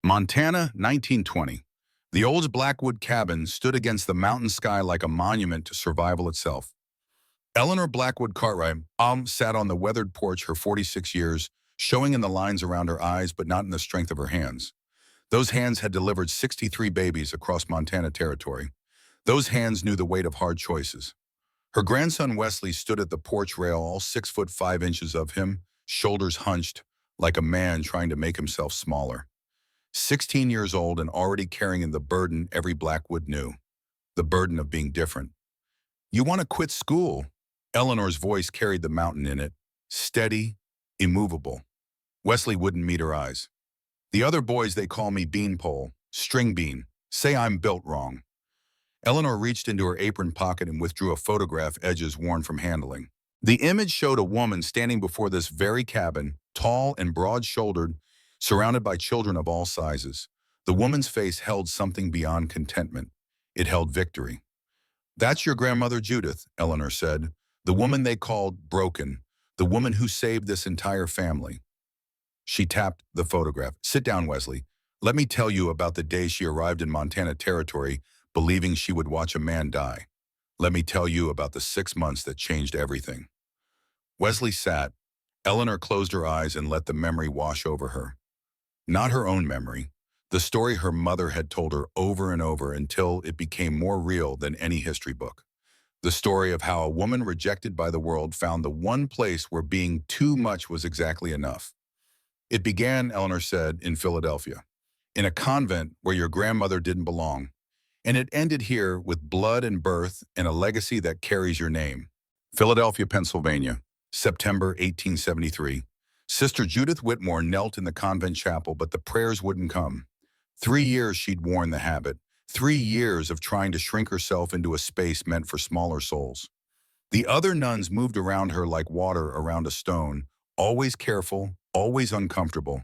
Montana, 1920. The old Blackwood cabin stood against the mountain sky like a monument to survival itself. Eleanor Blackwood Cartwright sat on the weathered porch her 46 years, showing in the lines around her eyes but not in the strength of her hands. Those hands had delivered 63 babies across Montana territory. Those hands knew the weight of hard choices. Her grandson Wesley stood at the porch rail, all 6'5" of him, shoulders hunched, like a man trying to make himself smaller. 16 years old and already carrying the burden every Blackwood knew, the burden of being different. "You want to quit school?" Eleanor's voice carried the mountain in it, steady, immovable. Wesley wouldn't meet her eyes. "The other boys, they call me Beanpole, String Bean, say I'm built wrong." Eleanor reached into her apron pocket and withdrew a photograph, edges worn from handling. The image showed a woman standing before this very cabin, tall and broad-shouldered, surrounded by children of all sizes. The woman's face held something beyond contentment. It held victory. "That's your grandmother Judith," Eleanor said, "the woman they called broken, the woman who saved this entire family." She tapped the photograph. "Sit down, Wesley. Let me tell you about the day she arrived in Montana territory, believing she would watch a man die. Let me tell you about the 6 months that changed everything." Wesley sat. Eleanor closed her eyes and let the memory wash over her. Not her own memory, the story her mother had told her over and over until it became more real than any history book. The story of how a woman rejected by the world found the one place where being too much was exactly enough. "It began," Eleanor said, "in Philadelphia, in a convent where your grandmother didn't belong. And it ended here with blood and birth and a legacy that carries your name." Philadelphia, Pennsylvania, September 1873. Sister Judith Whitmore knelt in the convent chapel, but the prayers wouldn't come. 3 years she'd worn the habit. 3 years of trying to shrink herself into a space meant for smaller souls. The other nuns moved around her like water around a stone, always careful, always uncomfortable.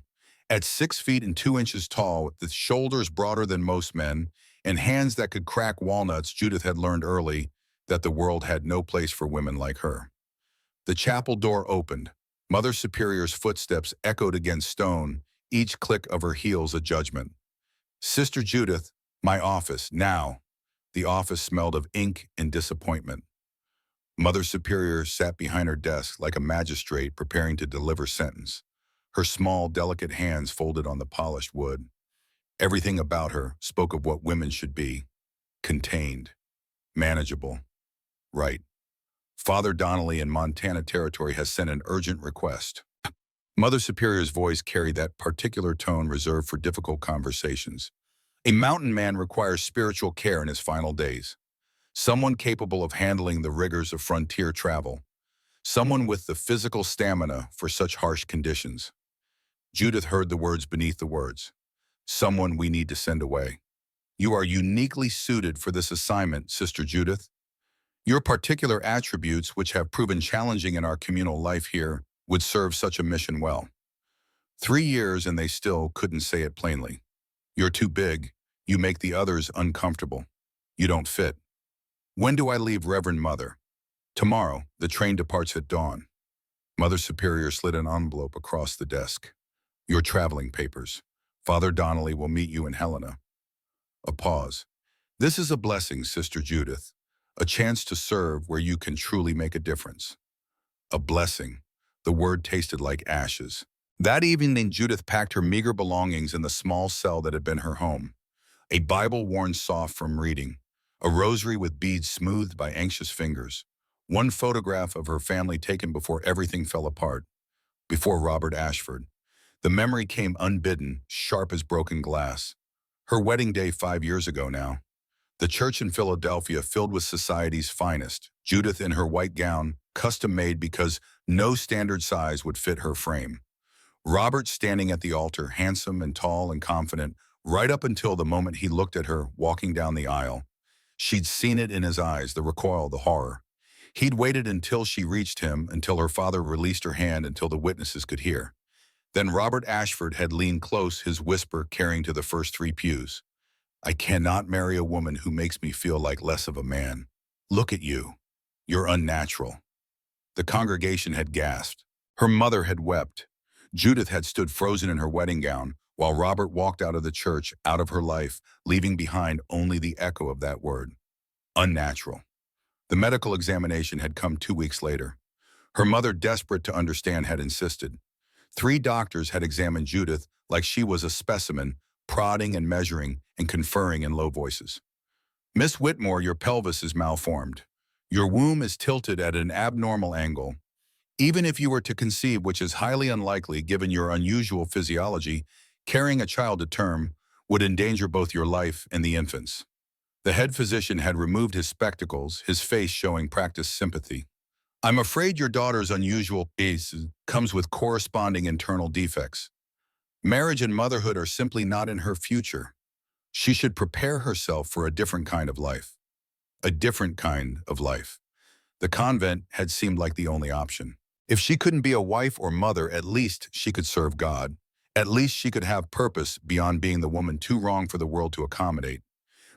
At 6 feet and 2 inches tall, with shoulders broader than most men, and hands that could crack walnuts, Judith had learned early that the world had no place for women like her. The chapel door opened. Mother Superior's footsteps echoed against stone, each click of her heels a judgment. "Sister Judith, my office, now." The office smelled of ink and disappointment. Mother Superior sat behind her desk like a magistrate preparing to deliver sentence, her small, delicate hands folded on the polished wood. Everything about her spoke of what women should be: contained, manageable, right. "Father Donnelly in Montana territory has sent an urgent request." Mother Superior's voice carried that particular tone reserved for difficult conversations. "A mountain man requires spiritual care in his final days. Someone capable of handling the rigors of frontier travel. Someone with the physical stamina for such harsh conditions." Judith heard the words beneath the words. "Someone we need to send away. You are uniquely suited for this assignment, Sister Judith. Your particular attributes, which have proven challenging in our communal life here, would serve such a mission well." 3 years and they still couldn't say it plainly. "You're too big. You make the others uncomfortable. You don't fit." "When do I leave, Reverend Mother?" "Tomorrow. The train departs at dawn." Mother Superior slid an envelope across the desk. "Your traveling papers. Father Donnelly will meet you in Helena." A pause. "This is a blessing, Sister Judith. A chance to serve where you can truly make a difference." A blessing. The word tasted like ashes. That evening, Judith packed her meager belongings in the small cell that had been her home. A Bible worn soft from reading, a rosary with beads smoothed by anxious fingers, one photograph of her family taken before everything fell apart, before Robert Ashford. The memory came unbidden, sharp as broken glass. Her wedding day 5 years ago now. The church in Philadelphia filled with society's finest, Judith in her white gown, custom-made because no standard size would fit her frame. Robert standing at the altar, handsome and tall and confident, right up until the moment he looked at her walking down the aisle. She'd seen it in his eyes, the recoil, the horror. He'd waited until she reached him, until her father released her hand, until the witnesses could hear. Then Robert Ashford had leaned close, his whisper carrying to the first 3 pews. "I cannot marry a woman who makes me feel like less of a man. Look at you. You're unnatural." The congregation had gasped. Her mother had wept. Judith had stood frozen in her wedding gown, while Robert walked out of the church, out of her life, leaving behind only the echo of that word. Unnatural. The medical examination had come 2 weeks later. Her mother, desperate to understand, had insisted. 3 doctors had examined Judith like she was a specimen, prodding and measuring and conferring in low voices. Miss Whitmore, your pelvis is malformed. Your womb is tilted at an abnormal angle. Even if you were to conceive, which is highly unlikely given your unusual physiology, carrying a child to term would endanger both your life and the infant's. The head physician had removed his spectacles, his face showing practiced sympathy. I'm afraid your daughter's unusual case comes with corresponding internal defects. Marriage and motherhood are simply not in her future. She should prepare herself for a different kind of life. A different kind of life. The convent had seemed like the only option. If she couldn't be a wife or mother, at least she could serve God. At least she could have purpose beyond being the woman too wrong for the world to accommodate.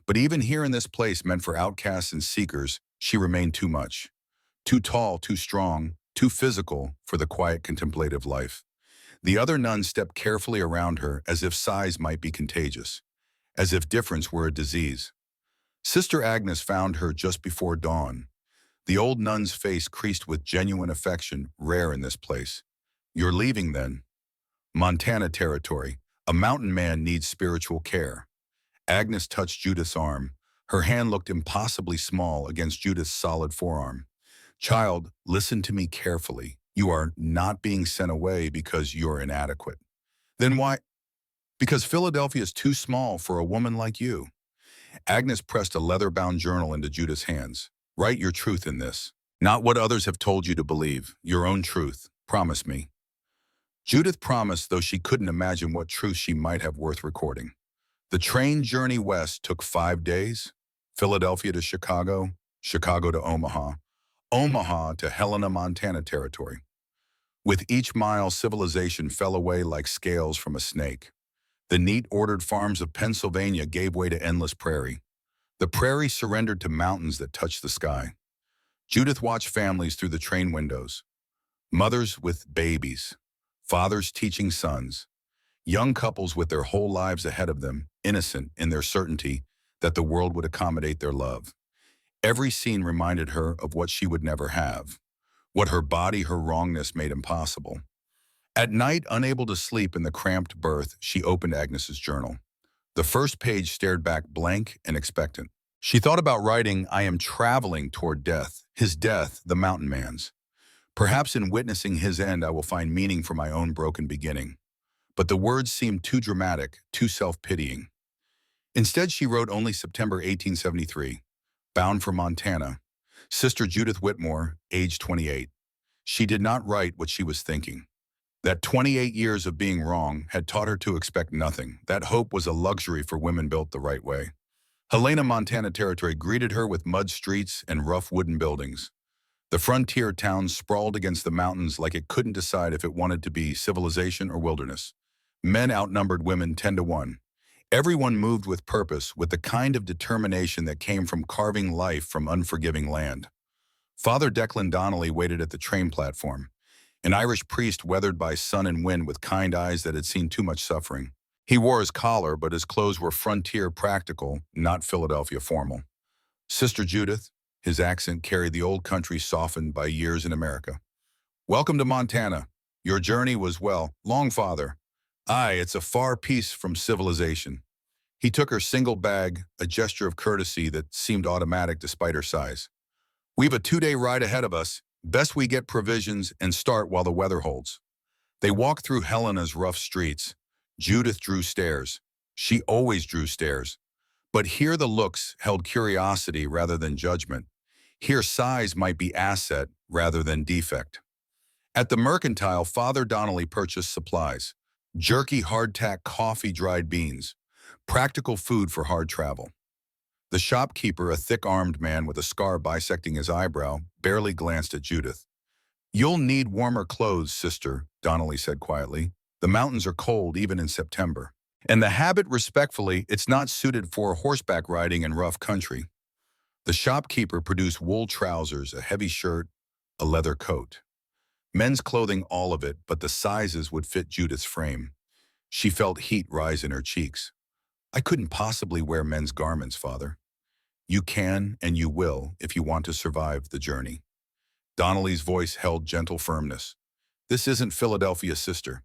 But even here in this place meant for outcasts and seekers, she remained too much. Too tall, too strong, too physical for the quiet contemplative life. The other nuns stepped carefully around her as if size might be contagious, as if difference were a disease. Sister Agnes found her just before dawn. The old nun's face creased with genuine affection, rare in this place. You're leaving then? Montana territory. A mountain man needs spiritual care. Agnes touched Judith's arm. Her hand looked impossibly small against Judith's solid forearm. Child, listen to me carefully. You are not being sent away because you're inadequate. Then why? Because Philadelphia is too small for a woman like you. Agnes pressed a leather-bound journal into Judith's hands. Write your truth in this. Not what others have told you to believe. Your own truth. Promise me. Judith promised, though she couldn't imagine what truth she might have worth recording. The train journey west took 5 days. Philadelphia to Chicago, Chicago to Omaha, Omaha to Helena, Montana territory. With each mile, civilization fell away like scales from a snake. The neat, ordered farms of Pennsylvania gave way to endless prairie. The prairie surrendered to mountains that touched the sky. Judith watched families through the train windows. Mothers with babies, fathers teaching sons, young couples with their whole lives ahead of them, innocent in their certainty that the world would accommodate their love. Every scene reminded her of what she would never have, what her body, her wrongness made impossible. At night, unable to sleep in the cramped berth, she opened Agnes's journal. The first page stared back blank and expectant. She thought about writing, I am traveling toward death, his death, the mountain man's. Perhaps in witnessing his end, I will find meaning for my own broken beginning. But the words seemed too dramatic, too self-pitying. Instead, she wrote only September 1873, bound for Montana. Sister Judith Whitmore, age 28. She did not write what she was thinking. That 28 years of being wrong had taught her to expect nothing. That hope was a luxury for women built the right way. Helena, Montana territory greeted her with mud streets and rough wooden buildings. The frontier town sprawled against the mountains like it couldn't decide if it wanted to be civilization or wilderness. Men outnumbered women 10 to 1. Everyone moved with purpose, with the kind of determination that came from carving life from unforgiving land. Father Declan Donnelly waited at the train platform, an Irish priest weathered by sun and wind with kind eyes that had seen too much suffering. He wore his collar, but his clothes were frontier practical, not Philadelphia formal. Sister Judith, his accent carried the old country softened by years in America. Welcome to Montana. Your journey was, well, long, Father. Aye, it's a far piece from civilization. He took her single bag, a gesture of courtesy that seemed automatic despite her size. We've a 2-day ride ahead of us. Best we get provisions and start while the weather holds. They walked through Helena's rough streets. Judith drew stares. She always drew stares. But here the looks held curiosity rather than judgment. Here size might be asset rather than defect. At the mercantile, Father Donnelly purchased supplies. Jerky, hardtack, coffee, dried beans. Practical food for hard travel. The shopkeeper, a thick-armed man with a scar bisecting his eyebrow, barely glanced at Judith. You'll need warmer clothes, sister, Donnelly said quietly. The mountains are cold even in September. And the habit, respectfully, it's not suited for horseback riding in rough country. The shopkeeper produced wool trousers, a heavy shirt, a leather coat. Men's clothing, all of it, but the sizes would fit Judith's frame. She felt heat rise in her cheeks. I couldn't possibly wear men's garments, Father. You can and you will if you want to survive the journey. Donnelly's voice held gentle firmness. This isn't Philadelphia, sister.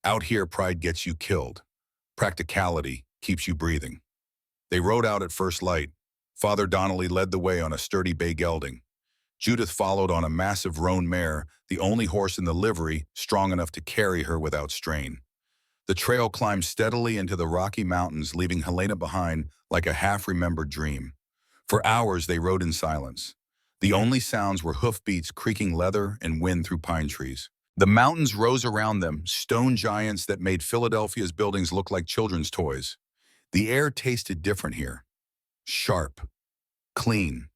Out here, pride gets you killed. Practicality keeps you breathing. They rode out at first light. Father Donnelly led the way on a sturdy bay gelding. Judith followed on a massive roan mare, the only horse in the livery strong enough to carry her without strain. The trail climbed steadily into the Rocky Mountains, leaving Helena behind like a half-remembered dream. For hours they rode in silence. The only sounds were hoofbeats creaking leather and wind through pine trees. The mountains rose around them, stone giants that made Philadelphia's buildings look like children's toys. The air tasted different here. Sharp, clean,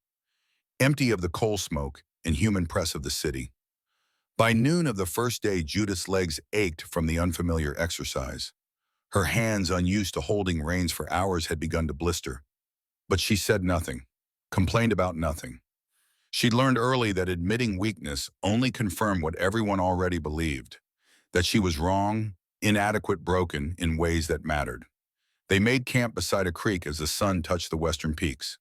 empty of the coal smoke and human press of the city. By noon of the first day, Judith's legs ached from the unfamiliar exercise. Her hands, unused to holding reins for hours, had begun to blister. But she said nothing, complained about nothing. She'd learned early that admitting weakness only confirmed what everyone already believed, that she was wrong, inadequate, broken in ways that mattered. They made camp beside a creek as the sun touched the western peaks.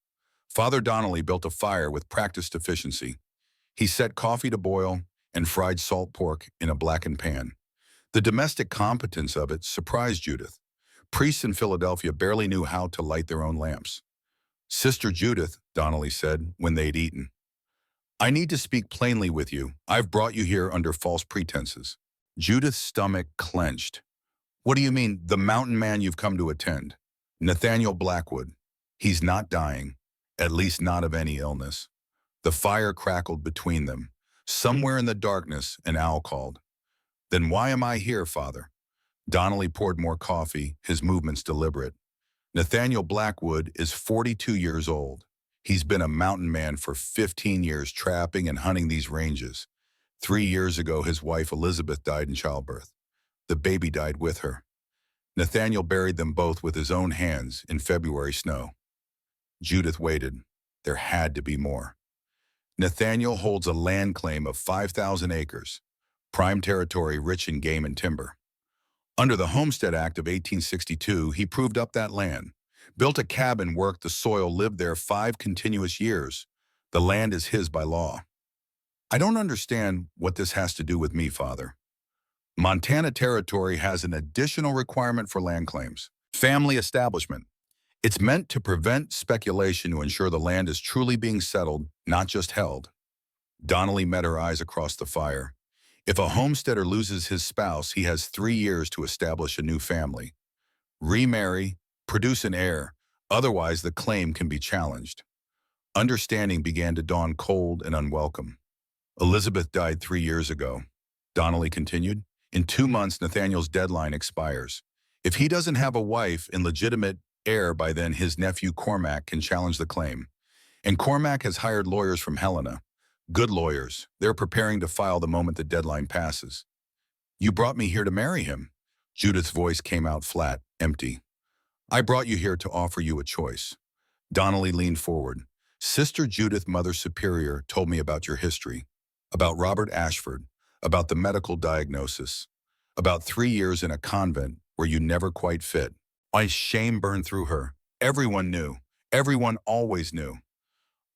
Father Donnelly built a fire with practiced efficiency. He set coffee to boil and fried salt pork in a blackened pan. The domestic competence of it surprised Judith. Priests in Philadelphia barely knew how to light their own lamps. Sister Judith, Donnelly said when they'd eaten, I need to speak plainly with you. I've brought you here under false pretenses. Judith's stomach clenched. What do you mean, the mountain man you've come to attend? Nathaniel Blackwood. He's not dying, at least not of any illness. The fire crackled between them. Somewhere in the darkness, an owl called. Then why am I here, Father? Donnelly poured more coffee, his movements deliberate. Nathaniel Blackwood is 42 years old. He's been a mountain man for 15 years, trapping and hunting these ranges. 3 years ago, his wife Elizabeth died in childbirth. The baby died with her. Nathaniel buried them both with his own hands in February snow. Judith waited. There had to be more. Nathaniel holds a land claim of 5,000 acres, prime territory rich in game and timber. Under the Homestead Act of 1862, he proved up that land, built a cabin, worked the soil, lived there 5 continuous years. The land is his by law. I don't understand what this has to do with me, Father. Montana Territory has an additional requirement for land claims. Family establishment. It's meant to prevent speculation to ensure the land is truly being settled, not just held. Donnelly met her eyes across the fire. If a homesteader loses his spouse, he has 3 years to establish a new family. Remarry, produce an heir, otherwise the claim can be challenged. Understanding began to dawn cold and unwelcome. Elizabeth died 3 years ago. Donnelly continued. In 2 months, Nathaniel's deadline expires. If he doesn't have a wife and legitimate heir by then, his nephew Cormac can challenge the claim. And Cormac has hired lawyers from Helena. Good lawyers. They're preparing to file the moment the deadline passes. You brought me here to marry him. Judith's voice came out flat, empty. I brought you here to offer you a choice. Donnelly leaned forward. Sister Judith, Mother Superior, told me about your history, about Robert Ashford, about the medical diagnosis, about 3 years in a convent where you never quite fit. My shame burned through her. Everyone knew. Everyone always knew.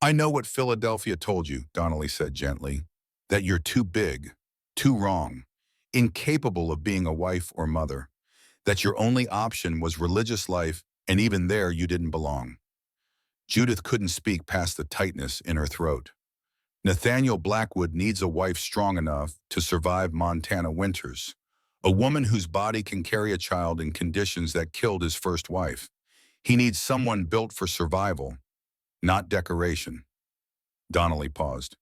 I know what Philadelphia told you, Donnelly said gently, that you're too big, too wrong, incapable of being a wife or mother, that your only option was religious life, and even there you didn't belong. Judith couldn't speak past the tightness in her throat. Nathaniel Blackwood needs a wife strong enough to survive Montana winters, a woman whose body can carry a child in conditions that killed his first wife. He needs someone built for survival, not decoration. Donnelly paused.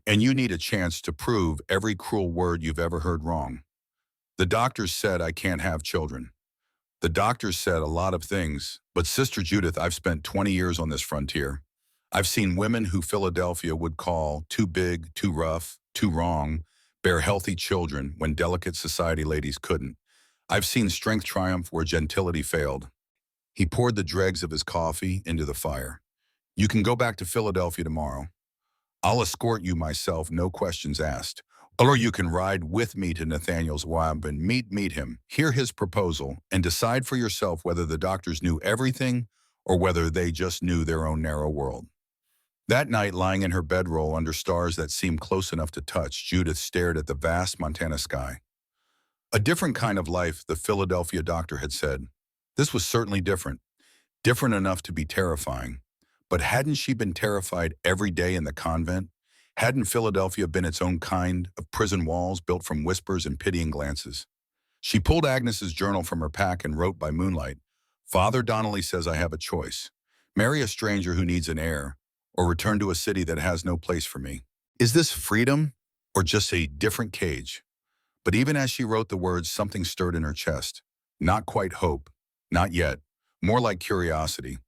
And you need a chance to prove every cruel word you've ever heard wrong. The doctors said I can't have children. The doctors said a lot of things, but Sister Judith, I've spent 20 years on this frontier. I've seen women who Philadelphia would call too big, too rough, too wrong, bear healthy children when delicate society ladies couldn't. I've seen strength triumph where gentility failed. He poured the dregs of his coffee into the fire. You can go back to Philadelphia tomorrow. I'll escort you myself, no questions asked. Or you can ride with me to Nathaniel's wab and meet him, hear his proposal, and decide for yourself whether the doctors knew everything or whether they just knew their own narrow world. That night, lying in her bedroll under stars that seemed close enough to touch, Judith stared at the vast Montana sky. A different kind of life, the Philadelphia doctor had said. This was certainly different, different enough to be terrifying. But hadn't she been terrified every day in the convent? Hadn't Philadelphia been its own kind of prison walls built from whispers and pitying glances? She pulled Agnes's journal from her pack and wrote by moonlight, "Father Donnelly says I have a choice. Marry a stranger who needs an heir, or return to a city that has no place for me. Is this freedom, or just a different cage?" But even as she wrote the words, something stirred in her chest. Not quite hope, not yet, more like curiosity.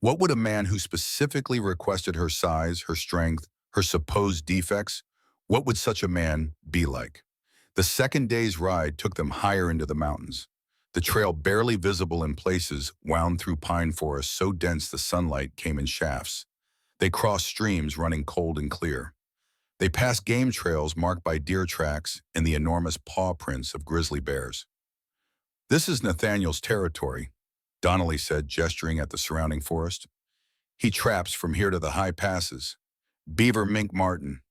What would a man who specifically requested her size, her strength, her supposed defects, what would such a man be like? The second day's ride took them higher into the mountains. The trail, barely visible in places, wound through pine forests so dense the sunlight came in shafts. They crossed streams running cold and clear. They passed game trails marked by deer tracks and the enormous paw prints of grizzly bears. "This is Nathaniel's territory," Donnelly said, gesturing at the surrounding forest. "He traps from here to the high passes. Beaver, mink, marten.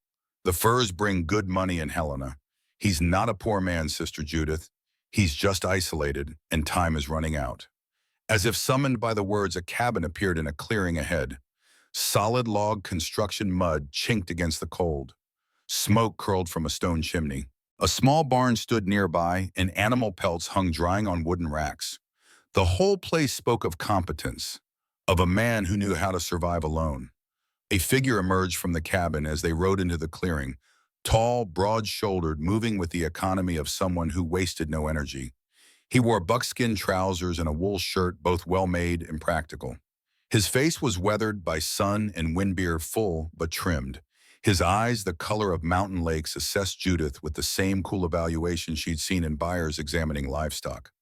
The furs bring good money in Helena. He's not a poor man, Sister Judith. He's just isolated, and time is running out." As if summoned by the words, a cabin appeared in a clearing ahead. Solid log construction mud chinked against the cold. Smoke curled from a stone chimney. A small barn stood nearby, and animal pelts hung drying on wooden racks. The whole place spoke of competence, of a man who knew how to survive alone. A figure emerged from the cabin as they rode into the clearing, tall, broad-shouldered, moving with the economy of someone who wasted no energy. He wore buckskin trousers and a wool shirt, both well-made and practical. His face was weathered by sun and wind beer, full but trimmed. His eyes, the color of mountain lakes, assessed Judith with the same cool evaluation she'd seen in buyers examining livestock.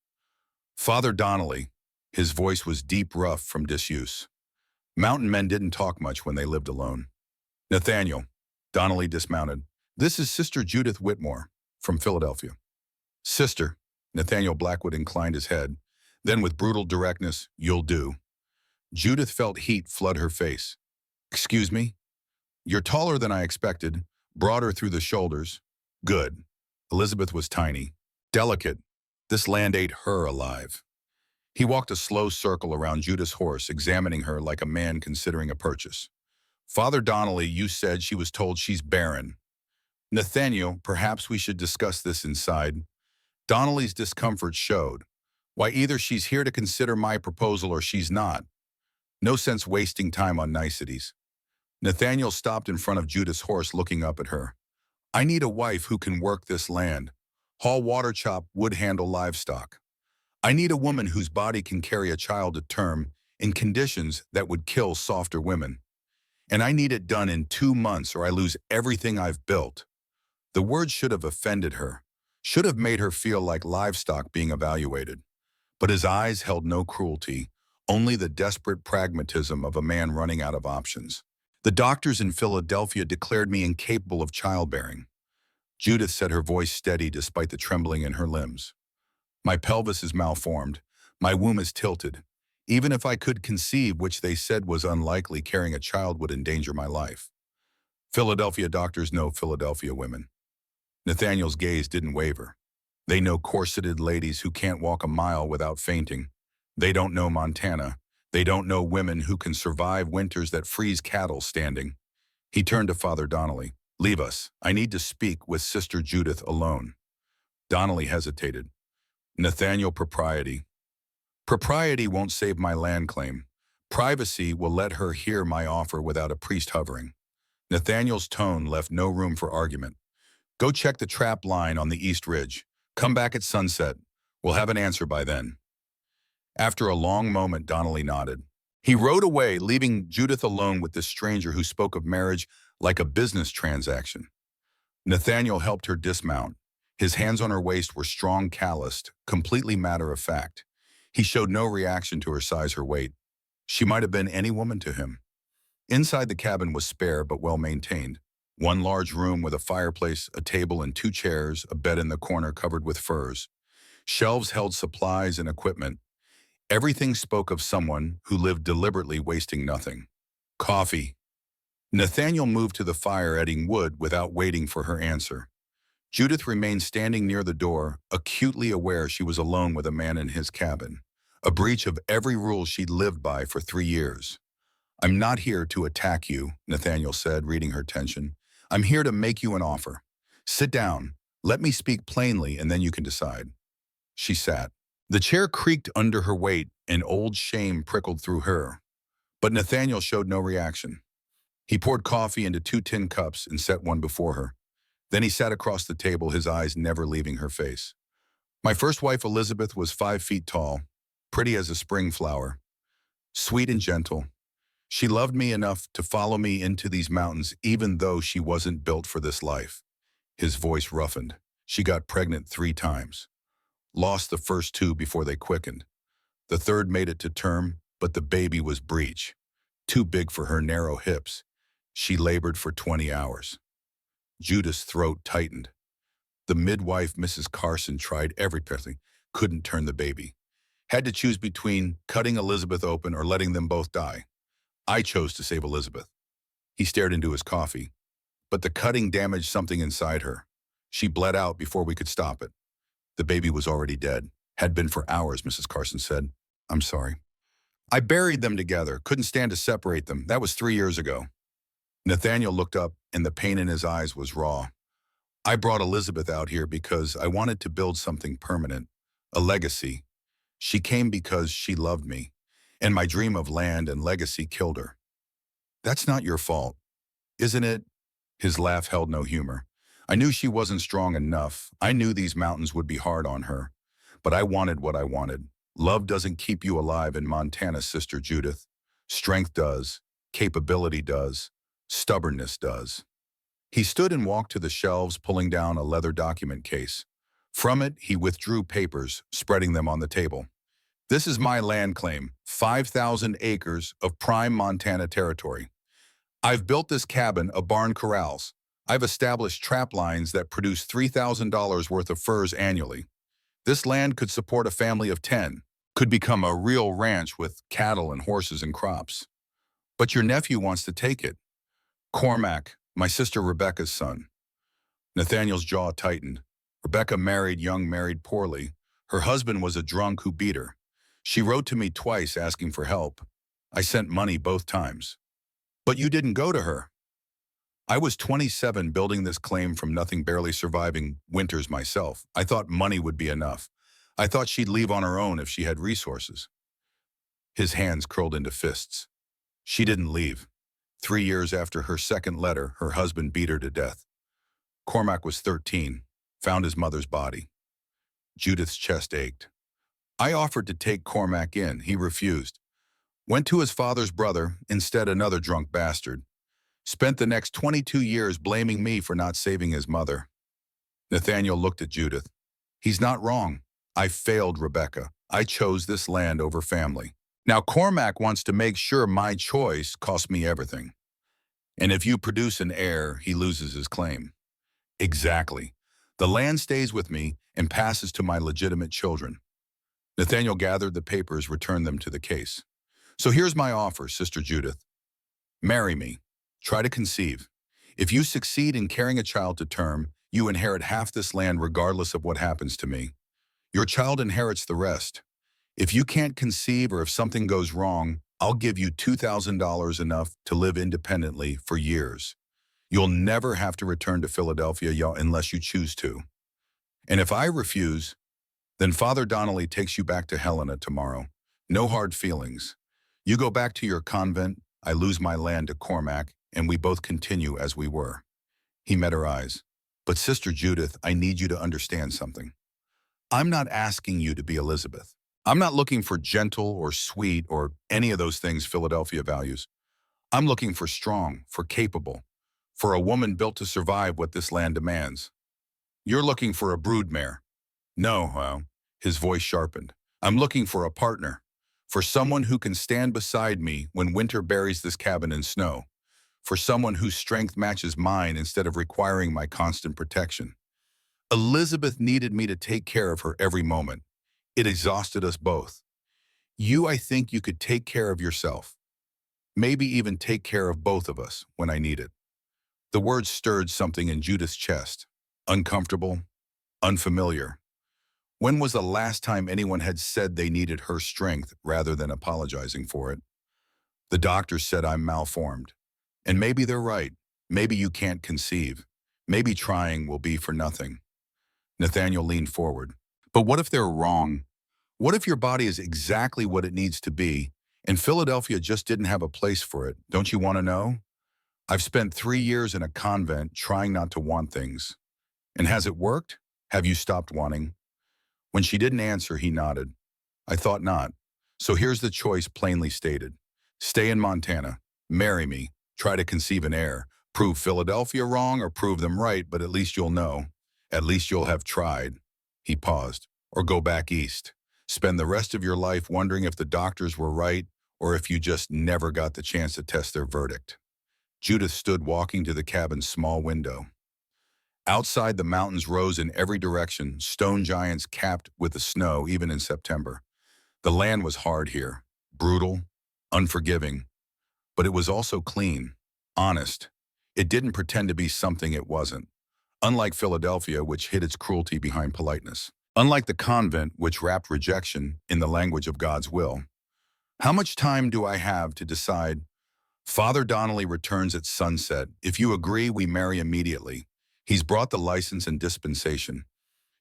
"Father Donnelly." His voice was deep, rough from disuse. Mountain men didn't talk much when they lived alone. "Nathaniel." Donnelly dismounted. "This is Sister Judith Whitmore, from Philadelphia." "Sister." Nathaniel Blackwood inclined his head. Then with brutal directness, "You'll do." Judith felt heat flood her face. "Excuse me?" "You're taller than I expected, broader through the shoulders." "Good." Elizabeth was tiny, delicate. This land ate her alive. He walked a slow circle around Judith's horse, examining her like a man considering a purchase. "Father Donnelly, you said she was told she's barren." "Nathaniel, perhaps we should discuss this inside." Donnelly's discomfort showed. "Why, either she's here to consider my proposal or she's not. No sense wasting time on niceties." Nathaniel stopped in front of Judith's horse, looking up at her. "I need a wife who can work this land, haul water, chop wood, handle livestock. I need a woman whose body can carry a child to term in conditions that would kill softer women. And I need it done in 2 months or I lose everything I've built." The words should have offended her, should have made her feel like livestock being evaluated. But his eyes held no cruelty, only the desperate pragmatism of a man running out of options. "The doctors in Philadelphia declared me incapable of childbearing." Judith said, her voice steady despite the trembling in her limbs. "My pelvis is malformed. My womb is tilted. Even if I could conceive, which they said was unlikely, carrying a child would endanger my life." Philadelphia doctors know Philadelphia women. Nathaniel's gaze didn't waver. They know corseted ladies who can't walk a mile without fainting. They don't know Montana. They don't know women who can survive winters that freeze cattle standing. He turned to Father Donnelly. "Leave us. I need to speak with Sister Judith alone." Donnelly hesitated. "Nathaniel, propriety. Propriety won't save my land claim. Privacy will let her hear my offer without a priest hovering." Nathaniel's tone left no room for argument. "Go check the trap line on the East Ridge. Come back at sunset. We'll have an answer by then." After a long moment, Donnelly nodded. He rode away, leaving Judith alone with this stranger who spoke of marriage like a business transaction. Nathaniel helped her dismount. His hands on her waist were strong, calloused, completely matter-of-fact. He showed no reaction to her size, her weight. She might have been any woman to him. Inside, the cabin was spare but well-maintained. One large room with a fireplace, a table and two chairs, a bed in the corner covered with furs. Shelves held supplies and equipment. Everything spoke of someone who lived deliberately wasting nothing. Coffee. Nathaniel moved to the fire adding wood without waiting for her answer. Judith remained standing near the door, acutely aware she was alone with a man in his cabin. A breach of every rule she'd lived by for 3 years. "I'm not here to attack you," Nathaniel said, reading her tension. "I'm here to make you an offer. Sit down. Let me speak plainly, and then you can decide." She sat. The chair creaked under her weight, and old shame prickled through her. But Nathaniel showed no reaction. He poured coffee into 2 tin cups and set one before her. Then he sat across the table, his eyes never leaving her face. "My first wife, Elizabeth, was 5 feet tall, pretty as a spring flower, sweet and gentle. She loved me enough to follow me into these mountains even though she wasn't built for this life." His voice roughened. "She got pregnant 3 times. Lost the first 2 before they quickened. The third made it to term, but the baby was breech. Too big for her narrow hips. She labored for 20 hours. Judith's throat tightened. The midwife, Mrs. Carson, tried everything, couldn't turn the baby. Had to choose between cutting Elizabeth open or letting them both die. I chose to save Elizabeth." He stared into his coffee. "But the cutting damaged something inside her. She bled out before we could stop it. The baby was already dead. Had been for hours," Mrs. Carson said. "I'm sorry. I buried them together. Couldn't stand to separate them. That was 3 years ago." Nathaniel looked up, and the pain in his eyes was raw. "I brought Elizabeth out here because I wanted to build something permanent, a legacy. She came because she loved me, and my dream of land and legacy killed her. That's not your fault, isn't it?" His laugh held no humor. "I knew she wasn't strong enough. I knew these mountains would be hard on her. But I wanted what I wanted. Love doesn't keep you alive in Montana, Sister Judith. Strength does. Capability does. Stubbornness does." He stood and walked to the shelves, pulling down a leather document case. From it, he withdrew papers, spreading them on the table. "This is my land claim, 5,000 acres of prime Montana territory. I've built this cabin of barn corrals. I've established trap lines that produce $3,000 worth of furs annually. This land could support a family of 10, could become a real ranch with cattle and horses and crops. But your nephew wants to take it. Cormac, my sister Rebecca's son." Nathaniel's jaw tightened. Rebecca married poorly. Her husband was a drunk who beat her. She wrote to me twice asking for help. I sent money both times. "But you didn't go to her." "I was 27 building this claim from nothing, barely surviving winters myself. I thought money would be enough. I thought she'd leave on her own if she had resources." His hands curled into fists. "She didn't leave. 3 years after her second letter, her husband beat her to death. Cormac was 13, found his mother's body." Judith's chest ached. "I offered to take Cormac in. He refused. Went to his father's brother, instead another drunk bastard. Spent the next 22 years blaming me for not saving his mother." Nathaniel looked at Judith. "He's not wrong. I failed Rebecca. I chose this land over family. Now Cormac wants to make sure my choice costs me everything. And if you produce an heir, he loses his claim." "Exactly. The land stays with me and passes to my legitimate children." Nathaniel gathered the papers, returned them to the case. "So here's my offer, Sister Judith. Marry me. Try to conceive. If you succeed in carrying a child to term, you inherit half this land regardless of what happens to me. Your child inherits the rest. If you can't conceive or if something goes wrong, I'll give you $2,000, enough to live independently for years. You'll never have to return to Philadelphia unless you choose to. And if I refuse, then Father Donnelly takes you back to Helena tomorrow. No hard feelings. You go back to your convent, I lose my land to Cormac, and we both continue as we were." He met her eyes. "But Sister Judith, I need you to understand something. I'm not asking you to be Elizabeth. I'm not looking for gentle or sweet or any of those things Philadelphia values. I'm looking for strong, for capable, for a woman built to survive what this land demands. You're looking for a broodmare. No, well," his voice sharpened. "I'm looking for a partner, for someone who can stand beside me when winter buries this cabin in snow, for someone whose strength matches mine instead of requiring my constant protection. Elizabeth needed me to take care of her every moment. It exhausted us both. I think you could take care of yourself. Maybe even take care of both of us when I need it. The words stirred something in Judith's chest. Uncomfortable, unfamiliar. When was the last time anyone had said they needed her strength rather than apologizing for it? The doctors said I'm malformed. And maybe they're right. Maybe you can't conceive. Maybe trying will be for nothing. Nathaniel leaned forward. But what if they're wrong? What if your body is exactly what it needs to be, and Philadelphia just didn't have a place for it? Don't you want to know? I've spent 3 years in a convent trying not to want things. And has it worked? Have you stopped wanting? When she didn't answer, he nodded. I thought not. So here's the choice plainly stated. Stay in Montana. Marry me. Try to conceive an heir. Prove Philadelphia wrong or prove them right, but at least you'll know. At least you'll have tried. He paused. Or go back east. Spend the rest of your life wondering if the doctors were right or if you just never got the chance to test their verdict. Judith stood walking to the cabin's small window. Outside, the mountains rose in every direction, stone giants capped with the snow even in September. The land was hard here, brutal, unforgiving, but it was also clean, honest. It didn't pretend to be something it wasn't. Unlike Philadelphia, which hid its cruelty behind politeness. Unlike the convent, which wrapped rejection in the language of God's will. How much time do I have to decide? Father Donnelly returns at sunset. If you agree, we marry immediately. He's brought the license and dispensation.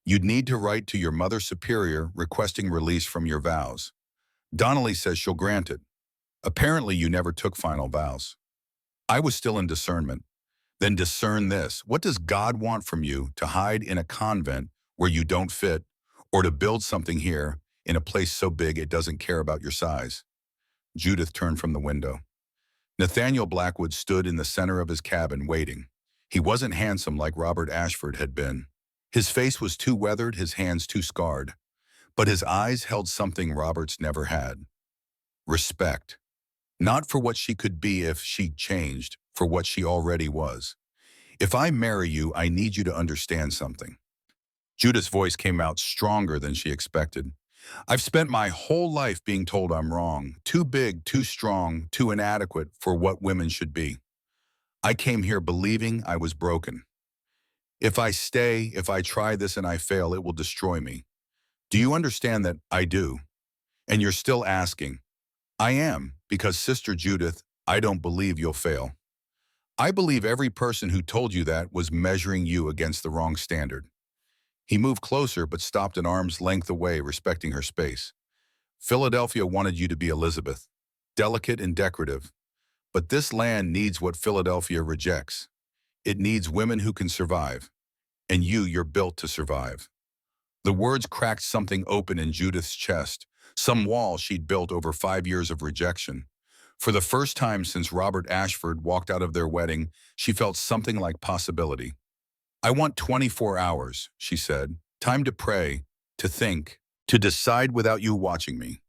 You'd need to write to your mother superior requesting release from your vows. Donnelly says she'll grant it. Apparently, you never took final vows. I was still in discernment. Then discern this. What does God want from you to hide in a convent where you don't fit, or to build something here in a place so big it doesn't care about your size? Judith turned from the window. Nathaniel Blackwood stood in the center of his cabin waiting. He wasn't handsome like Robert Ashford had been. His face was too weathered, his hands too scarred. But his eyes held something Robert's never had. Respect. Not for what she could be if she changed, for what she already was. If I marry you, I need you to understand something. Judith's voice came out stronger than she expected. I've spent my whole life being told I'm wrong, too big, too strong, too inadequate for what women should be. I came here believing I was broken. If I stay, if I try this and I fail, it will destroy me. Do you understand that I do? And you're still asking. I am, because Sister Judith, I don't believe you'll fail. I believe every person who told you that was measuring you against the wrong standard. He moved closer but stopped an arm's length away, respecting her space. Philadelphia wanted you to be Elizabeth, delicate and decorative. But this land needs what Philadelphia rejects. It needs women who can survive. And you're built to survive. The words cracked something open in Judith's chest, some wall she'd built over 5 years of rejection. For the first time since Robert Ashford walked out of their wedding, she felt something like possibility. I want 24 hours, she said. Time to pray, to think, to decide without you watching me.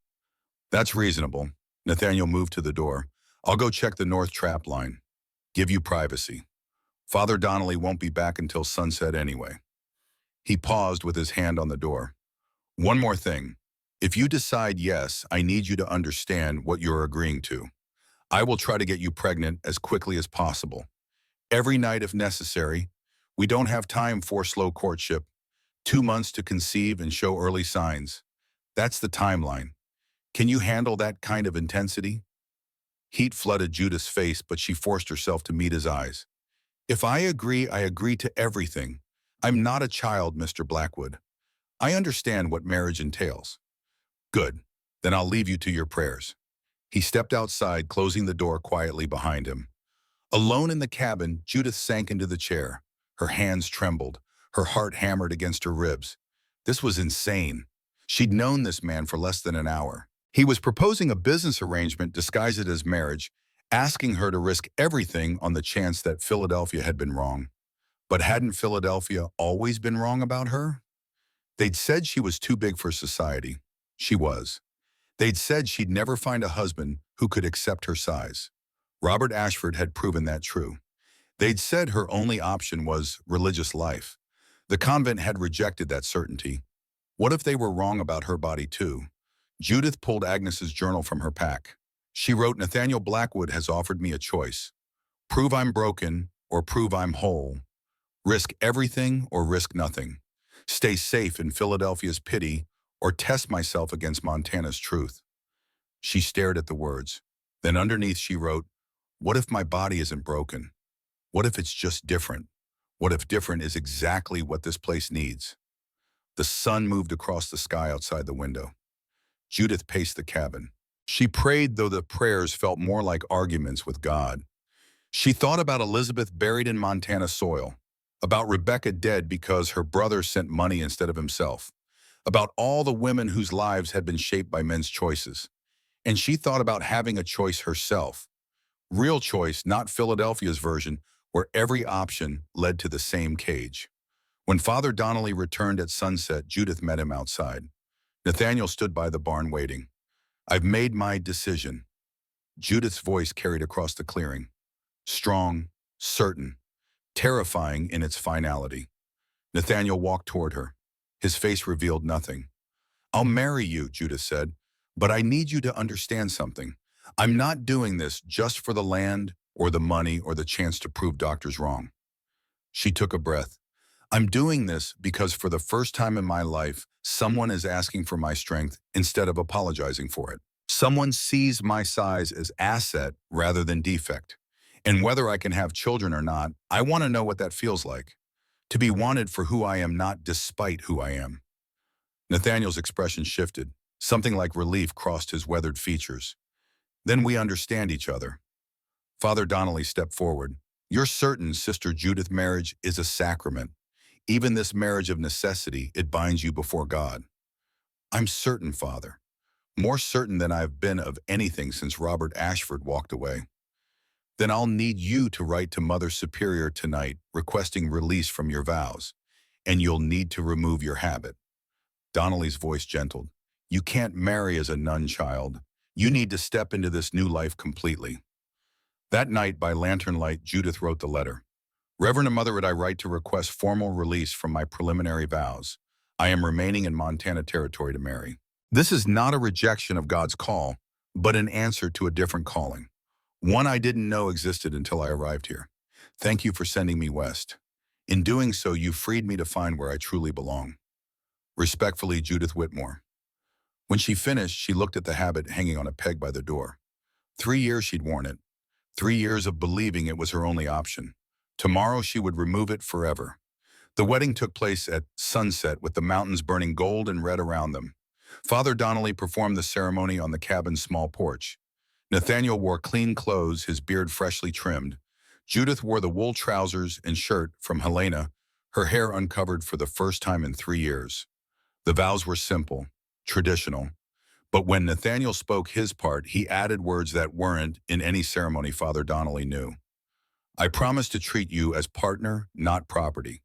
That's reasonable. Nathaniel moved to the door. I'll go check the north trap line. Give you privacy. Father Donnelly won't be back until sunset anyway. He paused with his hand on the door. One more thing. If you decide yes, I need you to understand what you're agreeing to. I will try to get you pregnant as quickly as possible. Every night if necessary. We don't have time for slow courtship. 2 months to conceive and show early signs. That's the timeline. Can you handle that kind of intensity? Heat flooded Judith's face, but she forced herself to meet his eyes. If I agree to everything. I'm not a child, Mr. Blackwood. I understand what marriage entails. Good. Then I'll leave you to your prayers. He stepped outside, closing the door quietly behind him. Alone in the cabin, Judith sank into the chair. Her hands trembled. Her heart hammered against her ribs. This was insane. She'd known this man for less than an hour. He was proposing a business arrangement disguised as marriage, asking her to risk everything on the chance that Philadelphia had been wrong. But hadn't Philadelphia always been wrong about her? They'd said she was too big for society. She was. They'd said she'd never find a husband who could accept her size. Robert Ashford had proven that true. They'd said her only option was religious life. The convent had rejected that certainty. What if they were wrong about her body too? Judith pulled Agnes's journal from her pack. She wrote, Nathaniel Blackwood has offered me a choice. Prove I'm broken or prove I'm whole. Risk everything or risk nothing. Stay safe in Philadelphia's pity or test myself against Montana's truth. She stared at the words. Then underneath she wrote, what if my body isn't broken? What if it's just different? What if different is exactly what this place needs? The sun moved across the sky outside the window. Judith paced the cabin. She prayed, though the prayers felt more like arguments with God. She thought about Elizabeth buried in Montana soil, about Rebecca dead because her brother sent money instead of himself, about all the women whose lives had been shaped by men's choices. And she thought about having a choice herself. Real choice, not Philadelphia's version, where every option led to the same cage. When Father Donnelly returned at sunset, Judith met him outside. Nathaniel stood by the barn waiting. I've made my decision. Judith's voice carried across the clearing. Strong, certain, terrifying in its finality. Nathaniel walked toward her. His face revealed nothing. I'll marry you, Judith said, but I need you to understand something. I'm not doing this just for the land or the money or the chance to prove doctors wrong. She took a breath. I'm doing this because for the first time in my life, someone is asking for my strength instead of apologizing for it. Someone sees my size as asset rather than defect. And whether I can have children or not, I want to know what that feels like. To be wanted for who I am, not despite who I am. Nathaniel's expression shifted. Something like relief crossed his weathered features. Then we understand each other. Father Donnelly stepped forward. You're certain, Sister Judith, marriage is a sacrament. Even this marriage of necessity, it binds you before God. I'm certain, Father. More certain than I've been of anything since Robert Ashford walked away. Then I'll need you to write to Mother Superior tonight, requesting release from your vows, and you'll need to remove your habit. Donnelly's voice gentled. You can't marry as a nun, child. You need to step into this new life completely. That night, by lantern light, Judith wrote the letter. Reverend Mother, I write to request formal release from my preliminary vows. I am remaining in Montana territory to marry. This is not a rejection of God's call, but an answer to a different calling. One I didn't know existed until I arrived here. Thank you for sending me west. In doing so, you freed me to find where I truly belong. Respectfully, Judith Whitmore. When she finished, she looked at the habit hanging on a peg by the door. 3 years she'd worn it. 3 years of believing it was her only option. Tomorrow she would remove it forever. The wedding took place at sunset with the mountains burning gold and red around them. Father Donnelly performed the ceremony on the cabin's small porch. Nathaniel wore clean clothes, his beard freshly trimmed. Judith wore the wool trousers and shirt from Helena, her hair uncovered for the first time in 3 years. The vows were simple, traditional, but when Nathaniel spoke his part, he added words that weren't in any ceremony Father Donnelly knew. I promise to treat you as partner, not property,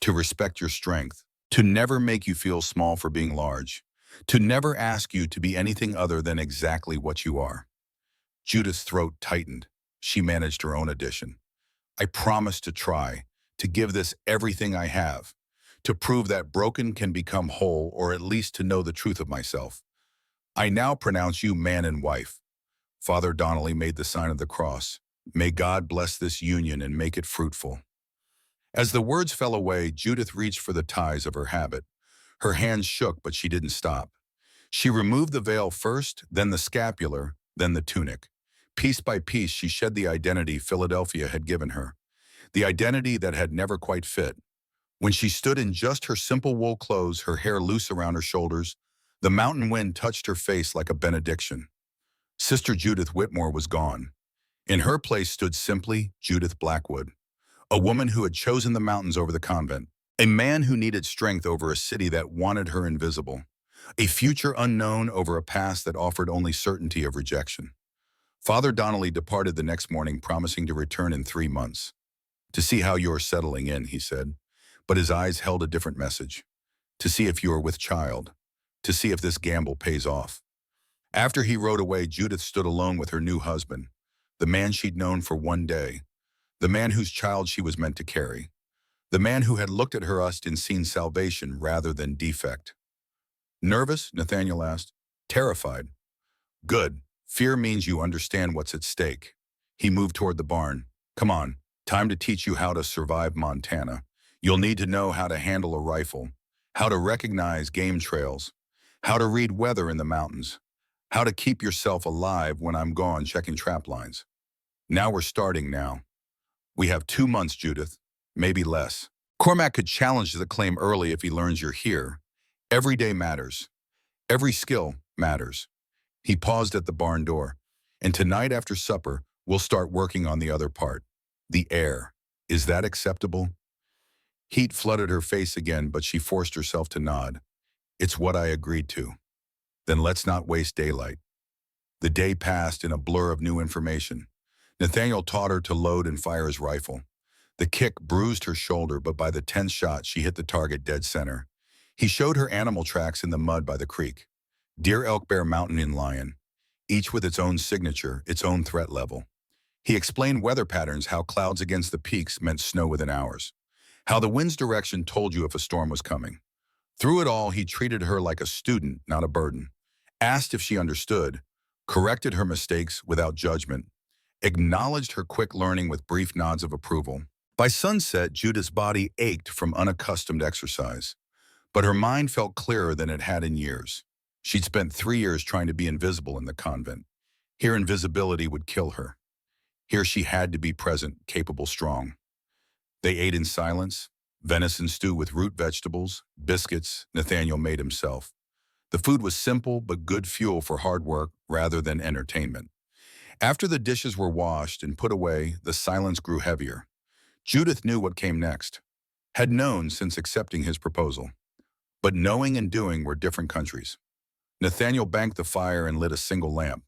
to respect your strength, to never make you feel small for being large, to never ask you to be anything other than exactly what you are. Judith's throat tightened. She managed her own addition. I promise to try, to give this everything I have, to prove that broken can become whole, or at least to know the truth of myself. I now pronounce you man and wife. Father Donnelly made the sign of the cross. May God bless this union and make it fruitful. As the words fell away, Judith reached for the ties of her habit. Her hands shook, but she didn't stop. She removed the veil first, then the scapular, then the tunic. Piece by piece, she shed the identity Philadelphia had given her, the identity that had never quite fit. When she stood in just her simple wool clothes, her hair loose around her shoulders, the mountain wind touched her face like a benediction. Sister Judith Whitmore was gone. In her place stood simply Judith Blackwood, a woman who had chosen the mountains over the convent, a man who needed strength over a city that wanted her invisible, a future unknown over a past that offered only certainty of rejection. Father Donnelly departed the next morning, promising to return in 3 months. To see how you're settling in, he said, but his eyes held a different message. To see if you are with child, to see if this gamble pays off. After he rode away, Judith stood alone with her new husband. the man she'd known for one day, the man whose child she was meant to carry, the man who had looked at her and seen salvation rather than defect. Nervous? Nathaniel asked. Terrified. Good. Fear means you understand what's at stake. He moved toward the barn. Come on, time to teach you how to survive Montana. You'll need to know how to handle a rifle, how to recognize game trails, how to read weather in the mountains, how to keep yourself alive when I'm gone checking trap lines. Now we're starting now. We have 2 months, Judith, maybe less. Cormac could challenge the claim early if he learns you're here. Every day matters. Every skill matters. He paused at the barn door. And tonight after supper, we'll start working on the other part. The air. Is that acceptable? Heat flooded her face again, but she forced herself to nod. It's what I agreed to. Then let's not waste daylight. The day passed in a blur of new information. Nathaniel taught her to load and fire his rifle. The kick bruised her shoulder, but by the 10th shot, she hit the target dead center. He showed her animal tracks in the mud by the creek. Deer, elk, bear, mountain, and lion, each with its own signature, its own threat level. He explained weather patterns, how clouds against the peaks meant snow within hours, how the wind's direction told you if a storm was coming. Through it all, he treated her like a student, not a burden. Asked if she understood, corrected her mistakes without judgment, acknowledged her quick learning with brief nods of approval. By sunset, Judith's body ached from unaccustomed exercise, but her mind felt clearer than it had in years. She'd spent 3 years trying to be invisible in the convent. Here, invisibility would kill her. Here, she had to be present, capable, strong. They ate in silence, venison stew with root vegetables, biscuits Nathaniel made himself. The food was simple but good fuel for hard work rather than entertainment. After the dishes were washed and put away, the silence grew heavier. Judith knew what came next, had known since accepting his proposal. But knowing and doing were different countries. Nathaniel banked the fire and lit a single lamp.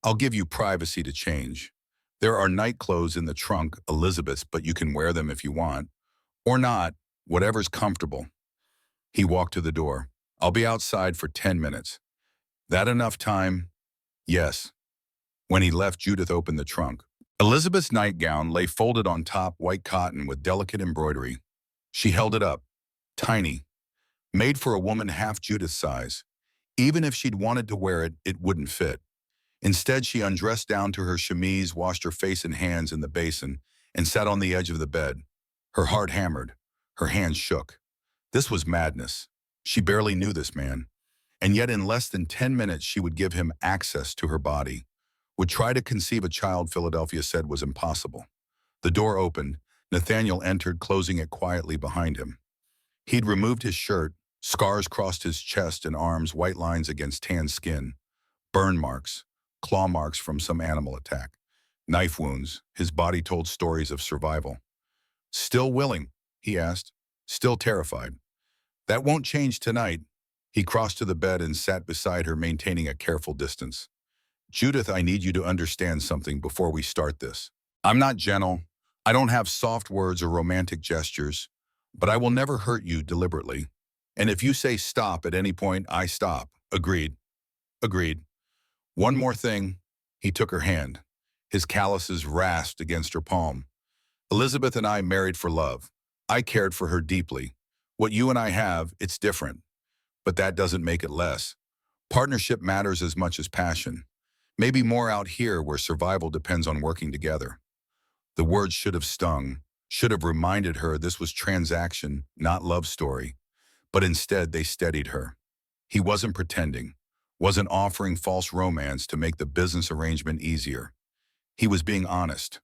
I'll give you privacy to change. There are night clothes in the trunk, Elizabeth's, but you can wear them if you want. Or not, whatever's comfortable. He walked to the door. I'll be outside for 10 minutes. That enough time? Yes. When he left, Judith opened the trunk. Elizabeth's nightgown lay folded on top, white cotton with delicate embroidery. She held it up. Tiny. Made for a woman half Judith's size. Even if she'd wanted to wear it, it wouldn't fit. Instead, she undressed down to her chemise, washed her face and hands in the basin, and sat on the edge of the bed. Her heart hammered. Her hands shook. This was madness. She barely knew this man. And yet in less than 10 minutes, she would give him access to her body. Would try to conceive a child Philadelphia said was impossible. The door opened. Nathaniel entered, closing it quietly behind him. He'd removed his shirt. Scars crossed his chest and arms, white lines against tan skin. Burn marks, claw marks from some animal attack. Knife wounds. His body told stories of survival. Still willing? He asked. Still terrified. That won't change tonight. He crossed to the bed and sat beside her, maintaining a careful distance. Judith, I need you to understand something before we start this. I'm not gentle. I don't have soft words or romantic gestures, but I will never hurt you deliberately. And if you say stop at any point, I stop. Agreed. Agreed. One more thing. He took her hand. His calluses rasped against her palm. Elizabeth and I married for love. I cared for her deeply. What you and I have, it's different. But that doesn't make it less. Partnership matters as much as passion. Maybe more out here where survival depends on working together. The words should have stung, should have reminded her this was transaction, not love story. But instead, they steadied her. He wasn't pretending, wasn't offering false romance to make the business arrangement easier. He was being honest.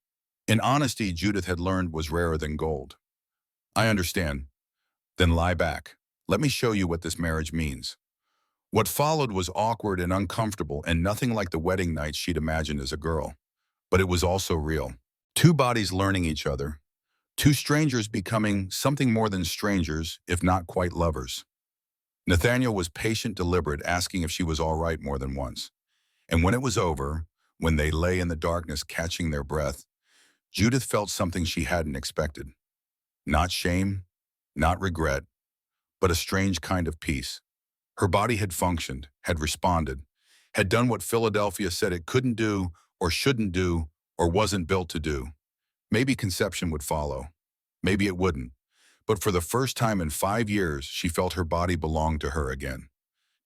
And honesty, Judith had learned, was rarer than gold. I understand. Then lie back. Let me show you what this marriage means. What followed was awkward and uncomfortable and nothing like the wedding night she'd imagined as a girl. But it was also real. Two bodies learning each other. Two strangers becoming something more than strangers, if not quite lovers. Nathaniel was patient, deliberate, asking if she was all right more than once. And when it was over, when they lay in the darkness catching their breath, Judith felt something she hadn't expected. Not shame, not regret, but a strange kind of peace. Her body had functioned, had responded, had done what Philadelphia said it couldn't do or shouldn't do or wasn't built to do. Maybe conception would follow. Maybe it wouldn't. But for the first time in 5 years, she felt her body belonged to her again.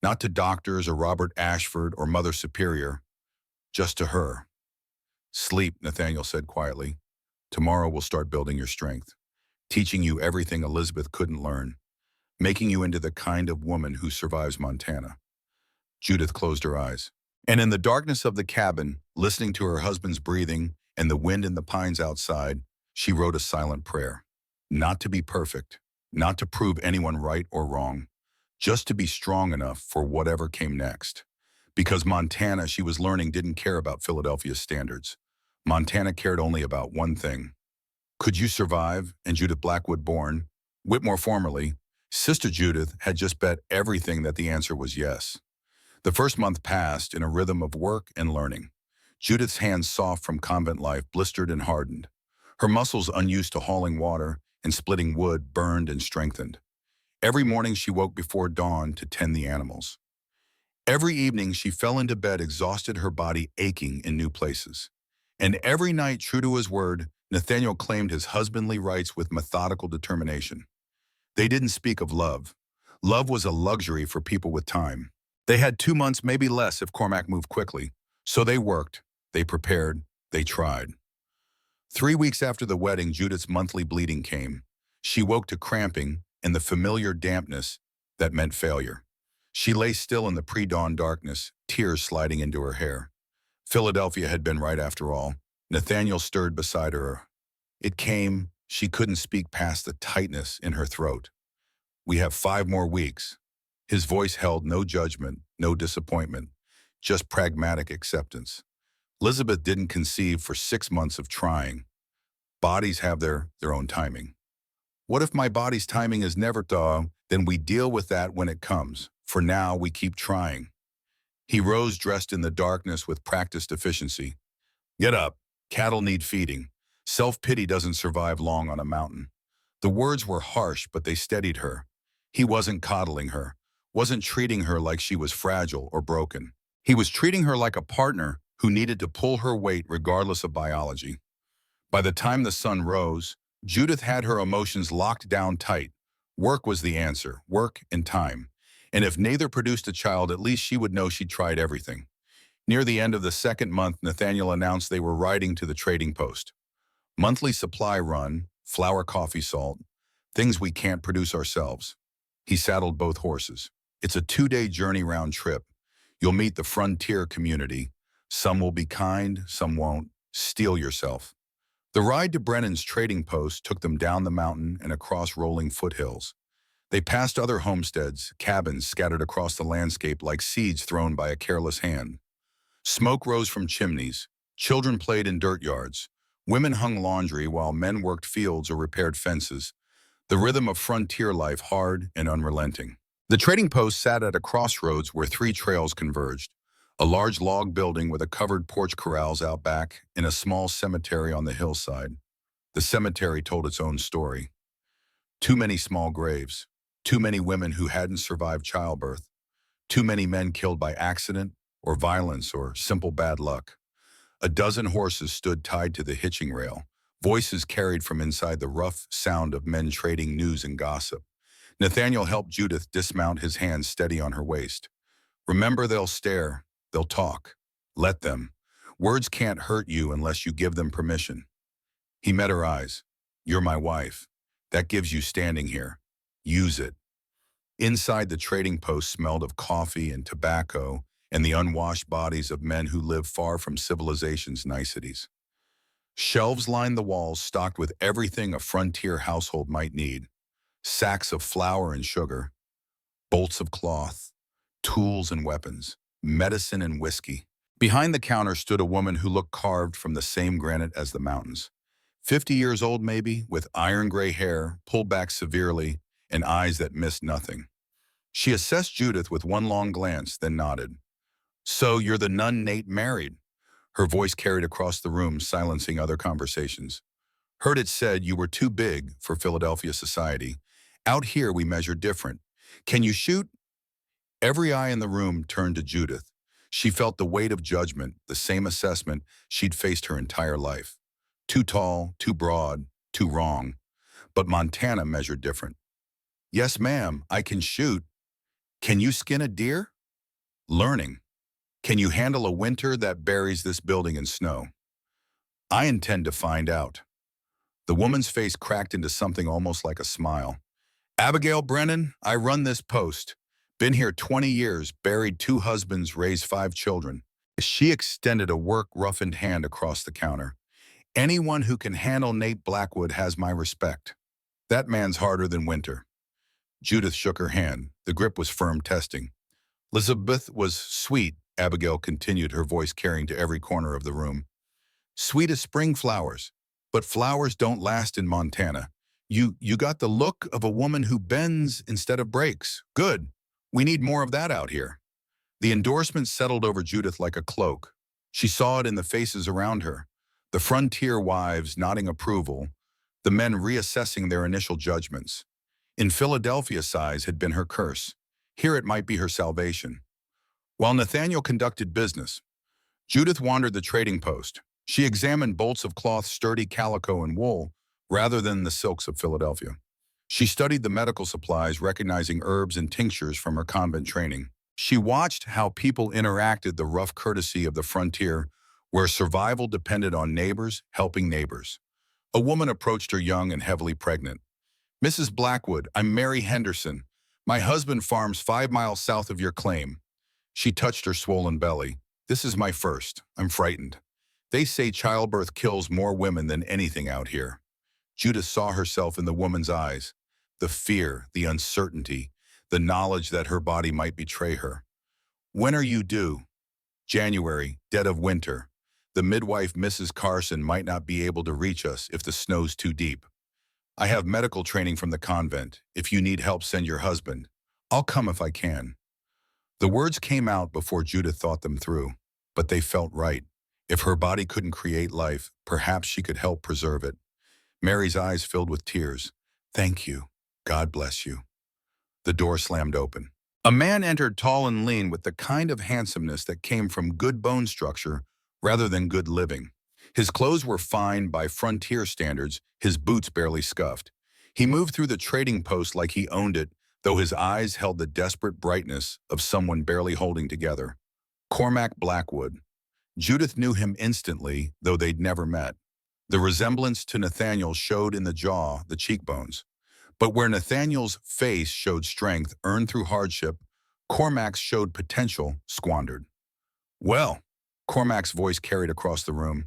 Not to doctors or Robert Ashford or Mother Superior, just to her. Sleep, Nathaniel said quietly. Tomorrow we'll start building your strength, teaching you everything Elizabeth couldn't learn, making you into the kind of woman who survives Montana. Judith closed her eyes. And in the darkness of the cabin, listening to her husband's breathing and the wind in the pines outside, she wrote a silent prayer. Not to be perfect, not to prove anyone right or wrong, just to be strong enough for whatever came next. Because Montana, she was learning, didn't care about Philadelphia's standards. Montana cared only about one thing. Could you survive? And Judith Blackwood born, Whitmore formerly, Sister Judith had just bet everything that the answer was yes. The first month passed in a rhythm of work and learning. Judith's hands, soft from convent life, blistered and hardened. Her muscles, unused to hauling water and splitting wood, burned and strengthened. Every morning she woke before dawn to tend the animals. Every evening she fell into bed exhausted, her body aching in new places. And every night, true to his word, Nathaniel claimed his husbandly rights with methodical determination. They didn't speak of love. Love was a luxury for people with time. They had 2 months, maybe less if Cormac moved quickly. So they worked, they prepared, they tried. 3 weeks after the wedding, Judith's monthly bleeding came. She woke to cramping and the familiar dampness that meant failure. She lay still in the pre-dawn darkness, tears sliding into her hair. Philadelphia had been right after all. Nathaniel stirred beside her. It came, she couldn't speak past the tightness in her throat. We have 5 more weeks. His voice held no judgment, no disappointment, just pragmatic acceptance. Elizabeth didn't conceive for 6 months of trying. Bodies have their own timing. What if my body's timing is never then we deal with that when it comes. For now, we keep trying. He rose, dressed in the darkness with practiced efficiency. Get up. Cattle need feeding. Self-pity doesn't survive long on a mountain. The words were harsh, but they steadied her. He wasn't coddling her, wasn't treating her like she was fragile or broken. He was treating her like a partner who needed to pull her weight regardless of biology. By the time the sun rose, Judith had her emotions locked down tight. Work was the answer, work and time. And if neither produced a child, at least she would know she'd tried everything. Near the end of the second month, Nathaniel announced they were riding to the trading post. Monthly supply run, flour, coffee, salt, things we can't produce ourselves. He saddled both horses. It's a 2-day journey round trip. You'll meet the frontier community. Some will be kind, some won't. Steel yourself. The ride to Brennan's trading post took them down the mountain and across rolling foothills. They passed other homesteads, cabins scattered across the landscape like seeds thrown by a careless hand. Smoke rose from chimneys. Children played in dirt yards. Women hung laundry while men worked fields or repaired fences. The rhythm of frontier life, hard and unrelenting. The trading post sat at a crossroads where 3 trails converged. A large log building with a covered porch corrals out back and a small cemetery on the hillside. The cemetery told its own story. Too many small graves. Too many women who hadn't survived childbirth. Too many men killed by accident or violence or simple bad luck. A dozen horses stood tied to the hitching rail. Voices carried from inside the rough sound of men trading news and gossip. Nathaniel helped Judith dismount, his hands steady on her waist. Remember, they'll stare. They'll talk. Let them. Words can't hurt you unless you give them permission. He met her eyes. You're my wife. That gives you standing here. Use it. Inside, the trading post smelled of coffee and tobacco and the unwashed bodies of men who lived far from civilization's niceties. Shelves lined the walls, stocked with everything a frontier household might need. Sacks of flour and sugar, bolts of cloth, tools and weapons, medicine and whiskey. Behind the counter stood a woman who looked carved from the same granite as the mountains. 50 years old maybe, with iron gray hair, pulled back severely, and eyes that missed nothing. She assessed Judith with one long glance, then nodded. So you're the nun Nate married? Her voice carried across the room, silencing other conversations. Heard it said you were too big for Philadelphia society. Out here we measure different. Can you shoot? Every eye in the room turned to Judith. She felt the weight of judgment, the same assessment she'd faced her entire life. Too tall, too broad, too wrong. But Montana measured different. Yes, ma'am, I can shoot. Can you skin a deer? Learning. Can you handle a winter that buries this building in snow? I intend to find out. The woman's face cracked into something almost like a smile. Abigail Brennan, I run this post. Been here 20 years, buried 2 husbands, raised 5 children. She extended a work-roughened hand across the counter. Anyone who can handle Nate Blackwood has my respect. That man's harder than winter. Judith shook her hand. The grip was firm, testing. Elizabeth was sweet, Abigail continued, her voice carrying to every corner of the room. Sweet as spring flowers. But flowers don't last in Montana. You got the look of a woman who bends instead of breaks. Good. We need more of that out here. The endorsement settled over Judith like a cloak. She saw it in the faces around her. The frontier wives nodding approval, the men reassessing their initial judgments. In Philadelphia, size had been her curse. Here it might be her salvation. While Nathaniel conducted business, Judith wandered the trading post. She examined bolts of cloth, sturdy calico and wool, rather than the silks of Philadelphia. She studied the medical supplies, recognizing herbs and tinctures from her convent training. She watched how people interacted, the rough courtesy of the frontier, where survival depended on neighbors helping neighbors. A woman approached her, young and heavily pregnant. Mrs. Blackwood, I'm Mary Henderson. My husband farms 5 miles south of your claim. She touched her swollen belly. This is my first. I'm frightened. They say childbirth kills more women than anything out here. Judith saw herself in the woman's eyes. The fear, the uncertainty, the knowledge that her body might betray her. When are you due? January, dead of winter. The midwife, Mrs. Carson, might not be able to reach us if the snow's too deep. I have medical training from the convent. If you need help, send your husband. I'll come if I can. The words came out before Judith thought them through, but they felt right. If her body couldn't create life, perhaps she could help preserve it. Mary's eyes filled with tears. Thank you. God bless you. The door slammed open. A man entered, tall and lean, with the kind of handsomeness that came from good bone structure rather than good living. His clothes were fine by frontier standards, his boots barely scuffed. He moved through the trading post like he owned it, though his eyes held the desperate brightness of someone barely holding together. Cormac Blackwood. Judith knew him instantly, though they'd never met. The resemblance to Nathaniel showed in the jaw, the cheekbones. But where Nathaniel's face showed strength earned through hardship, Cormac's showed potential squandered. Well, Cormac's voice carried across the room.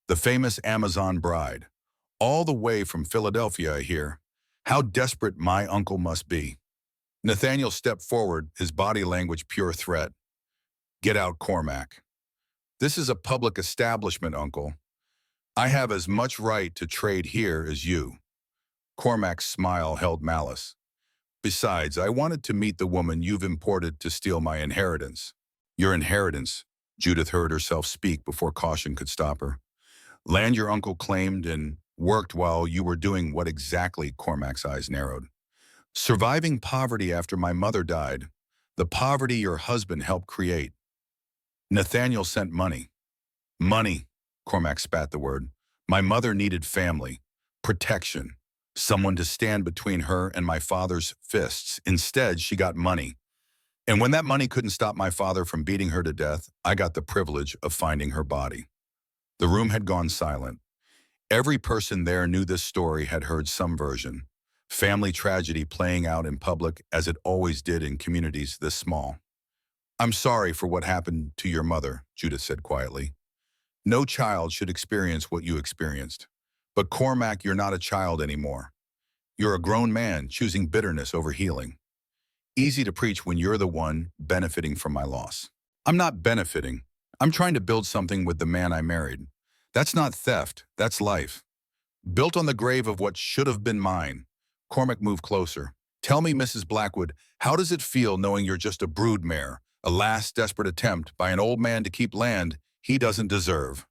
The famous Amazon bride. All the way from Philadelphia, I hear. How desperate my uncle must be. Nathaniel stepped forward, his body language pure threat. Get out, Cormac. This is a public establishment, uncle. I have as much right to trade here as you. Cormac's smile held malice. Besides, I wanted to meet the woman you've imported to steal my inheritance. Your inheritance, Judith heard herself speak before caution could stop her. Land your uncle claimed and worked while you were doing what exactly? Cormac's eyes narrowed. Surviving poverty after my mother died, the poverty your husband helped create. Nathaniel sent money. Money, Cormac spat the word. My mother needed family, protection, someone to stand between her and my father's fists. Instead, she got money. And when that money couldn't stop my father from beating her to death, I got the privilege of finding her body. The room had gone silent. Every person there knew this story, had heard some version. Family tragedy playing out in public as it always did in communities this small. I'm sorry for what happened to your mother, Judith said quietly. No child should experience what you experienced. But Cormac, you're not a child anymore. You're a grown man choosing bitterness over healing. Easy to preach when you're the one benefiting from my loss. I'm not benefiting. I'm trying to build something with the man I married. That's not theft, that's life. Built on the grave of what should have been mine. Cormac moved closer. Tell me, Mrs. Blackwood, how does it feel knowing you're just a broodmare, a last desperate attempt by an old man to keep land he doesn't deserve?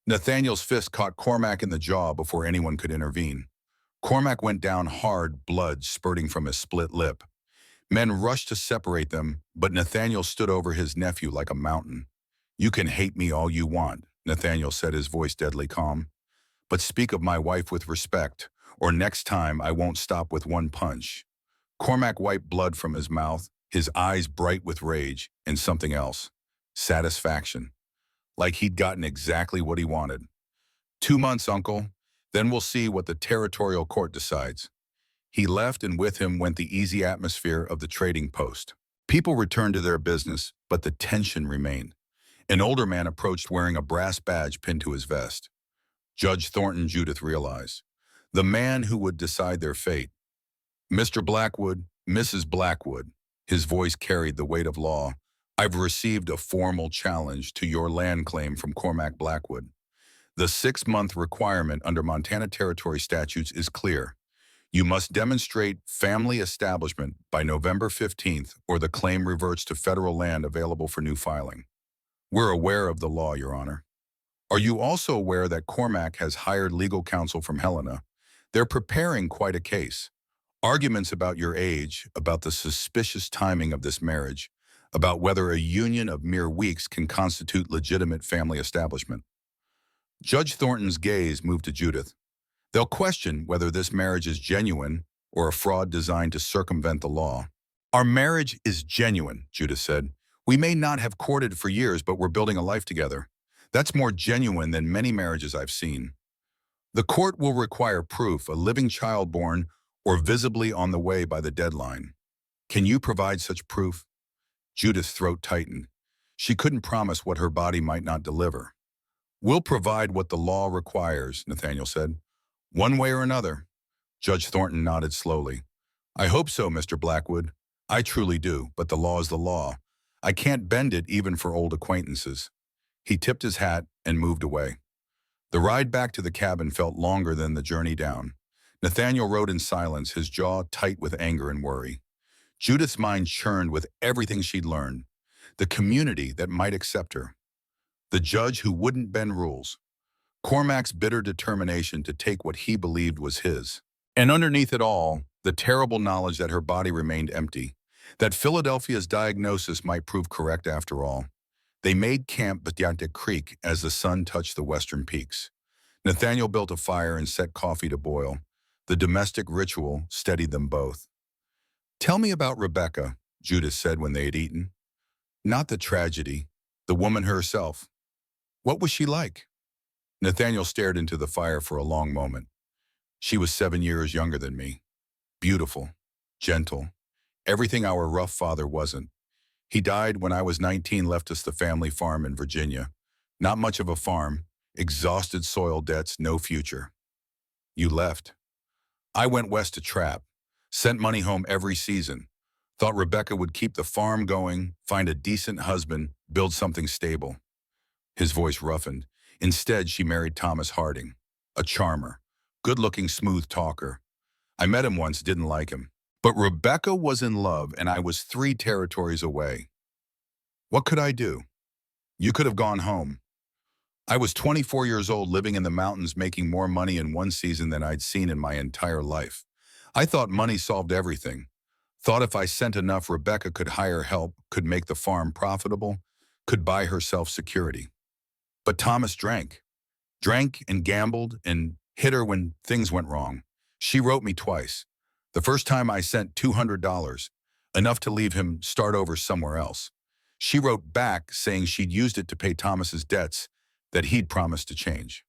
Nathaniel's fist caught Cormac in the jaw before anyone could intervene. Cormac went down hard, blood spurting from his split lip. Men rushed to separate them, but Nathaniel stood over his nephew like a mountain. "You can hate me all you want," Nathaniel said, his voice deadly calm. "But speak of my wife with respect, or next time I won't stop with one punch." Cormac wiped blood from his mouth, his eyes bright with rage, and something else. Satisfaction. Like he'd gotten exactly what he wanted. "2 months, uncle. Then we'll see what the territorial court decides." He left, and with him went the easy atmosphere of the trading post. People returned to their business, but the tension remained. An older man approached wearing a brass badge pinned to his vest. Judge Thornton, Judith realized. The man who would decide their fate. "Mr. Blackwood, Mrs. Blackwood," his voice carried the weight of law, "I've received a formal challenge to your land claim from Cormac Blackwood. The 6-month requirement under Montana Territory statutes is clear. You must demonstrate family establishment by November 15th, or the claim reverts to federal land available for new filing." "We're aware of the law, Your Honor." "Are you also aware that Cormac has hired legal counsel from Helena? They're preparing quite a case. Arguments about your age, about the suspicious timing of this marriage, about whether a union of mere weeks can constitute legitimate family establishment." Judge Thornton's gaze moved to Judith. "They'll question whether this marriage is genuine or a fraud designed to circumvent the law." "Our marriage is genuine," Judith said. "We may not have courted for years, but we're building a life together. That's more genuine than many marriages I've seen." "The court will require proof, a living child born or visibly on the way by the deadline. Can you provide such proof?" Judith's throat tightened. She couldn't promise what her body might not deliver. "We'll provide what the law requires," Nathaniel said. "One way or another." Judge Thornton nodded slowly. "I hope so, Mr. Blackwood. I truly do, but the law is the law. I can't bend it even for old acquaintances." He tipped his hat and moved away. The ride back to the cabin felt longer than the journey down. Nathaniel rode in silence, his jaw tight with anger and worry. Judith's mind churned with everything she'd learned. The community that might accept her. The judge who wouldn't bend rules. Cormac's bitter determination to take what he believed was his. And underneath it all, the terrible knowledge that her body remained empty, that Philadelphia's diagnosis might prove correct after all. They made camp beside a creek as the sun touched the western peaks. Nathaniel built a fire and set coffee to boil. The domestic ritual steadied them both. "Tell me about Rebecca," Judith said when they had eaten. "Not the tragedy, the woman herself. What was she like?" Nathaniel stared into the fire for a long moment. "She was 7 years younger than me. Beautiful, gentle, everything our rough father wasn't. He died when I was 19, left us the family farm in Virginia. Not much of a farm, exhausted soil debts, no future. You left. I went west to trap, sent money home every season. Thought Rebecca would keep the farm going, find a decent husband, build something stable." His voice roughened. "Instead, she married Thomas Harding, a charmer, good-looking, smooth talker. I met him once, didn't like him. But Rebecca was in love, and I was 3 territories away. What could I do? You could have gone home. I was 24 years old, living in the mountains, making more money in one season than I'd seen in my entire life. I thought money solved everything. Thought if I sent enough, Rebecca could hire help, could make the farm profitable, could buy herself security. But Thomas drank and gambled and hit her when things went wrong. She wrote me twice. The first time I sent $200, enough to leave him start over somewhere else. She wrote back saying she'd used it to pay Thomas's debts that he'd promised to change."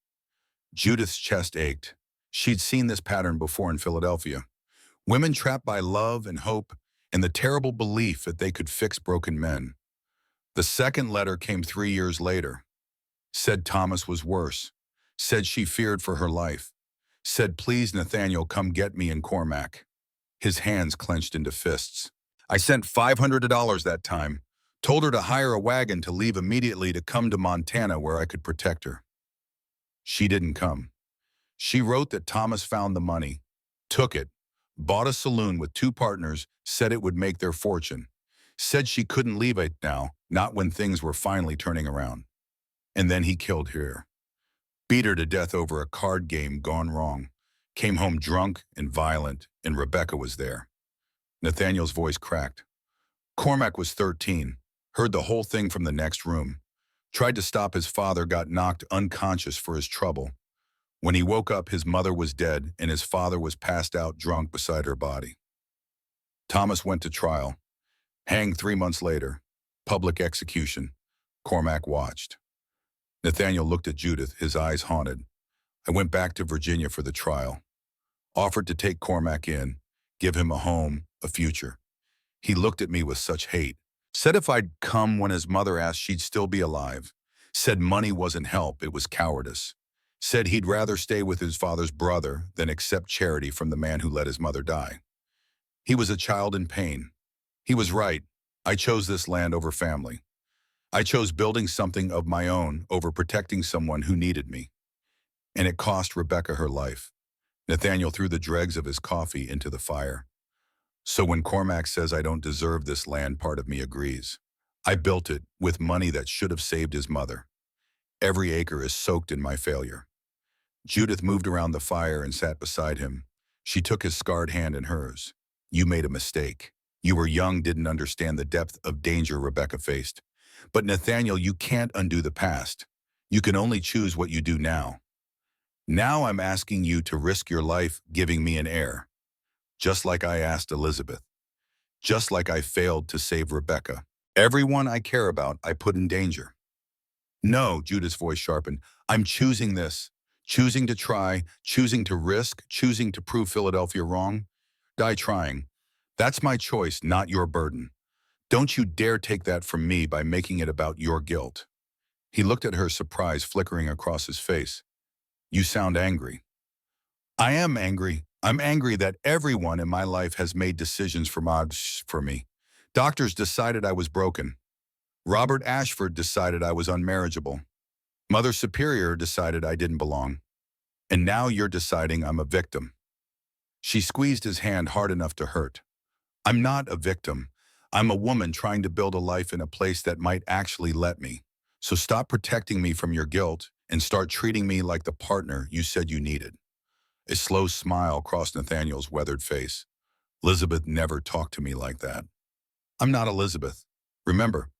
Judith's chest ached. She'd seen this pattern before in Philadelphia. Women trapped by love and hope and the terrible belief that they could fix broken men. The second letter came 3 years later. Said Thomas was worse. Said she feared for her life. Said, "Please, Nathaniel, come get me in Cormac." His hands clenched into fists. "I sent $500 that time. Told her to hire a wagon to leave immediately to come to Montana where I could protect her. She didn't come. She wrote that Thomas found the money, took it, bought a saloon with 2 partners, said it would make their fortune. Said she couldn't leave it now, not when things were finally turning around. And then he killed her. Beat her to death over a card game gone wrong. Came home drunk and violent, and Rebecca was there. Nathaniel's voice cracked. Cormac was 13, heard the whole thing from the next room. Tried to stop his father, got knocked unconscious for his trouble. When he woke up, his mother was dead and his father was passed out drunk beside her body. Thomas went to trial. Hanged 3 months later. Public execution. Cormac watched. Nathaniel looked at Judith, his eyes haunted. I went back to Virginia for the trial. Offered to take Cormac in, give him a home, a future. He looked at me with such hate. Said if I'd come when his mother asked, she'd still be alive. Said money wasn't help, it was cowardice. Said he'd rather stay with his father's brother than accept charity from the man who let his mother die. He was a child in pain. He was right. I chose this land over family. I chose building something of my own over protecting someone who needed me. And it cost Rebecca her life. Nathaniel threw the dregs of his coffee into the fire. So when Cormac says I don't deserve this land, part of me agrees. I built it with money that should have saved his mother. Every acre is soaked in my failure. Judith moved around the fire and sat beside him. She took his scarred hand in hers. You made a mistake. You were young, didn't understand the depth of danger Rebecca faced. But Nathaniel, you can't undo the past. You can only choose what you do now. Now I'm asking you to risk your life giving me an heir. Just like I asked Elizabeth. Just like I failed to save Rebecca. Everyone I care about, I put in danger. No, Judith's voice sharpened. I'm choosing this. Choosing to try, choosing to risk, choosing to prove Philadelphia wrong. Die trying. That's my choice, not your burden. Don't you dare take that from me by making it about your guilt. He looked at her, surprise flickering across his face. You sound angry. I am angry. I'm angry that everyone in my life has made decisions for me. Doctors decided I was broken. Robert Ashford decided I was unmarriageable. Mother Superior decided I didn't belong. And now you're deciding I'm a victim. She squeezed his hand hard enough to hurt. I'm not a victim. I'm a woman trying to build a life in a place that might actually let me. So stop protecting me from your guilt and start treating me like the partner you said you needed. A slow smile crossed Nathaniel's weathered face. Elizabeth never talked to me like that. I'm not Elizabeth. Remember,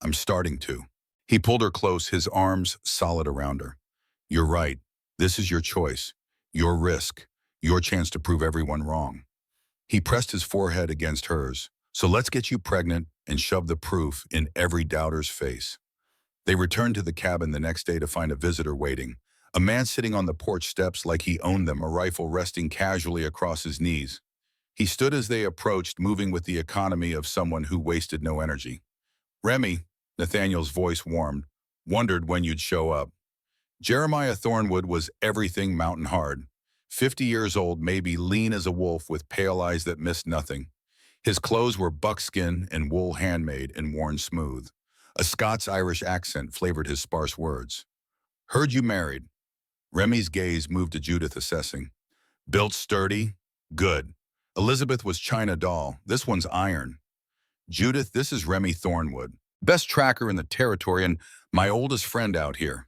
I'm starting to. He pulled her close, his arms solid around her. You're right. This is your choice, your risk, your chance to prove everyone wrong. He pressed his forehead against hers. So let's get you pregnant and shove the proof in every doubter's face. They returned to the cabin the next day to find a visitor waiting. A man sitting on the porch steps like he owned them, a rifle resting casually across his knees. He stood as they approached, moving with the economy of someone who wasted no energy. Remy, Nathaniel's voice warmed, wondered when you'd show up. Jeremiah Thornwood was everything mountain hard. 50 years old, maybe lean as a wolf with pale eyes that missed nothing. His clothes were buckskin and wool handmade and worn smooth. A Scots-Irish accent flavored his sparse words. Heard you married. Remy's gaze moved to Judith, assessing. Built sturdy? Good. Elizabeth was China doll. This one's iron. Judith, this is Remy Thornwood. Best tracker in the territory and my oldest friend out here.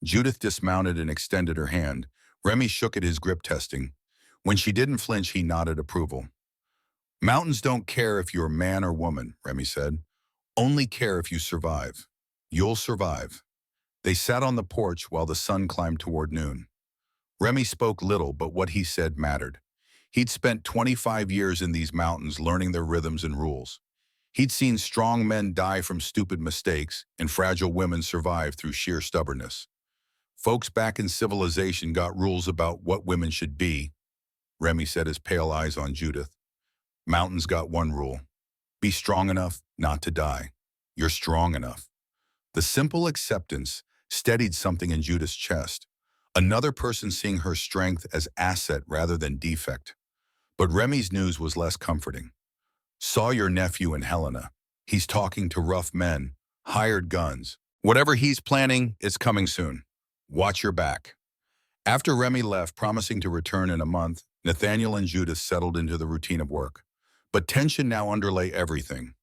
Judith dismounted and extended her hand. Remy shook at his grip testing. When she didn't flinch, he nodded approval. Mountains don't care if you're man or woman, Remy said. Only care if you survive. You'll survive. They sat on the porch while the sun climbed toward noon. Remy spoke little, but what he said mattered. He'd spent 25 years in these mountains learning their rhythms and rules. He'd seen strong men die from stupid mistakes and fragile women survive through sheer stubbornness. Folks back in civilization got rules about what women should be. Remy set his pale eyes on Judith. Mountains got one rule. Be strong enough not to die. You're strong enough. The simple acceptance steadied something in Judith's chest. Another person seeing her strength as asset rather than defect. But Remy's news was less comforting. Saw your nephew in Helena. He's talking to rough men, hired guns. Whatever he's planning, it's coming soon. Watch your back. After Remy left, promising to return in a month, Nathaniel and Judith settled into the routine of work. But tension now underlay everything.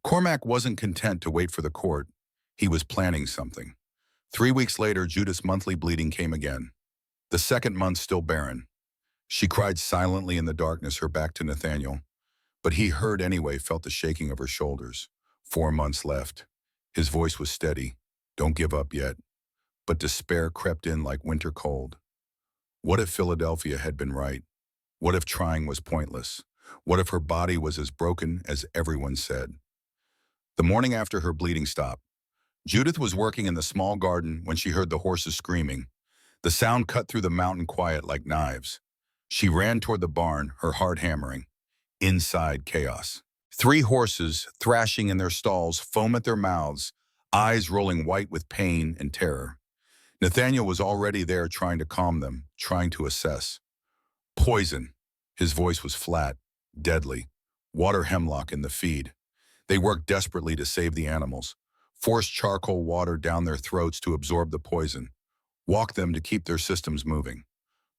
Cormac wasn't content to wait for the court. He was planning something. 3 weeks later, Judith's monthly bleeding came again. The second month still barren. She cried silently in the darkness, her back to Nathaniel. But he heard anyway, felt the shaking of her shoulders. 4 months left. His voice was steady. Don't give up yet. But despair crept in like winter cold. What if Philadelphia had been right? What if trying was pointless? What if her body was as broken as everyone said? The morning after her bleeding stopped, Judith was working in the small garden when she heard the horses screaming. The sound cut through the mountain quiet like knives. She ran toward the barn, her heart hammering. Inside, chaos. 3 horses, thrashing in their stalls, foam at their mouths, eyes rolling white with pain and terror. Nathaniel was already there trying to calm them, trying to assess. Poison. His voice was flat, deadly. Water hemlock in the feed. They worked desperately to save the animals. Forced charcoal water down their throats to absorb the poison. Walked them to keep their systems moving.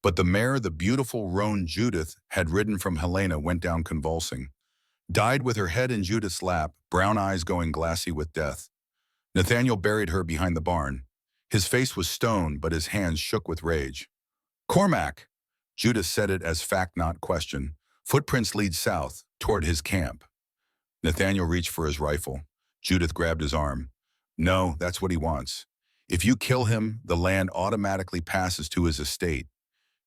But the mare, the beautiful roan Judith had ridden from Helena, went down convulsing. Died with her head in Judith's lap, brown eyes going glassy with death. Nathaniel buried her behind the barn. His face was stone, but his hands shook with rage. Cormac! Judith said it as fact, not question. Footprints lead south, toward his camp. Nathaniel reached for his rifle. Judith grabbed his arm. No, that's what he wants. If you kill him, the land automatically passes to his estate.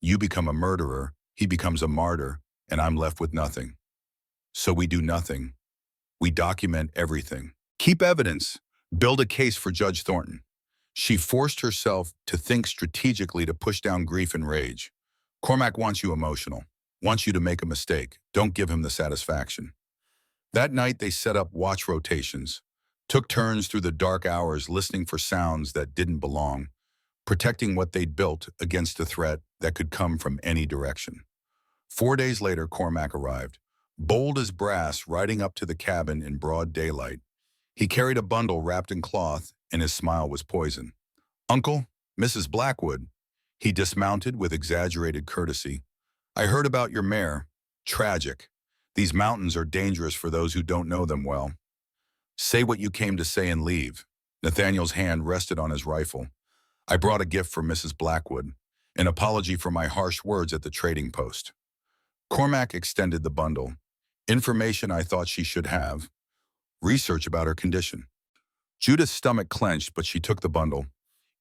You become a murderer, he becomes a martyr, and I'm left with nothing. So we do nothing. We document everything. Keep evidence. Build a case for Judge Thornton. She forced herself to think strategically to push down grief and rage. Cormac wants you emotional, wants you to make a mistake. Don't give him the satisfaction. That night they set up watch rotations, took turns through the dark hours listening for sounds that didn't belong, protecting what they'd built against a threat that could come from any direction. 4 days later, Cormac arrived, bold as brass, riding up to the cabin in broad daylight. He carried a bundle wrapped in cloth, and his smile was poison. Uncle, Mrs. Blackwood. He dismounted with exaggerated courtesy. I heard about your mare. Tragic. These mountains are dangerous for those who don't know them well. Say what you came to say and leave. Nathaniel's hand rested on his rifle. I brought a gift for Mrs. Blackwood, an apology for my harsh words at the trading post. Cormac extended the bundle. Information I thought she should have. Research about her condition. Judith's stomach clenched, but she took the bundle.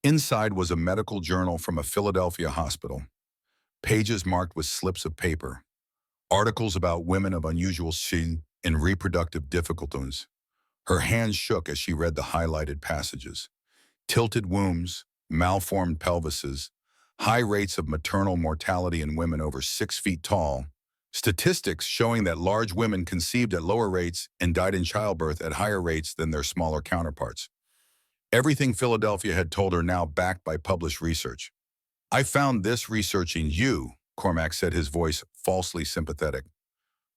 Inside was a medical journal from a Philadelphia hospital. Pages marked with slips of paper. Articles about women of unusual sin and reproductive difficulties. Her hands shook as she read the highlighted passages. Tilted wombs, malformed pelvises, high rates of maternal mortality in women over 6 feet tall, statistics showing that large women conceived at lower rates and died in childbirth at higher rates than their smaller counterparts. Everything Philadelphia had told her now backed by published research. I found this researching you, Cormac said, his voice falsely sympathetic.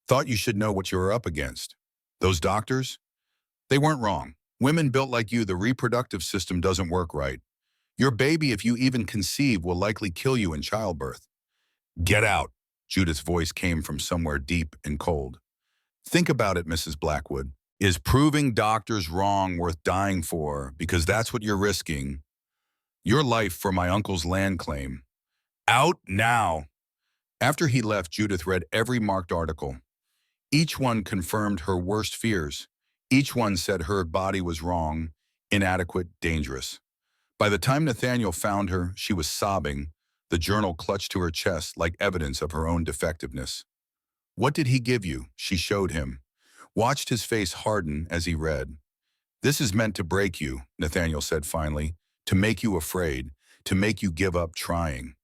Thought you should know what you were up against. Those doctors? They weren't wrong. Women built like you, the reproductive system doesn't work right. Your baby, if you even conceive, will likely kill you in childbirth. Get out, Judith's voice came from somewhere deep and cold. Think about it, Mrs. Blackwood. Is proving doctors wrong worth dying for? Because that's what you're risking. Your life for my uncle's land claim. Out now. After he left, Judith read every marked article. Each one confirmed her worst fears. Each one said her body was wrong, inadequate, dangerous. By the time Nathaniel found her, she was sobbing, the journal clutched to her chest like evidence of her own defectiveness. What did he give you? She showed him. Watched his face harden as he read. This is meant to break you, Nathaniel said finally, to make you afraid, to make you give up trying.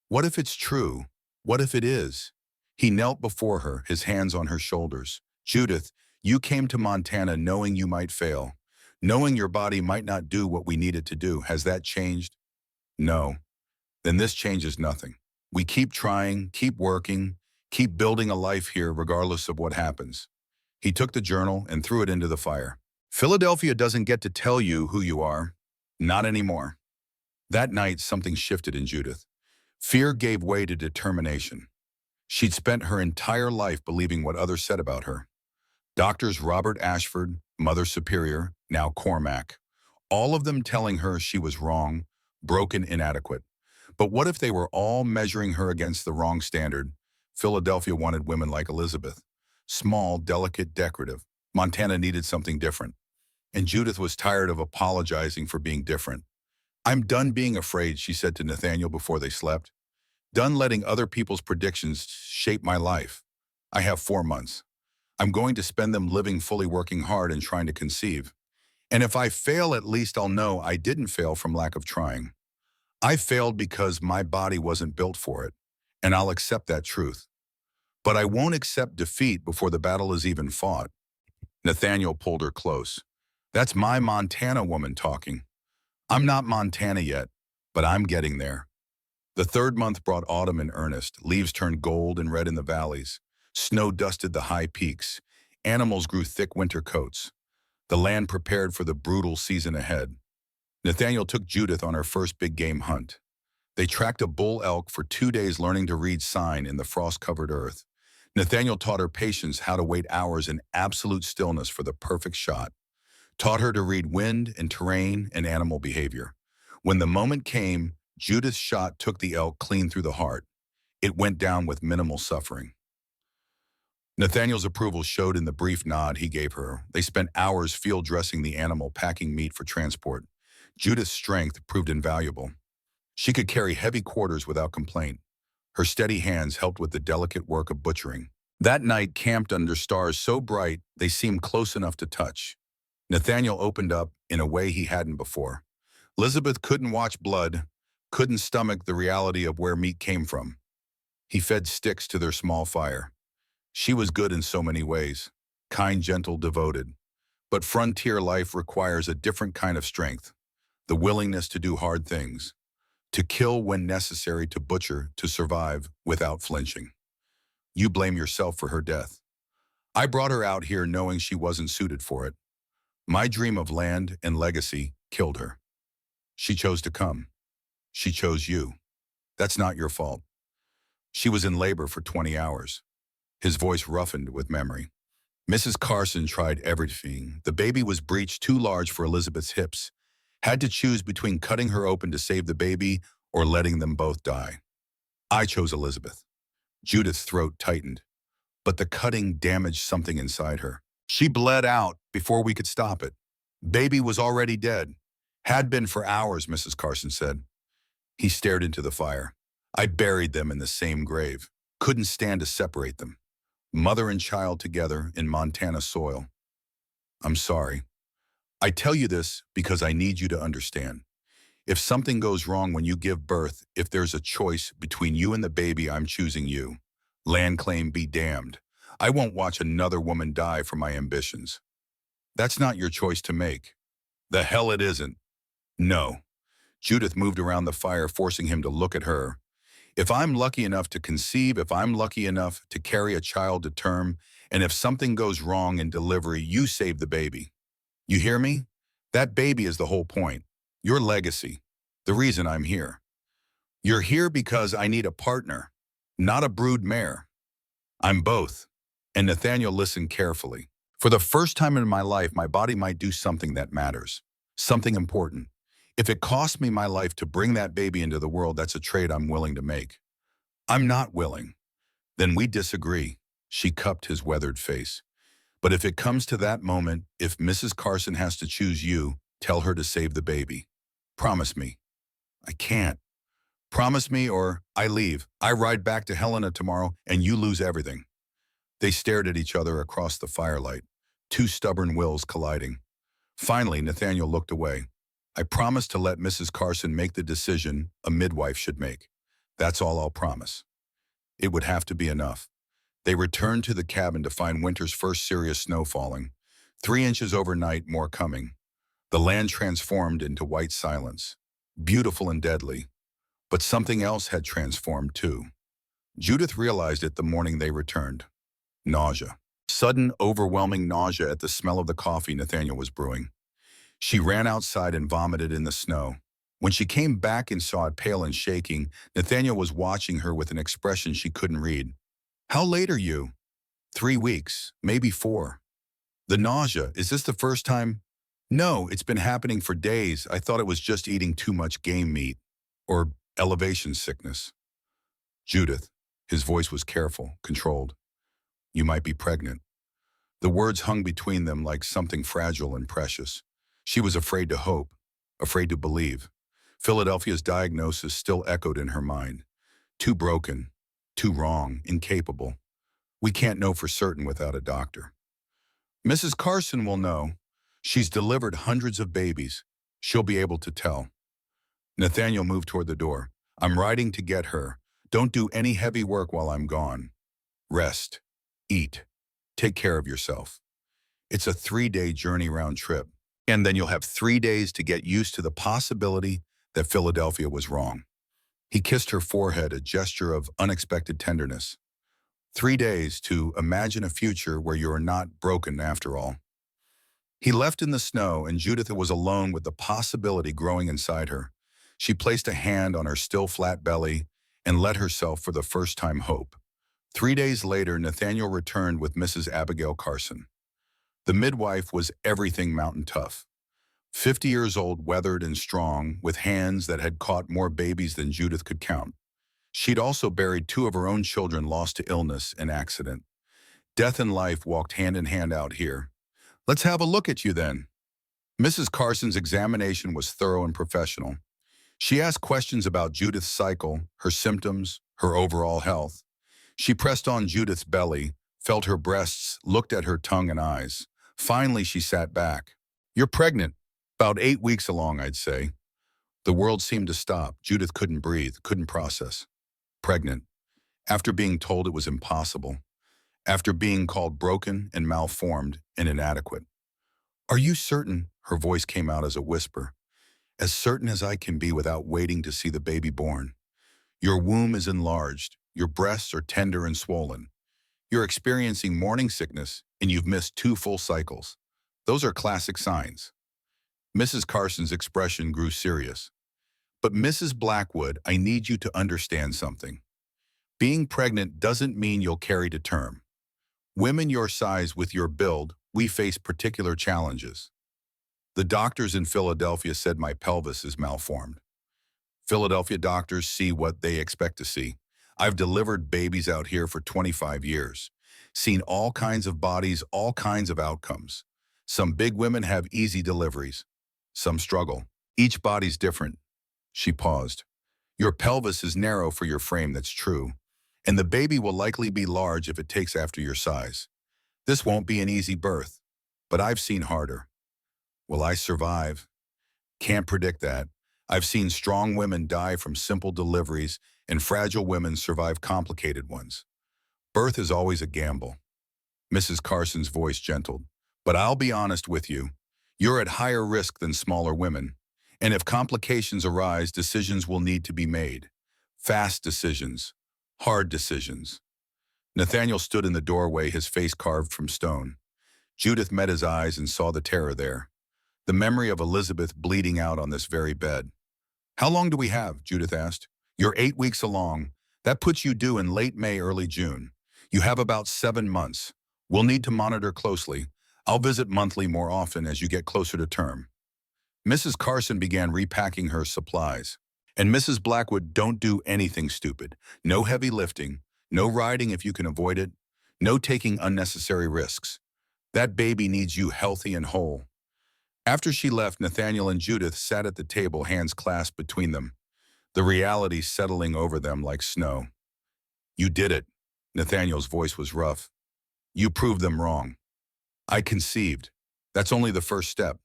What if it's true? What if it is? He knelt before her, his hands on her shoulders. Judith, you came to Montana knowing you might fail, knowing your body might not do what we need it to do. Has that changed? No. Then this changes nothing. We keep trying, keep working, keep building a life here regardless of what happens. He took the journal and threw it into the fire. Philadelphia doesn't get to tell you who you are. Not anymore. That night, something shifted in Judith. Fear gave way to determination. She'd spent her entire life believing what others said about her. Doctors Robert Ashford, Mother Superior, now Cormac, all of them telling her she was wrong, broken, inadequate. But what if they were all measuring her against the wrong standard? Philadelphia wanted women like Elizabeth. Small, delicate, decorative. Montana needed something different. And Judith was tired of apologizing for being different. I'm done being afraid, she said to Nathaniel before they slept. Done letting other people's predictions shape my life. I have 4 months. I'm going to spend them living fully, working hard and trying to conceive. And if I fail, at least I'll know I didn't fail from lack of trying. I failed because my body wasn't built for it, and I'll accept that truth. But I won't accept defeat before the battle is even fought. Nathaniel pulled her close. That's my Montana woman talking. I'm not Montana yet, but I'm getting there. The third month brought autumn in earnest. Leaves turned gold and red in the valleys. Snow dusted the high peaks. Animals grew thick winter coats. The land prepared for the brutal season ahead. Nathaniel took Judith on her first big game hunt. They tracked a bull elk for 2 days, learning to read sign in the frost-covered earth. Nathaniel taught her patience, how to wait hours in absolute stillness for the perfect shot. Taught her to read wind and terrain and animal behavior. When the moment came, Judith's shot took the elk clean through the heart. It went down with minimal suffering. Nathaniel's approval showed in the brief nod he gave her. They spent hours field dressing the animal, packing meat for transport. Judith's strength proved invaluable. She could carry heavy quarters without complaint. Her steady hands helped with the delicate work of butchering. That night, camped under stars so bright they seemed close enough to touch. Nathaniel opened up in a way he hadn't before. Elizabeth couldn't watch blood, couldn't stomach the reality of where meat came from. He fed sticks to their small fire. She was good in so many ways, kind, gentle, devoted. But frontier life requires a different kind of strength, the willingness to do hard things, to kill when necessary, to butcher, to survive without flinching. You blame yourself for her death. I brought her out here knowing she wasn't suited for it. My dream of land and legacy killed her. She chose to come. She chose you. That's not your fault. She was in labor for 20 hours. His voice roughened with memory. Mrs. Carson tried everything. The baby was breeched too large for Elizabeth's hips. Had to choose between cutting her open to save the baby or letting them both die. I chose Elizabeth. Judith's throat tightened, but the cutting damaged something inside her. She bled out before we could stop it. Baby was already dead. Had been for hours, Mrs. Carson said. He stared into the fire. I buried them in the same grave. Couldn't stand to separate them. Mother and child together in Montana soil. I'm sorry. I tell you this because I need you to understand. If something goes wrong when you give birth, if there's a choice between you and the baby, I'm choosing you. Land claim be damned. I won't watch another woman die for my ambitions. That's not your choice to make. The hell it isn't. No. Judith moved around the fire, forcing him to look at her. If I'm lucky enough to conceive, if I'm lucky enough to carry a child to term, and if something goes wrong in delivery, you save the baby. You hear me? That baby is the whole point. Your legacy. The reason I'm here. You're here because I need a partner, not a brood mare. I'm both. And Nathaniel listened carefully. For the first time in my life, my body might do something that matters. Something important. If it costs me my life to bring that baby into the world, that's a trade I'm willing to make. I'm not willing. Then we disagree. She cupped his weathered face. But if it comes to that moment, if Mrs. Carson has to choose you, tell her to save the baby. Promise me. I can't. Promise me or I leave. I ride back to Helena tomorrow and you lose everything. They stared at each other across the firelight, two stubborn wills colliding. Finally, Nathaniel looked away. I promise to let Mrs. Carson make the decision a midwife should make. That's all I'll promise. It would have to be enough. They returned to the cabin to find winter's first serious snow falling. 3 inches overnight, more coming. The land transformed into white silence, beautiful and deadly. But something else had transformed too. Judith realized it the morning they returned. Nausea. Sudden, overwhelming nausea at the smell of the coffee Nathaniel was brewing. She ran outside and vomited in the snow. When she came back and saw it pale and shaking, Nathaniel was watching her with an expression she couldn't read. How late are you? 3 weeks, maybe 4. The nausea, is this the first time? No, it's been happening for days. I thought it was just eating too much game meat. Or elevation sickness. Judith, his voice was careful, controlled. You might be pregnant." The words hung between them like something fragile and precious. She was afraid to hope, afraid to believe. Philadelphia's diagnosis still echoed in her mind. Too broken, too wrong, incapable. We can't know for certain without a doctor. Mrs. Carson will know. She's delivered hundreds of babies. She'll be able to tell. Nathaniel moved toward the door. "I'm riding to get her. Don't do any heavy work while I'm gone. Rest. Eat. Take care of yourself. It's a 3-day journey round trip. And then you'll have 3 days to get used to the possibility that Philadelphia was wrong." He kissed her forehead, a gesture of unexpected tenderness. 3 days to imagine a future where you are not broken after all. He left in the snow, and Judith was alone with the possibility growing inside her. She placed a hand on her still flat belly and let herself for the first time hope. 3 days later, Nathaniel returned with Mrs. Abigail Carson. The midwife was everything mountain tough. 50 years old, weathered and strong, with hands that had caught more babies than Judith could count. She'd also buried 2 of her own children lost to illness and accident. Death and life walked hand in hand out here. "Let's have a look at you then." Mrs. Carson's examination was thorough and professional. She asked questions about Judith's cycle, her symptoms, her overall health. She pressed on Judith's belly, felt her breasts, looked at her tongue and eyes. Finally, she sat back. "You're pregnant. About 8 weeks along, I'd say." The world seemed to stop. Judith couldn't breathe, couldn't process. Pregnant. After being told it was impossible. After being called broken and malformed and inadequate. "Are you certain?" Her voice came out as a whisper. "As certain as I can be without waiting to see the baby born. Your womb is enlarged. Your breasts are tender and swollen. You're experiencing morning sickness, and you've missed 2 full cycles. Those are classic signs." Mrs. Carson's expression grew serious. "But Mrs. Blackwood, I need you to understand something. Being pregnant doesn't mean you'll carry to term. Women your size with your build, we face particular challenges. The doctors in Philadelphia said my pelvis is malformed. Philadelphia doctors see what they expect to see. I've delivered babies out here for 25 years, seen all kinds of bodies, all kinds of outcomes. Some big women have easy deliveries. Some struggle. Each body's different." She paused. "Your pelvis is narrow for your frame, that's true. And the baby will likely be large if it takes after your size. This won't be an easy birth, but I've seen harder. Will I survive? Can't predict that. I've seen strong women die from simple deliveries and fragile women survive complicated ones. Birth is always a gamble." Mrs. Carson's voice gentled. "But I'll be honest with you. You're at higher risk than smaller women. And if complications arise, decisions will need to be made. Fast decisions. Hard decisions." Nathaniel stood in the doorway, his face carved from stone. Judith met his eyes and saw the terror there. The memory of Elizabeth bleeding out on this very bed. "How long do we have?" Judith asked. "You're 8 weeks along. That puts you due in late May, early June. You have about 7 months. We'll need to monitor closely. I'll visit monthly more often as you get closer to term." Mrs. Carson began repacking her supplies. "And Mrs. Blackwood, don't do anything stupid. No heavy lifting. No riding if you can avoid it. No taking unnecessary risks. That baby needs you healthy and whole." After she left, Nathaniel and Judith sat at the table, hands clasped between them, the reality settling over them like snow. "You did it." Nathaniel's voice was rough. "You proved them wrong. I conceived. That's only the first step.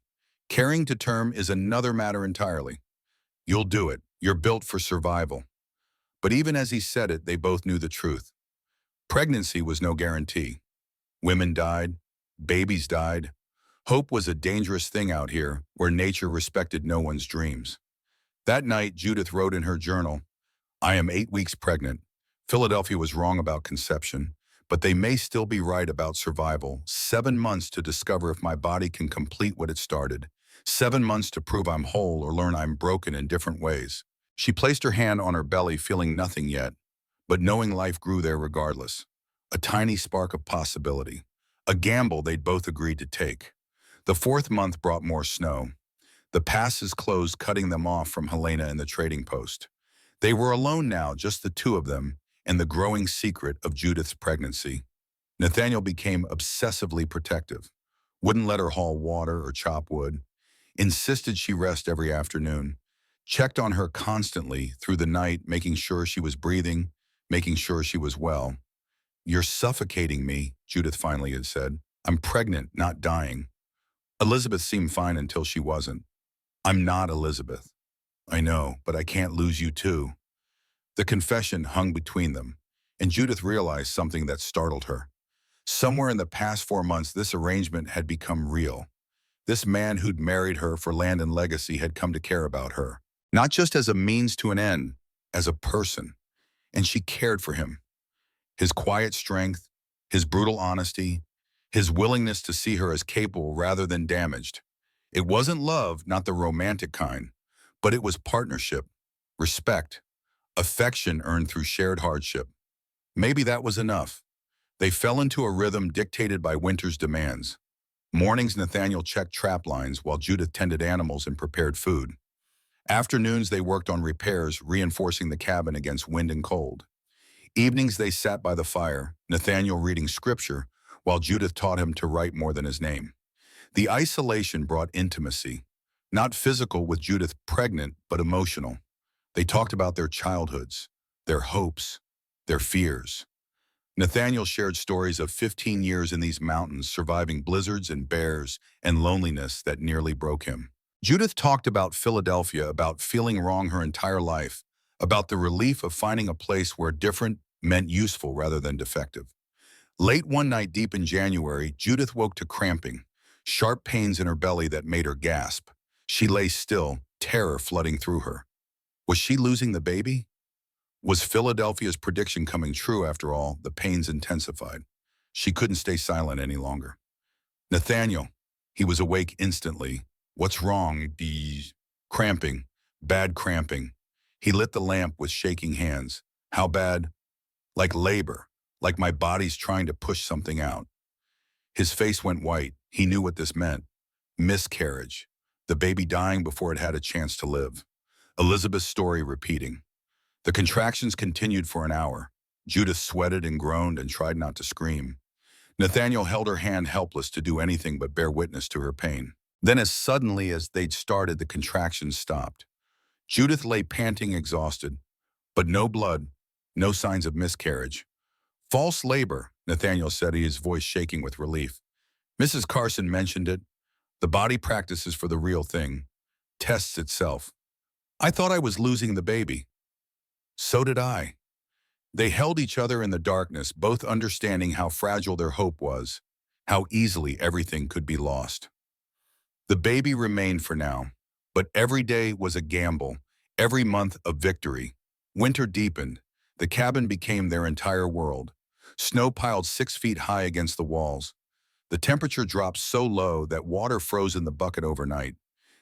Carrying to term is another matter entirely. You'll do it. You're built for survival." But even as he said it, they both knew the truth. Pregnancy was no guarantee. Women died. Babies died. Hope was a dangerous thing out here, where nature respected no one's dreams. That night, Judith wrote in her journal, "I am 8 weeks pregnant. Philadelphia was wrong about conception, but they may still be right about survival. 7 months to discover if my body can complete what it started. 7 months to prove I'm whole or learn I'm broken in different ways." She placed her hand on her belly, feeling nothing yet, but knowing life grew there regardless. A tiny spark of possibility. A gamble they'd both agreed to take. The 4th month brought more snow. The passes closed, cutting them off from Helena and the trading post. They were alone now, just the 2 of them, and the growing secret of Judith's pregnancy. Nathaniel became obsessively protective, wouldn't let her haul water or chop wood, insisted she rest every afternoon, checked on her constantly through the night, making sure she was breathing, making sure she was well. "You're suffocating me," Judith finally had said. "I'm pregnant, not dying." Elizabeth seemed fine until she wasn't. "I'm not Elizabeth." "I know, but I can't lose you too." The confession hung between them, and Judith realized something that startled her. Somewhere in the past 4 months, this arrangement had become real. This man who'd married her for land and legacy had come to care about her, not just as a means to an end, as a person. And she cared for him. His quiet strength, his brutal honesty, his willingness to see her as capable rather than damaged. It wasn't love, not the romantic kind, but it was partnership, respect, affection earned through shared hardship. Maybe that was enough. They fell into a rhythm dictated by winter's demands. Mornings, Nathaniel checked trap lines while Judith tended animals and prepared food. Afternoons, they worked on repairs, reinforcing the cabin against wind and cold. Evenings, they sat by the fire, Nathaniel reading scripture, while Judith taught him to write more than his name. The isolation brought intimacy, not physical with Judith pregnant, but emotional. They talked about their childhoods, their hopes, their fears. Nathaniel shared stories of 15 years in these mountains, surviving blizzards and bears and loneliness that nearly broke him. Judith talked about Philadelphia, about feeling wrong her entire life, about the relief of finding a place where different meant useful rather than defective. Late one night deep in January, Judith woke to cramping, sharp pains in her belly that made her gasp. She lay still, terror flooding through her. Was she losing the baby? Was Philadelphia's prediction coming true after all? The pains intensified. She couldn't stay silent any longer. "Nathaniel." He was awake instantly. "What's wrong?" Cramping. Bad cramping. He lit the lamp with shaking hands. "How bad?" "Like labor. Like my body's trying to push something out." His face went white. He knew what this meant. Miscarriage. The baby dying before it had a chance to live. Elizabeth's story repeating. The contractions continued for an hour. Judith sweated and groaned and tried not to scream. Nathaniel held her hand, helpless to do anything but bear witness to her pain. Then, as suddenly as they'd started, the contractions stopped. Judith lay panting, exhausted, but no blood, no signs of miscarriage. "False labor," Nathaniel said, his voice shaking with relief. "Mrs. Carson mentioned it. The body practices for the real thing, tests itself. I thought I was losing the baby." "So did I." They held each other in the darkness, both understanding how fragile their hope was, how easily everything could be lost. The baby remained for now, but every day was a gamble, every month a victory. Winter deepened. The cabin became their entire world. Snow piled 6 feet high against the walls. The temperature dropped so low that water froze in the bucket overnight.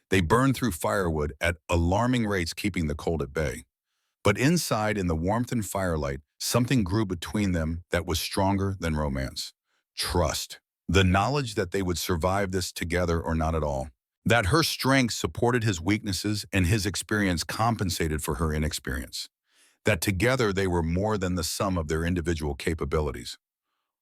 They burned through firewood at alarming rates, keeping the cold at bay. But inside, in the warmth and firelight, something grew between them that was stronger than romance. Trust. The knowledge that they would survive this together or not at all. That her strength supported his weaknesses and his experience compensated for her inexperience. That together they were more than the sum of their individual capabilities.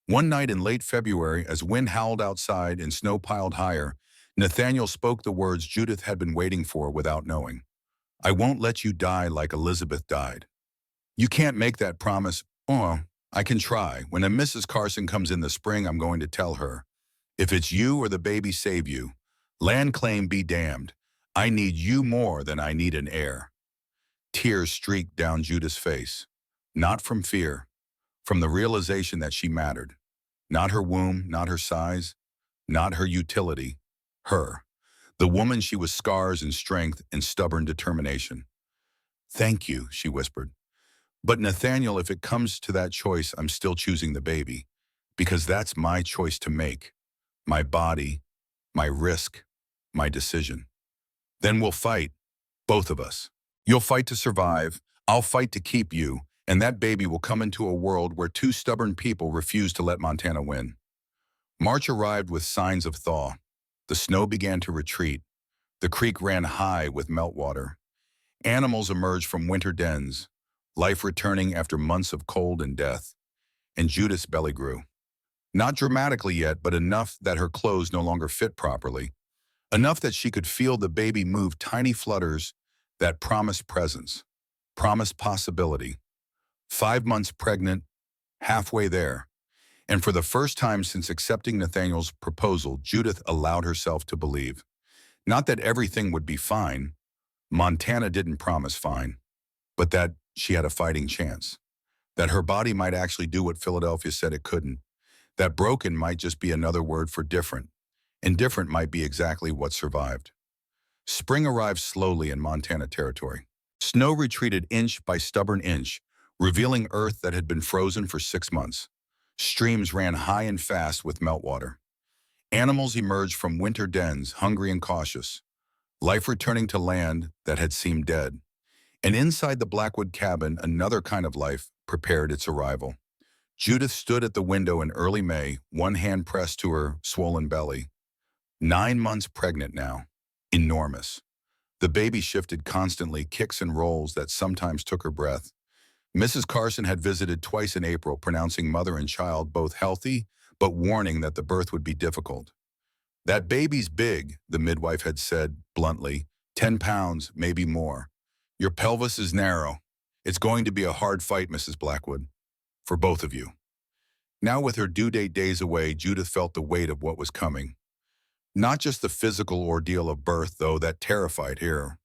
One night in late February, as wind howled outside and snow piled higher, Nathaniel spoke the words Judith had been waiting for without knowing. "I won't let you die like Elizabeth died." "You can't make that promise." "Oh, I can try. When a Mrs. Carson comes in the spring, I'm going to tell her, if it's you or the baby, save you. Land claim be damned. I need you more than I need an heir." Tears streaked down Judith's face. Not from fear, from the realization that she mattered. Not her womb, not her size, not her utility. Her. The woman she was, scars and strength and stubborn determination. "Thank you," she whispered. "But Nathaniel, if it comes to that choice, I'm still choosing the baby. Because that's my choice to make. My body, my risk, my decision. Then we'll fight, both of us. You'll fight to survive, I'll fight to keep you, and that baby will come into a world where two stubborn people refuse to let Montana win." March arrived with signs of thaw. The snow began to retreat. The creek ran high with meltwater. Animals emerged from winter dens, life returning after months of cold and death. And Judith's belly grew. Not dramatically yet, but enough that her clothes no longer fit properly. Enough that she could feel the baby move tiny flutters that promised presence, promised possibility. 5 months pregnant, halfway there. And for the first time since accepting Nathaniel's proposal, Judith allowed herself to believe. Not that everything would be fine. Montana didn't promise fine. But that she had a fighting chance. That her body might actually do what Philadelphia said it couldn't. That broken might just be another word for different. And different might be exactly what survived. Spring arrived slowly in Montana territory. Snow retreated inch by stubborn inch, revealing earth that had been frozen for 6 months. Streams ran high and fast with meltwater. Animals emerged from winter dens, hungry and cautious. Life returning to land that had seemed dead. And inside the Blackwood cabin, another kind of life prepared its arrival. Judith stood at the window in early May, one hand pressed to her swollen belly. 9 months pregnant now. Enormous. The baby shifted constantly, kicks and rolls that sometimes took her breath. Mrs. Carson had visited twice in April, pronouncing mother and child both healthy, but warning that the birth would be difficult. That baby's big, the midwife had said bluntly, 10 pounds, maybe more. Your pelvis is narrow. It's going to be a hard fight, Mrs. Blackwood, for both of you. Now with her due date days away, Judith felt the weight of what was coming. Not just the physical ordeal of birth, though, that terrified her,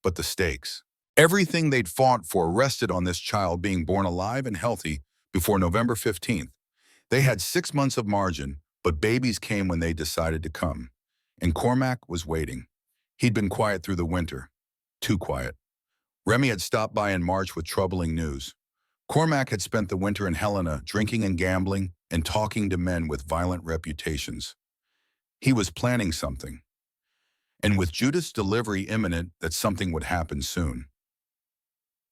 but the stakes. Everything they'd fought for rested on this child being born alive and healthy before November 15th. They had 6 months of margin, but babies came when they decided to come. And Cormac was waiting. He'd been quiet through the winter. Too quiet. Remy had stopped by in March with troubling news. Cormac had spent the winter in Helena, drinking and gambling and talking to men with violent reputations. He was planning something. And with Judith's delivery imminent, that something would happen soon.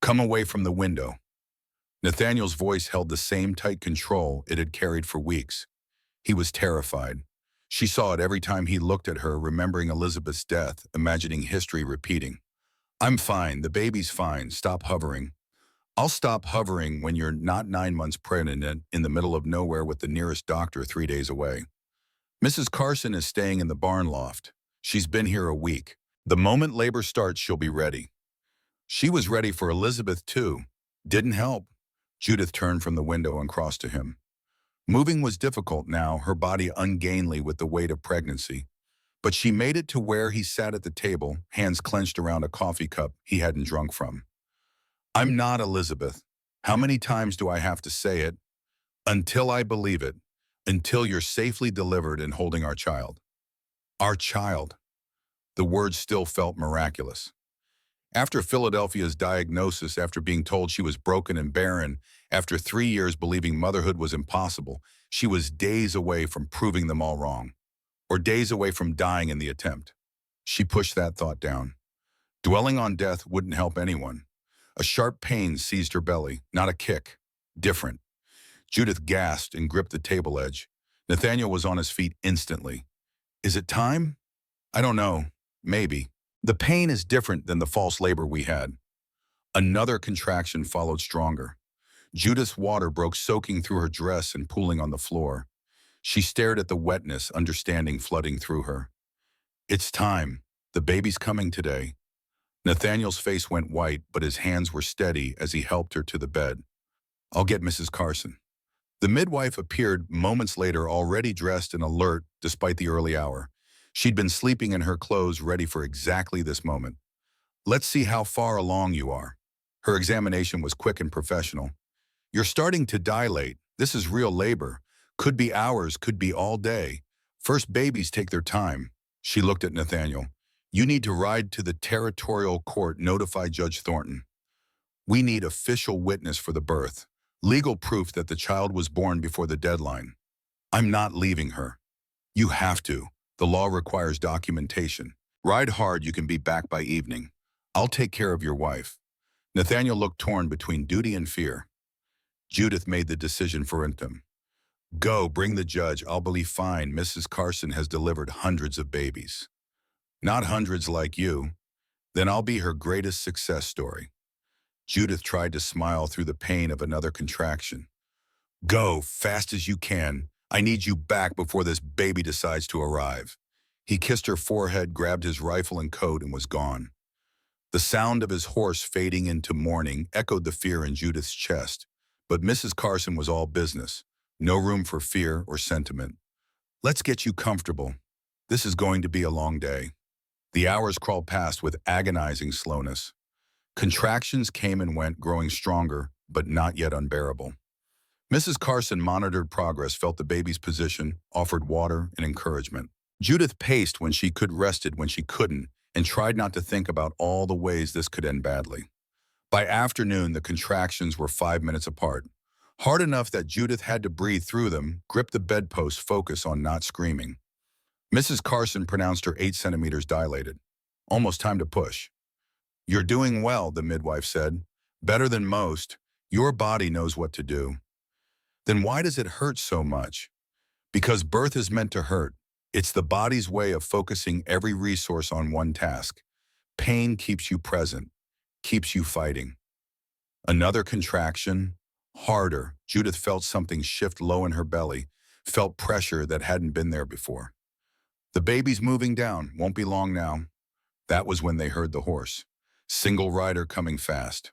Come away from the window. Nathaniel's voice held the same tight control it had carried for weeks. He was terrified. She saw it every time he looked at her, remembering Elizabeth's death, imagining history repeating. I'm fine, the baby's fine, stop hovering. I'll stop hovering when you're not 9 months pregnant in the middle of nowhere with the nearest doctor 3 days away. Mrs. Carson is staying in the barn loft. She's been here a week. The moment labor starts, she'll be ready. She was ready for Elizabeth, too. Didn't help. Judith turned from the window and crossed to him. Moving was difficult now, her body ungainly with the weight of pregnancy. But she made it to where he sat at the table, hands clenched around a coffee cup he hadn't drunk from. I'm not Elizabeth. How many times do I have to say it? Until I believe it. Until you're safely delivered and holding our child. Our child. The words still felt miraculous. After Philadelphia's diagnosis, after being told she was broken and barren, after 3 years believing motherhood was impossible, she was days away from proving them all wrong, or days away from dying in the attempt. She pushed that thought down. Dwelling on death wouldn't help anyone. A sharp pain seized her belly, not a kick. Different. Judith gasped and gripped the table edge. Nathaniel was on his feet instantly. Is it time? I don't know. Maybe. The pain is different than the false labor we had. Another contraction followed stronger. Judith's water broke, soaking through her dress and pooling on the floor. She stared at the wetness, understanding flooding through her. It's time. The baby's coming today. Nathaniel's face went white, but his hands were steady as he helped her to the bed. I'll get Mrs. Carson. The midwife appeared moments later, already dressed and alert despite the early hour. She'd been sleeping in her clothes, ready for exactly this moment. Let's see how far along you are. Her examination was quick and professional. You're starting to dilate. This is real labor. Could be hours, could be all day. First babies take their time. She looked at Nathaniel. You need to ride to the territorial court, notify Judge Thornton. We need official witness for the birth. Legal proof that the child was born before the deadline. I'm not leaving her. You have to. The law requires documentation. Ride hard, you can be back by evening. I'll take care of your wife. Nathaniel looked torn between duty and fear. Judith made the decision for him. Go, bring the judge. I'll believe fine. Mrs. Carson has delivered hundreds of babies. Not hundreds like you. Then I'll be her greatest success story. Judith tried to smile through the pain of another contraction. Go, fast as you can. I need you back before this baby decides to arrive. He kissed her forehead, grabbed his rifle and coat, and was gone. The sound of his horse fading into mourning echoed the fear in Judith's chest. But Mrs. Carson was all business. No room for fear or sentiment. Let's get you comfortable. This is going to be a long day. The hours crawled past with agonizing slowness. Contractions came and went, growing stronger, but not yet unbearable. Mrs. Carson monitored progress, felt the baby's position, offered water and encouragement. Judith paced when she could, rested when she couldn't, and tried not to think about all the ways this could end badly. By afternoon, the contractions were 5 minutes apart. Hard enough that Judith had to breathe through them, grip the bedpost, focus on not screaming. Mrs. Carson pronounced her 8 centimeters dilated. Almost time to push. You're doing well, the midwife said. Better than most. Your body knows what to do. Then why does it hurt so much? Because birth is meant to hurt. It's the body's way of focusing every resource on one task. Pain keeps you present, keeps you fighting. Another contraction, harder. Judith felt something shift low in her belly, felt pressure that hadn't been there before. The baby's moving down, won't be long now. That was when they heard the horse. Single rider coming fast.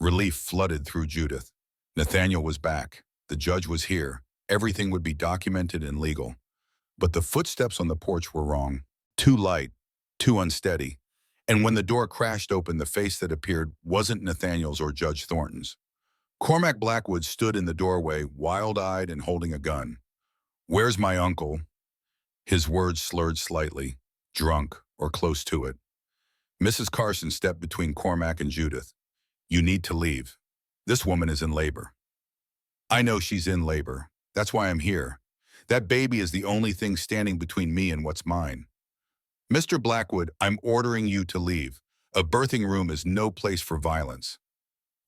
Relief flooded through Judith. Nathaniel was back. The judge was here. Everything would be documented and legal. But the footsteps on the porch were wrong. Too light, too unsteady. And when the door crashed open, the face that appeared wasn't Nathaniel's or Judge Thornton's. Cormac Blackwood stood in the doorway, wild-eyed and holding a gun. "Where's my uncle?" His words slurred slightly, drunk or close to it. Mrs. Carson stepped between Cormac and Judith. "You need to leave. This woman is in labor." "I know she's in labor. That's why I'm here. That baby is the only thing standing between me and what's mine." "Mr. Blackwood, I'm ordering you to leave. A birthing room is no place for violence."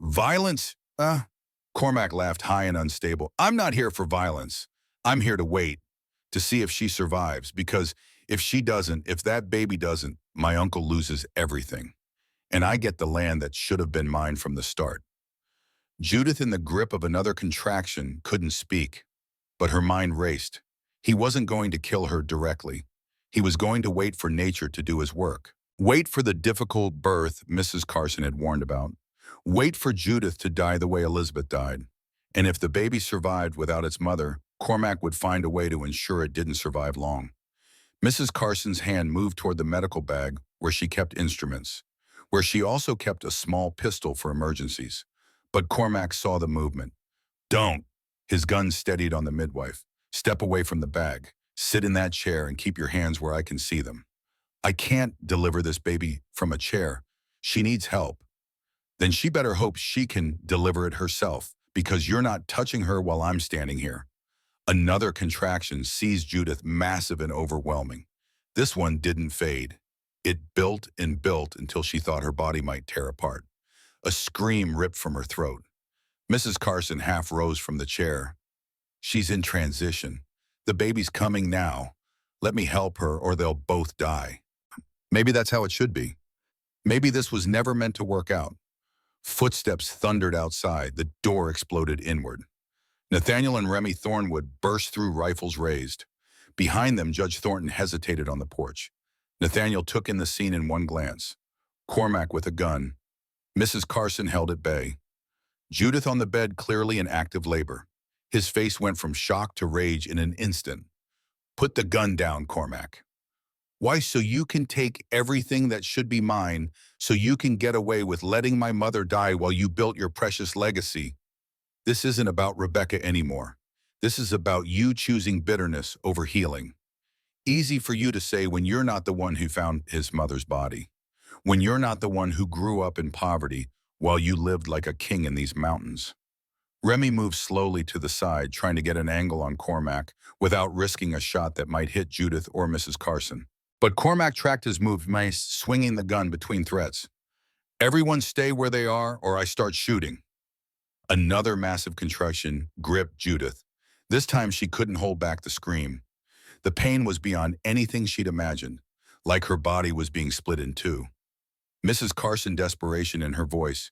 "Violence? Cormac laughed high and unstable. "I'm not here for violence. I'm here to wait, to see if she survives, because if she doesn't, if that baby doesn't, my uncle loses everything. And I get the land that should have been mine from the start." Judith, in the grip of another contraction, couldn't speak, but her mind raced. He wasn't going to kill her directly. He was going to wait for nature to do his work. Wait for the difficult birth Mrs. Carson had warned about. Wait for Judith to die the way Elizabeth died. And if the baby survived without its mother, Cormac would find a way to ensure it didn't survive long. Mrs. Carson's hand moved toward the medical bag where she kept instruments, where she also kept a small pistol for emergencies. But Cormac saw the movement. "Don't." His gun steadied on the midwife. "Step away from the bag. Sit in that chair and keep your hands where I can see them. I can't deliver this baby from a chair. She needs help." "Then she better hope she can deliver it herself, because you're not touching her while I'm standing here." Another contraction seized Judith, massive and overwhelming. This one didn't fade. It built and built until she thought her body might tear apart. A scream ripped from her throat. Mrs. Carson half rose from the chair. "She's in transition. The baby's coming now. Let me help her or they'll both die." Maybe that's how it should be. Maybe this was never meant to work out. Footsteps thundered outside. The door exploded inward. Nathaniel and Remy Thornwood burst through, rifles raised. Behind them, Judge Thornton hesitated on the porch. Nathaniel took in the scene in one glance. Cormac with a gun. Mrs. Carson held at bay. Judith on the bed, clearly in active labor. His face went from shock to rage in an instant. "Put the gun down, Cormac." "Why, so you can take everything that should be mine, so you can get away with letting my mother die while you built your precious legacy. This isn't about Rebecca anymore. This is about you choosing bitterness over healing. Easy for you to say when you're not the one who found his mother's body, when you're not the one who grew up in poverty while you lived like a king in these mountains." Remy moved slowly to the side, trying to get an angle on Cormac without risking a shot that might hit Judith or Mrs. Carson. But Cormac tracked his movements, swinging the gun between threats. "Everyone stay where they are or I start shooting." Another massive contraction gripped Judith. This time she couldn't hold back the scream. The pain was beyond anything she'd imagined, like her body was being split in two. Mrs. Carson, desperation in her voice.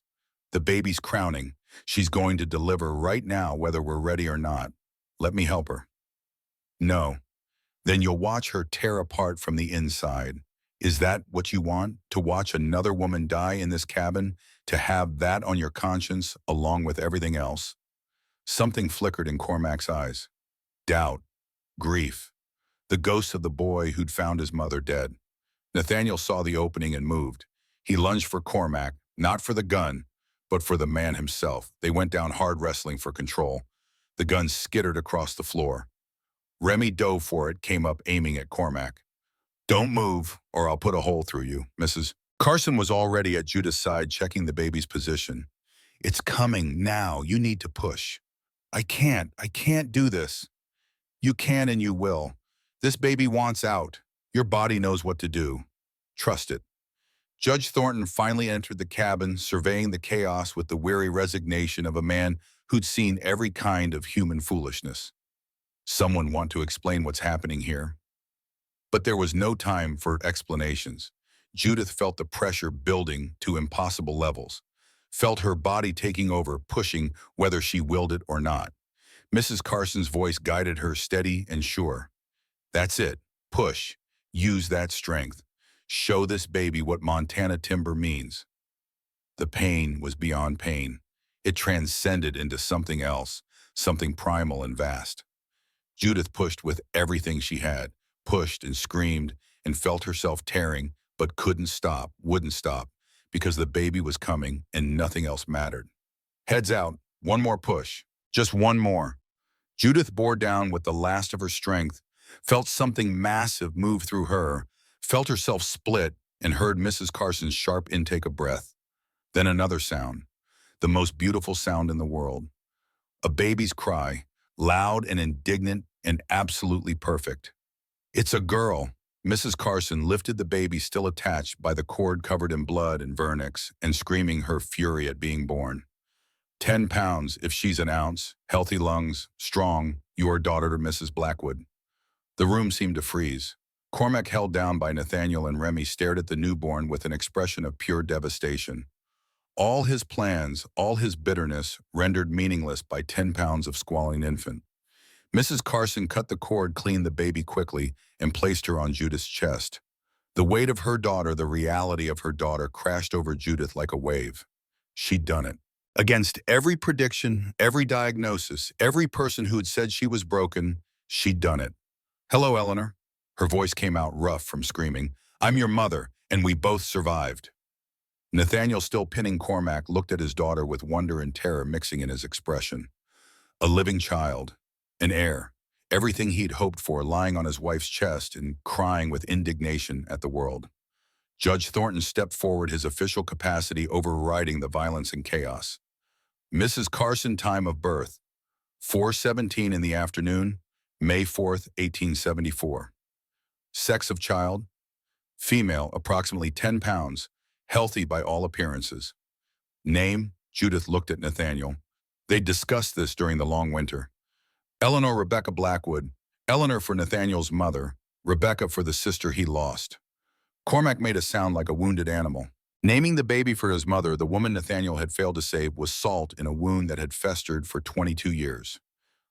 "The baby's crowning. She's going to deliver right now, whether we're ready or not. Let me help her." No. Then you'll watch her tear apart from the inside. Is that what you want? To watch another woman die in this cabin? To have that on your conscience along with everything else? Something flickered in Cormac's eyes. Doubt. Grief. The ghost of the boy who'd found his mother dead. Nathaniel saw the opening and moved. He lunged for Cormac, not for the gun, but for the man himself. They went down hard wrestling for control. The gun skittered across the floor. Remy dove for it, came up aiming at Cormac. Don't move, or I'll put a hole through you, Mrs. Carson was already at Judith's side checking the baby's position. It's coming now. You need to push. I can't do this. You can and you will. This baby wants out. Your body knows what to do. Trust it. Judge Thornton finally entered the cabin, surveying the chaos with the weary resignation of a man who'd seen every kind of human foolishness. Someone want to explain what's happening here? But there was no time for explanations. Judith felt the pressure building to impossible levels, felt her body taking over, pushing whether she willed it or not. Mrs. Carson's voice guided her, steady and sure. That's it. Push. Use that strength. Show this baby what Montana timber means. The pain was beyond pain. It transcended into something else, something primal and vast. Judith pushed with everything she had, pushed and screamed and felt herself tearing, but couldn't stop, wouldn't stop, because the baby was coming and nothing else mattered. Heads out, one more push, just one more. Judith bore down with the last of her strength, felt something massive move through her, felt herself split, and heard Mrs. Carson's sharp intake of breath. Then another sound, the most beautiful sound in the world. A baby's cry, loud and indignant and absolutely perfect. It's a girl. Mrs. Carson lifted the baby still attached by the cord covered in blood and vernix and screaming her fury at being born. 10 pounds if she's an ounce, healthy lungs, strong, your daughter to Mrs. Blackwood. The room seemed to freeze. Cormac, held down by Nathaniel and Remy, stared at the newborn with an expression of pure devastation. All his plans, all his bitterness, rendered meaningless by 10 pounds of squalling infant. Mrs. Carson cut the cord, cleaned the baby quickly, and placed her on Judith's chest. The weight of her daughter, the reality of her daughter, crashed over Judith like a wave. She'd done it. Against every prediction, every diagnosis, every person who'd said she was broken, she'd done it. Hello, Eleanor. Her voice came out rough from screaming. I'm your mother, and we both survived. Nathaniel, still pinning Cormac, looked at his daughter with wonder and terror mixing in his expression. A living child, an heir, everything he'd hoped for lying on his wife's chest and crying with indignation at the world. Judge Thornton stepped forward, his official capacity overriding the violence and chaos. Mrs. Carson, time of birth, 4:17 in the afternoon, May 4th, 1874. Sex of child, female, approximately 10 pounds, healthy by all appearances. Name, Judith looked at Nathaniel. They discussed this during the long winter. Eleanor Rebecca Blackwood, Eleanor for Nathaniel's mother, Rebecca for the sister he lost. Cormac made a sound like a wounded animal. Naming the baby for his mother, the woman Nathaniel had failed to save, was salt in a wound that had festered for 22 years.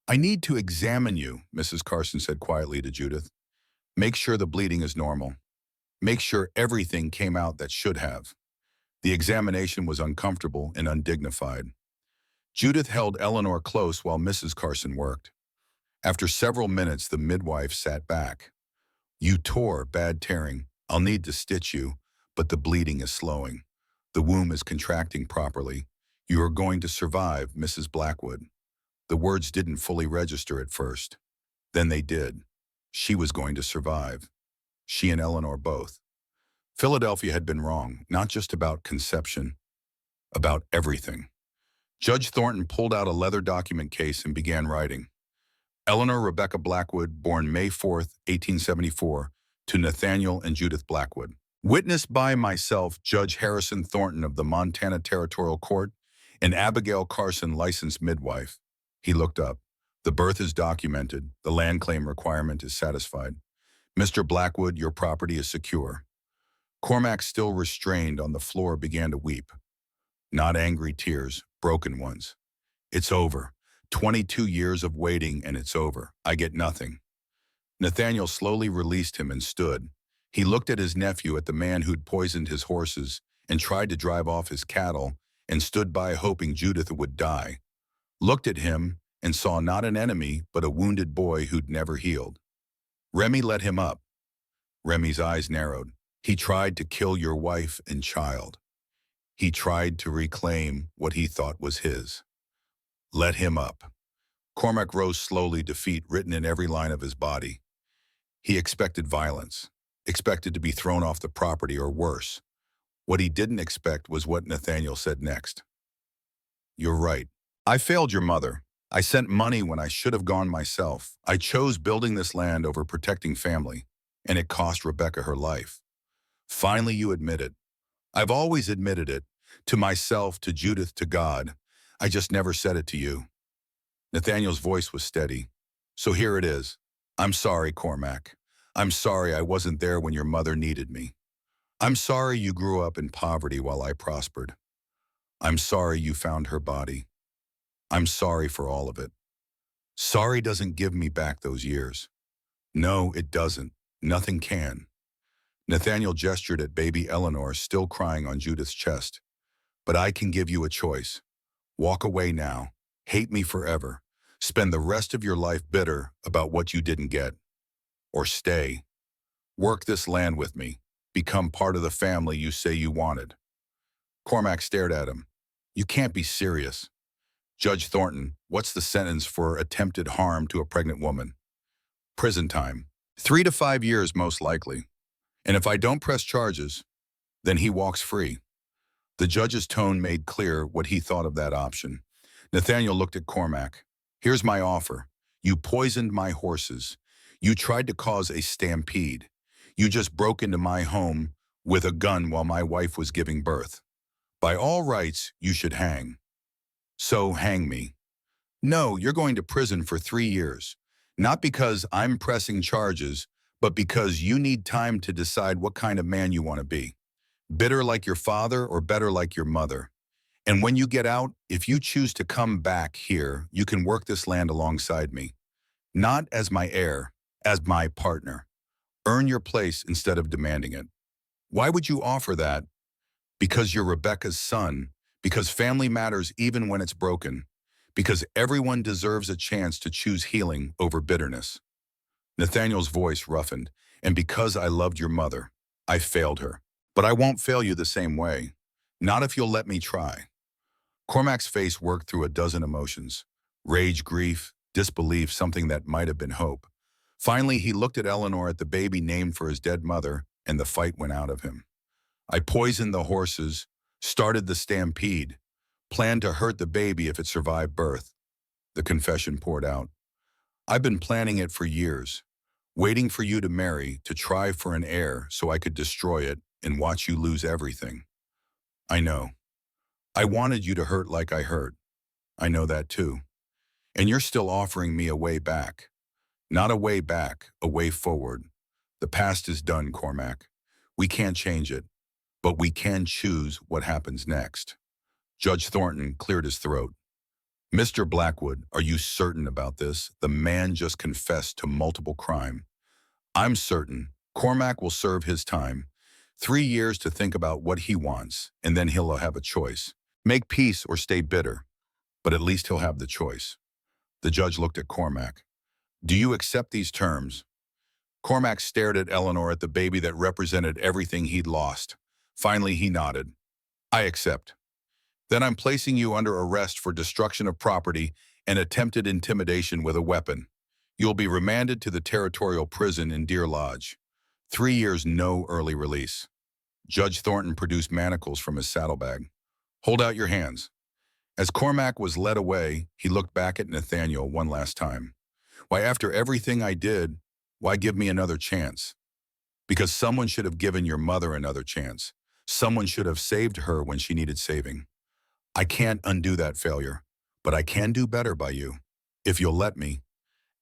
I need to examine you, Mrs. Carson said quietly to Judith. Make sure the bleeding is normal. Make sure everything came out that should have. The examination was uncomfortable and undignified. Judith held Eleanor close while Mrs. Carson worked. After several minutes, the midwife sat back. You tore, bad tearing. I'll need to stitch you, but the bleeding is slowing. The womb is contracting properly. You are going to survive, Mrs. Blackwood. The words didn't fully register at first. Then they did. She was going to survive. She and Eleanor both. Philadelphia had been wrong, not just about conception, about everything. Judge Thornton pulled out a leather document case and began writing. Eleanor Rebecca Blackwood, born May 4th, 1874, to Nathaniel and Judith Blackwood. Witnessed by myself, Judge Harrison Thornton of the Montana Territorial Court, and Abigail Carson, licensed midwife. He looked up. The birth is documented. The land claim requirement is satisfied. Mr. Blackwood, your property is secure. Cormac, still restrained on the floor, began to weep. Not angry tears, broken ones. It's over. 22 years of waiting and it's over. I get nothing. Nathaniel slowly released him and stood. He looked at his nephew, at the man who'd poisoned his horses and tried to drive off his cattle, and stood by hoping Judith would die. Looked at him and saw not an enemy, but a wounded boy who'd never healed. Remy let him up. Remy's eyes narrowed. He tried to kill your wife and child. He tried to reclaim what he thought was his. Let him up. Cormac rose slowly, defeat written in every line of his body. He expected violence, expected to be thrown off the property or worse. What he didn't expect was what Nathaniel said next. You're right. I failed your mother. I sent money when I should have gone myself. I chose building this land over protecting family, and it cost Rebecca her life. Finally, you admit it. I've always admitted it, to myself, to Judith, to God. I just never said it to you. Nathaniel's voice was steady. So here it is. I'm sorry, Cormac. I'm sorry I wasn't there when your mother needed me. I'm sorry you grew up in poverty while I prospered. I'm sorry you found her body. I'm sorry for all of it. Sorry doesn't give me back those years. No, it doesn't. Nothing can. Nathaniel gestured at baby Eleanor, still crying on Judith's chest. But I can give you a choice. Walk away now. Hate me forever. Spend the rest of your life bitter about what you didn't get. Or stay. Work this land with me. Become part of the family you say you wanted. Cormac stared at him. You can't be serious. Judge Thornton, what's the sentence for attempted harm to a pregnant woman? Prison time. 3 to 5 years most likely. And if I don't press charges, then he walks free. The judge's tone made clear what he thought of that option. Nathaniel looked at Cormac. Here's my offer. You poisoned my horses. You tried to cause a stampede. You just broke into my home with a gun while my wife was giving birth. By all rights, you should hang. So hang me. No, you're going to prison for 3 years. Not because I'm pressing charges, but because you need time to decide what kind of man you want to be. Bitter like your father or better like your mother. And when you get out, if you choose to come back here, you can work this land alongside me. Not as my heir, as my partner. Earn your place instead of demanding it. Why would you offer that? Because you're Rebecca's son. Because family matters even when it's broken. Because everyone deserves a chance to choose healing over bitterness. Nathaniel's voice roughened. And because I loved your mother, I failed her. But I won't fail you the same way. Not if you'll let me try. Cormac's face worked through a dozen emotions. Rage, grief, disbelief, something that might have been hope. Finally, he looked at Eleanor, at the baby named for his dead mother, and the fight went out of him. I poisoned the horses, started the stampede, planned to hurt the baby if it survived birth. The confession poured out. I've been planning it for years, waiting for you to marry, to try for an heir so I could destroy it and watch you lose everything. I know. I wanted you to hurt like I hurt. I know that too. And you're still offering me a way back. Not a way back, a way forward. The past is done, Cormac. We can't change it, but we can choose what happens next. Judge Thornton cleared his throat. Mr. Blackwood, are you certain about this? The man just confessed to multiple crime. I'm certain. Cormac will serve his time. 3 years to think about what he wants, and then he'll have a choice. Make peace or stay bitter, but at least he'll have the choice. The judge looked at Cormac. Do you accept these terms? Cormac stared at Eleanor, at the baby that represented everything he'd lost. Finally, he nodded. I accept. Then I'm placing you under arrest for destruction of property and attempted intimidation with a weapon. You'll be remanded to the territorial prison in Deer Lodge. 3 years, no early release. Judge Thornton produced manacles from his saddlebag. Hold out your hands. As Cormac was led away, he looked back at Nathaniel one last time. Why, after everything I did, why give me another chance? Because someone should have given your mother another chance. Someone should have saved her when she needed saving. I can't undo that failure, but I can do better by you, if you'll let me.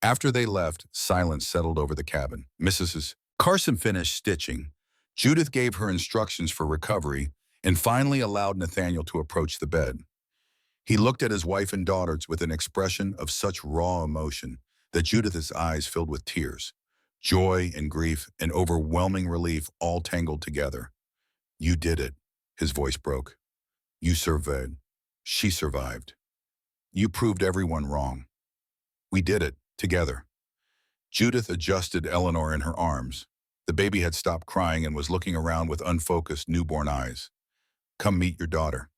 After they left, silence settled over the cabin. Mrs. Carson finished stitching. Judith gave her instructions for recovery and finally allowed Nathaniel to approach the bed. He looked at his wife and daughters with an expression of such raw emotion that Judith's eyes filled with tears. Joy and grief and overwhelming relief all tangled together. You did it, his voice broke. You survived. She survived. You proved everyone wrong. We did it, together. Judith adjusted Eleanor in her arms. The baby had stopped crying and was looking around with unfocused newborn eyes. Come meet your daughter.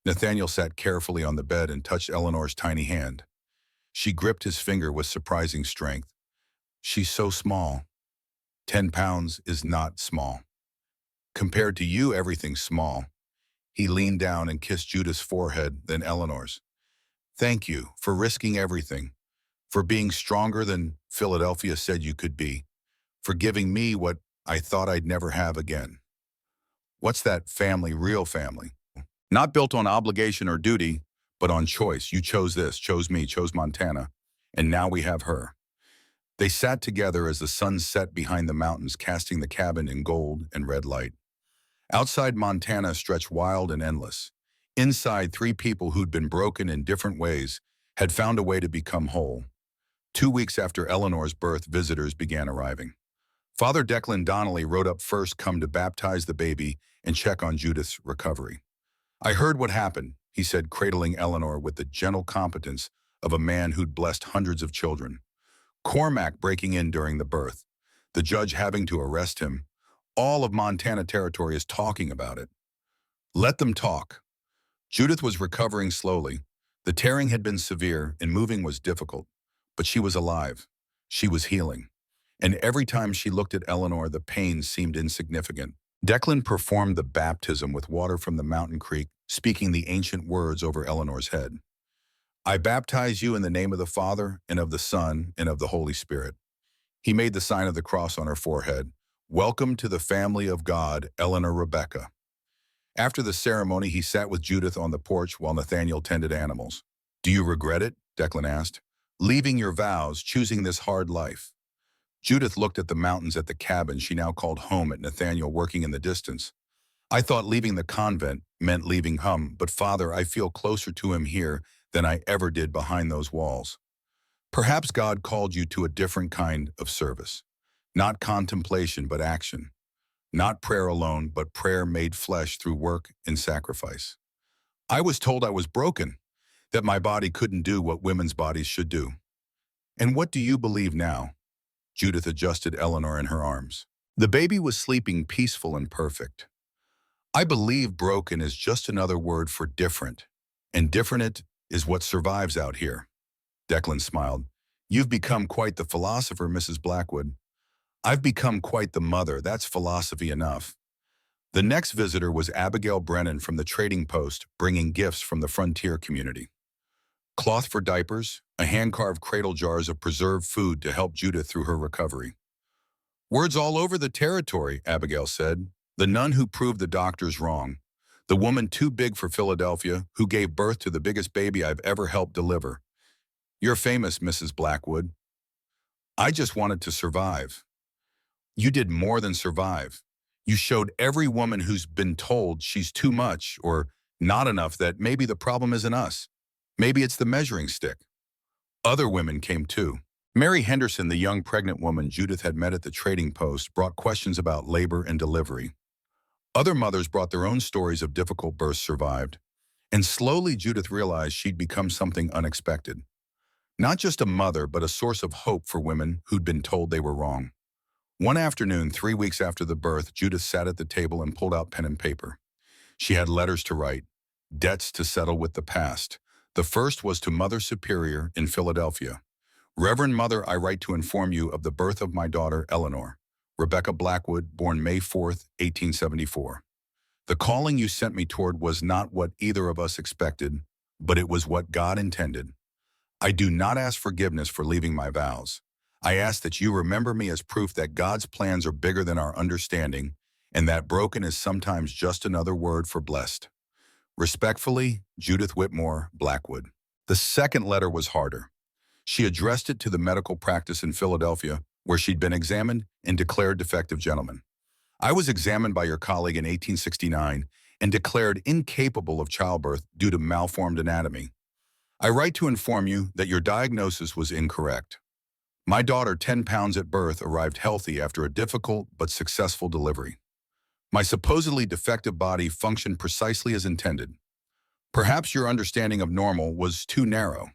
Nathaniel sat carefully on the bed and touched Eleanor's tiny hand. She gripped his finger with surprising strength. She's so small. 10 pounds is not small. Compared to you, everything's small. He leaned down and kissed Judith's forehead, then Eleanor's. Thank you for risking everything, for being stronger than Philadelphia said you could be, for giving me what I thought I'd never have again. What's that family, real family? Not built on obligation or duty, but on choice. You chose this, chose me, chose Montana, and now we have her. They sat together as the sun set behind the mountains, casting the cabin in gold and red light. Outside, Montana stretched wild and endless. Inside, three people who'd been broken in different ways had found a way to become whole. 2 weeks after Eleanor's birth, visitors began arriving. Father Declan Donnelly rode up first, come to baptize the baby and check on Judith's recovery. I heard what happened, he said, cradling Eleanor with the gentle competence of a man who'd blessed hundreds of children. Cormac breaking in during the birth, the judge having to arrest him. All of Montana Territory is talking about it. Let them talk. Judith was recovering slowly. The tearing had been severe and moving was difficult, but she was alive. She was healing. And every time she looked at Eleanor, the pain seemed insignificant. Declan performed the baptism with water from the mountain creek, speaking the ancient words over Eleanor's head. I baptize you in the name of the Father, and of the Son, and of the Holy Spirit. He made the sign of the cross on her forehead. Welcome to the family of God, Eleanor Rebecca. After the ceremony, he sat with Judith on the porch while Nathaniel tended animals. Do you regret it? Declan asked. Leaving your vows, choosing this hard life. Judith looked at the mountains at the cabin she now called home, at Nathaniel working in the distance. I thought leaving the convent meant leaving home, but Father, I feel closer to him here than I ever did behind those walls. Perhaps God called you to a different kind of service. Not contemplation, but action. Not prayer alone, but prayer made flesh through work and sacrifice. I was told I was broken, that my body couldn't do what women's bodies should do. And what do you believe now? Judith adjusted Eleanor in her arms. The baby was sleeping peaceful and perfect. I believe broken is just another word for different, and different is what survives out here. Declan smiled. You've become quite the philosopher, Mrs. Blackwood. I've become quite the mother. That's philosophy enough. The next visitor was Abigail Brennan from the trading post, bringing gifts from the frontier community. Cloth for diapers, a hand-carved cradle, jars of preserved food to help Judith through her recovery. Words all over the territory, Abigail said. The nun who proved the doctors wrong. The woman too big for Philadelphia who gave birth to the biggest baby I've ever helped deliver. You're famous, Mrs. Blackwood. I just wanted to survive. You did more than survive. You showed every woman who's been told she's too much or not enough that maybe the problem isn't us. Maybe it's the measuring stick. Other women came too. Mary Henderson, the young pregnant woman Judith had met at the trading post, brought questions about labor and delivery. Other mothers brought their own stories of difficult births survived. And slowly Judith realized she'd become something unexpected. Not just a mother, but a source of hope for women who'd been told they were wrong. One afternoon, 3 weeks after the birth, Judith sat at the table and pulled out pen and paper. She had letters to write, debts to settle with the past. The first was to Mother Superior in Philadelphia. Reverend Mother, I write to inform you of the birth of my daughter, Eleanor, Rebecca Blackwood, born May 4th, 1874. The calling you sent me toward was not what either of us expected, but it was what God intended. I do not ask forgiveness for leaving my vows. I ask that you remember me as proof that God's plans are bigger than our understanding, and that broken is sometimes just another word for blessed. Respectfully, Judith Whitmore Blackwood. The second letter was harder. She addressed it to the medical practice in Philadelphia, where she'd been examined and declared defective gentleman. I was examined by your colleague in 1869 and declared incapable of childbirth due to malformed anatomy. I write to inform you that your diagnosis was incorrect. My daughter, 10 pounds at birth, arrived healthy after a difficult but successful delivery. My supposedly defective body functioned precisely as intended. Perhaps your understanding of normal was too narrow.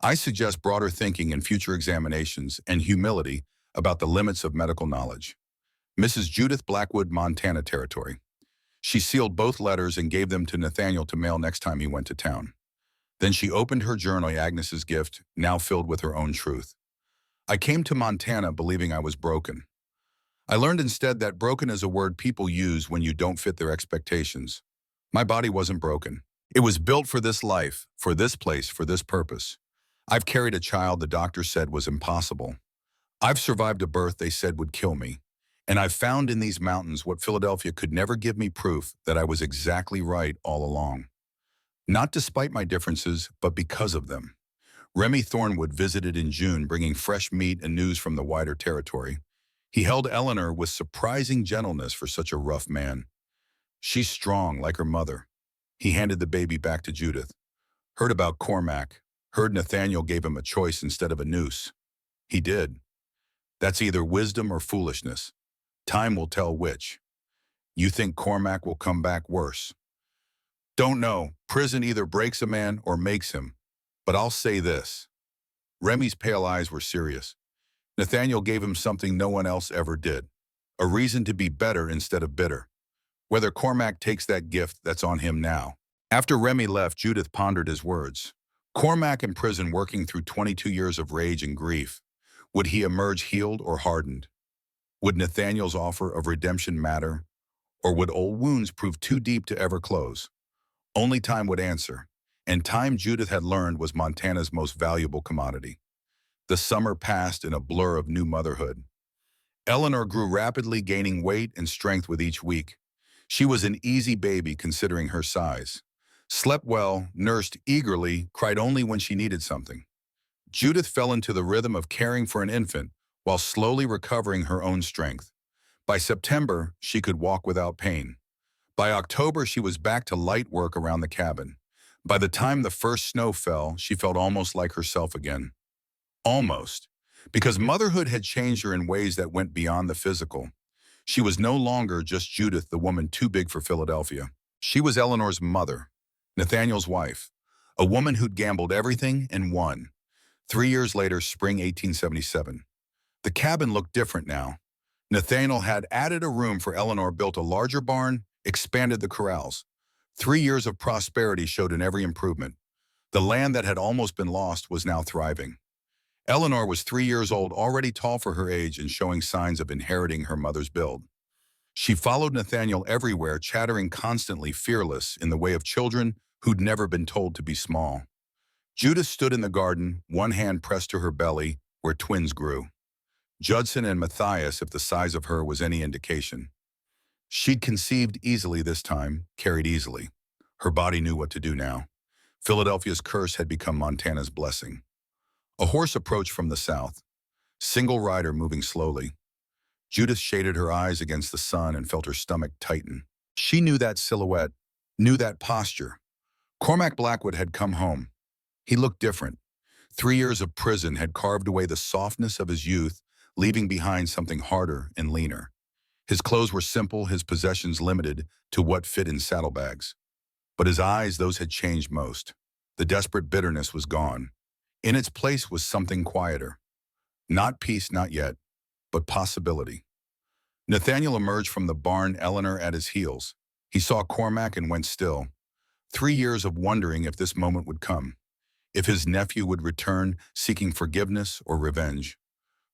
I suggest broader thinking in future examinations and humility about the limits of medical knowledge. Mrs. Judith Blackwood, Montana Territory. She sealed both letters and gave them to Nathaniel to mail next time he went to town. Then she opened her journal, Agnes's gift, now filled with her own truth. I came to Montana believing I was broken. I learned instead that broken is a word people use when you don't fit their expectations. My body wasn't broken. It was built for this life, for this place, for this purpose. I've carried a child the doctor said was impossible. I've survived a birth they said would kill me. And I've found in these mountains what Philadelphia could never give me, proof that I was exactly right all along. Not despite my differences, but because of them. Remy Thornwood visited in June, bringing fresh meat and news from the wider territory. He held Eleanor with surprising gentleness for such a rough man. She's strong, like her mother. He handed the baby back to Judith. Heard about Cormac. Heard Nathaniel gave him a choice instead of a noose. He did. That's either wisdom or foolishness. Time will tell which. You think Cormac will come back worse? Don't know. Prison either breaks a man or makes him. But I'll say this. Remy's pale eyes were serious. Nathaniel gave him something no one else ever did. A reason to be better instead of bitter. Whether Cormac takes that gift, that's on him now. After Remy left, Judith pondered his words. Cormac in prison, working through 22 years of rage and grief. Would he emerge healed or hardened? Would Nathaniel's offer of redemption matter? Or would old wounds prove too deep to ever close? Only time would answer. And time, Judith had learned, was Montana's most valuable commodity. The summer passed in a blur of new motherhood. Eleanor grew rapidly, gaining weight and strength with each week. She was an easy baby considering her size. Slept well, nursed eagerly, cried only when she needed something. Judith fell into the rhythm of caring for an infant while slowly recovering her own strength. By September, she could walk without pain. By October, she was back to light work around the cabin. By the time the first snow fell, she felt almost like herself again. Almost. Because motherhood had changed her in ways that went beyond the physical. She was no longer just Judith, the woman too big for Philadelphia. She was Eleanor's mother, Nathaniel's wife, a woman who'd gambled everything and won. 3 years later, spring 1877. The cabin looked different now. Nathaniel had added a room for Eleanor, built a larger barn, expanded the corrals. 3 years of prosperity showed in every improvement. The land that had almost been lost was now thriving. Eleanor was 3 years old, already tall for her age and showing signs of inheriting her mother's build. She followed Nathaniel everywhere, chattering constantly, fearless in the way of children who'd never been told to be small. Judith stood in the garden, one hand pressed to her belly, where twins grew. Judson and Matthias, if the size of her was any indication. She'd conceived easily this time, carried easily. Her body knew what to do now. Philadelphia's curse had become Montana's blessing. A horse approached from the south, single rider moving slowly. Judith shaded her eyes against the sun and felt her stomach tighten. She knew that silhouette, knew that posture. Cormac Blackwood had come home. He looked different. 3 years of prison had carved away the softness of his youth, leaving behind something harder and leaner. His clothes were simple, his possessions limited to what fit in saddlebags. But his eyes, those had changed most. The desperate bitterness was gone. In its place was something quieter. Not peace, not yet, but possibility. Nathaniel emerged from the barn, Eleanor at his heels. He saw Cormac and went still. 3 years of wondering if this moment would come, if his nephew would return, seeking forgiveness or revenge.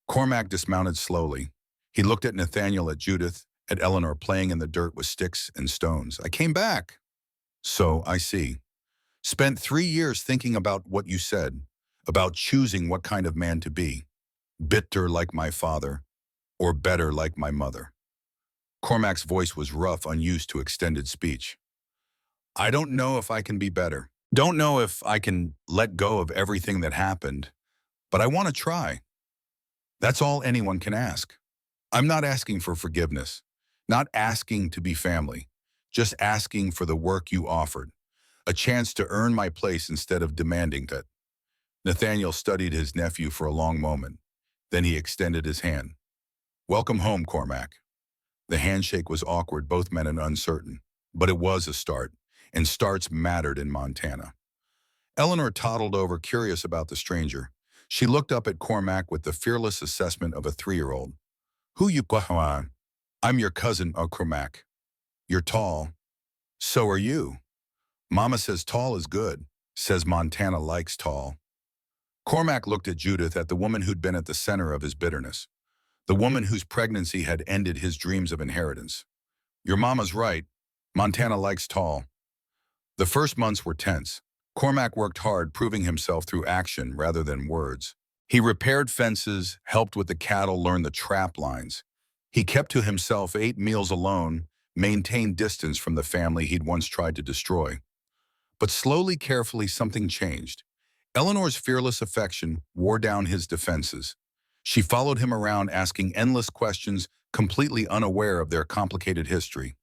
Cormac dismounted slowly. He looked at Nathaniel, at Judith, at Eleanor playing in the dirt with sticks and stones. I came back. So, I see. Spent 3 years thinking about what you said, about choosing what kind of man to be. Bitter like my father, or better like my mother. Cormac's voice was rough, unused to extended speech. I don't know if I can be better. Don't know if I can let go of everything that happened, but I want to try. That's all anyone can ask. I'm not asking for forgiveness, not asking to be family, just asking for the work you offered, a chance to earn my place instead of demanding it. Nathaniel studied his nephew for a long moment. Then he extended his hand. "Welcome home, Cormac." The handshake was awkward, both men and uncertain. But it was a start, and starts mattered in Montana. Eleanor toddled over, curious about the stranger. She looked up at Cormac with the fearless assessment of a 3-year-old. "Who you on?" "I'm your cousin, Cormac." "You're tall." "So are you." "Mama says tall is good. Says Montana likes tall." Cormac looked at Judith, at the woman who'd been at the center of his bitterness. The woman whose pregnancy had ended his dreams of inheritance. "Your mama's right. Montana likes tall." The first months were tense. Cormac worked hard, proving himself through action rather than words. He repaired fences, helped with the cattle, learned the trap lines. He kept to himself, ate meals alone, maintained distance from the family he'd once tried to destroy. But slowly, carefully, something changed. Eleanor's fearless affection wore down his defenses. She followed him around, asking endless questions, completely unaware of their complicated history.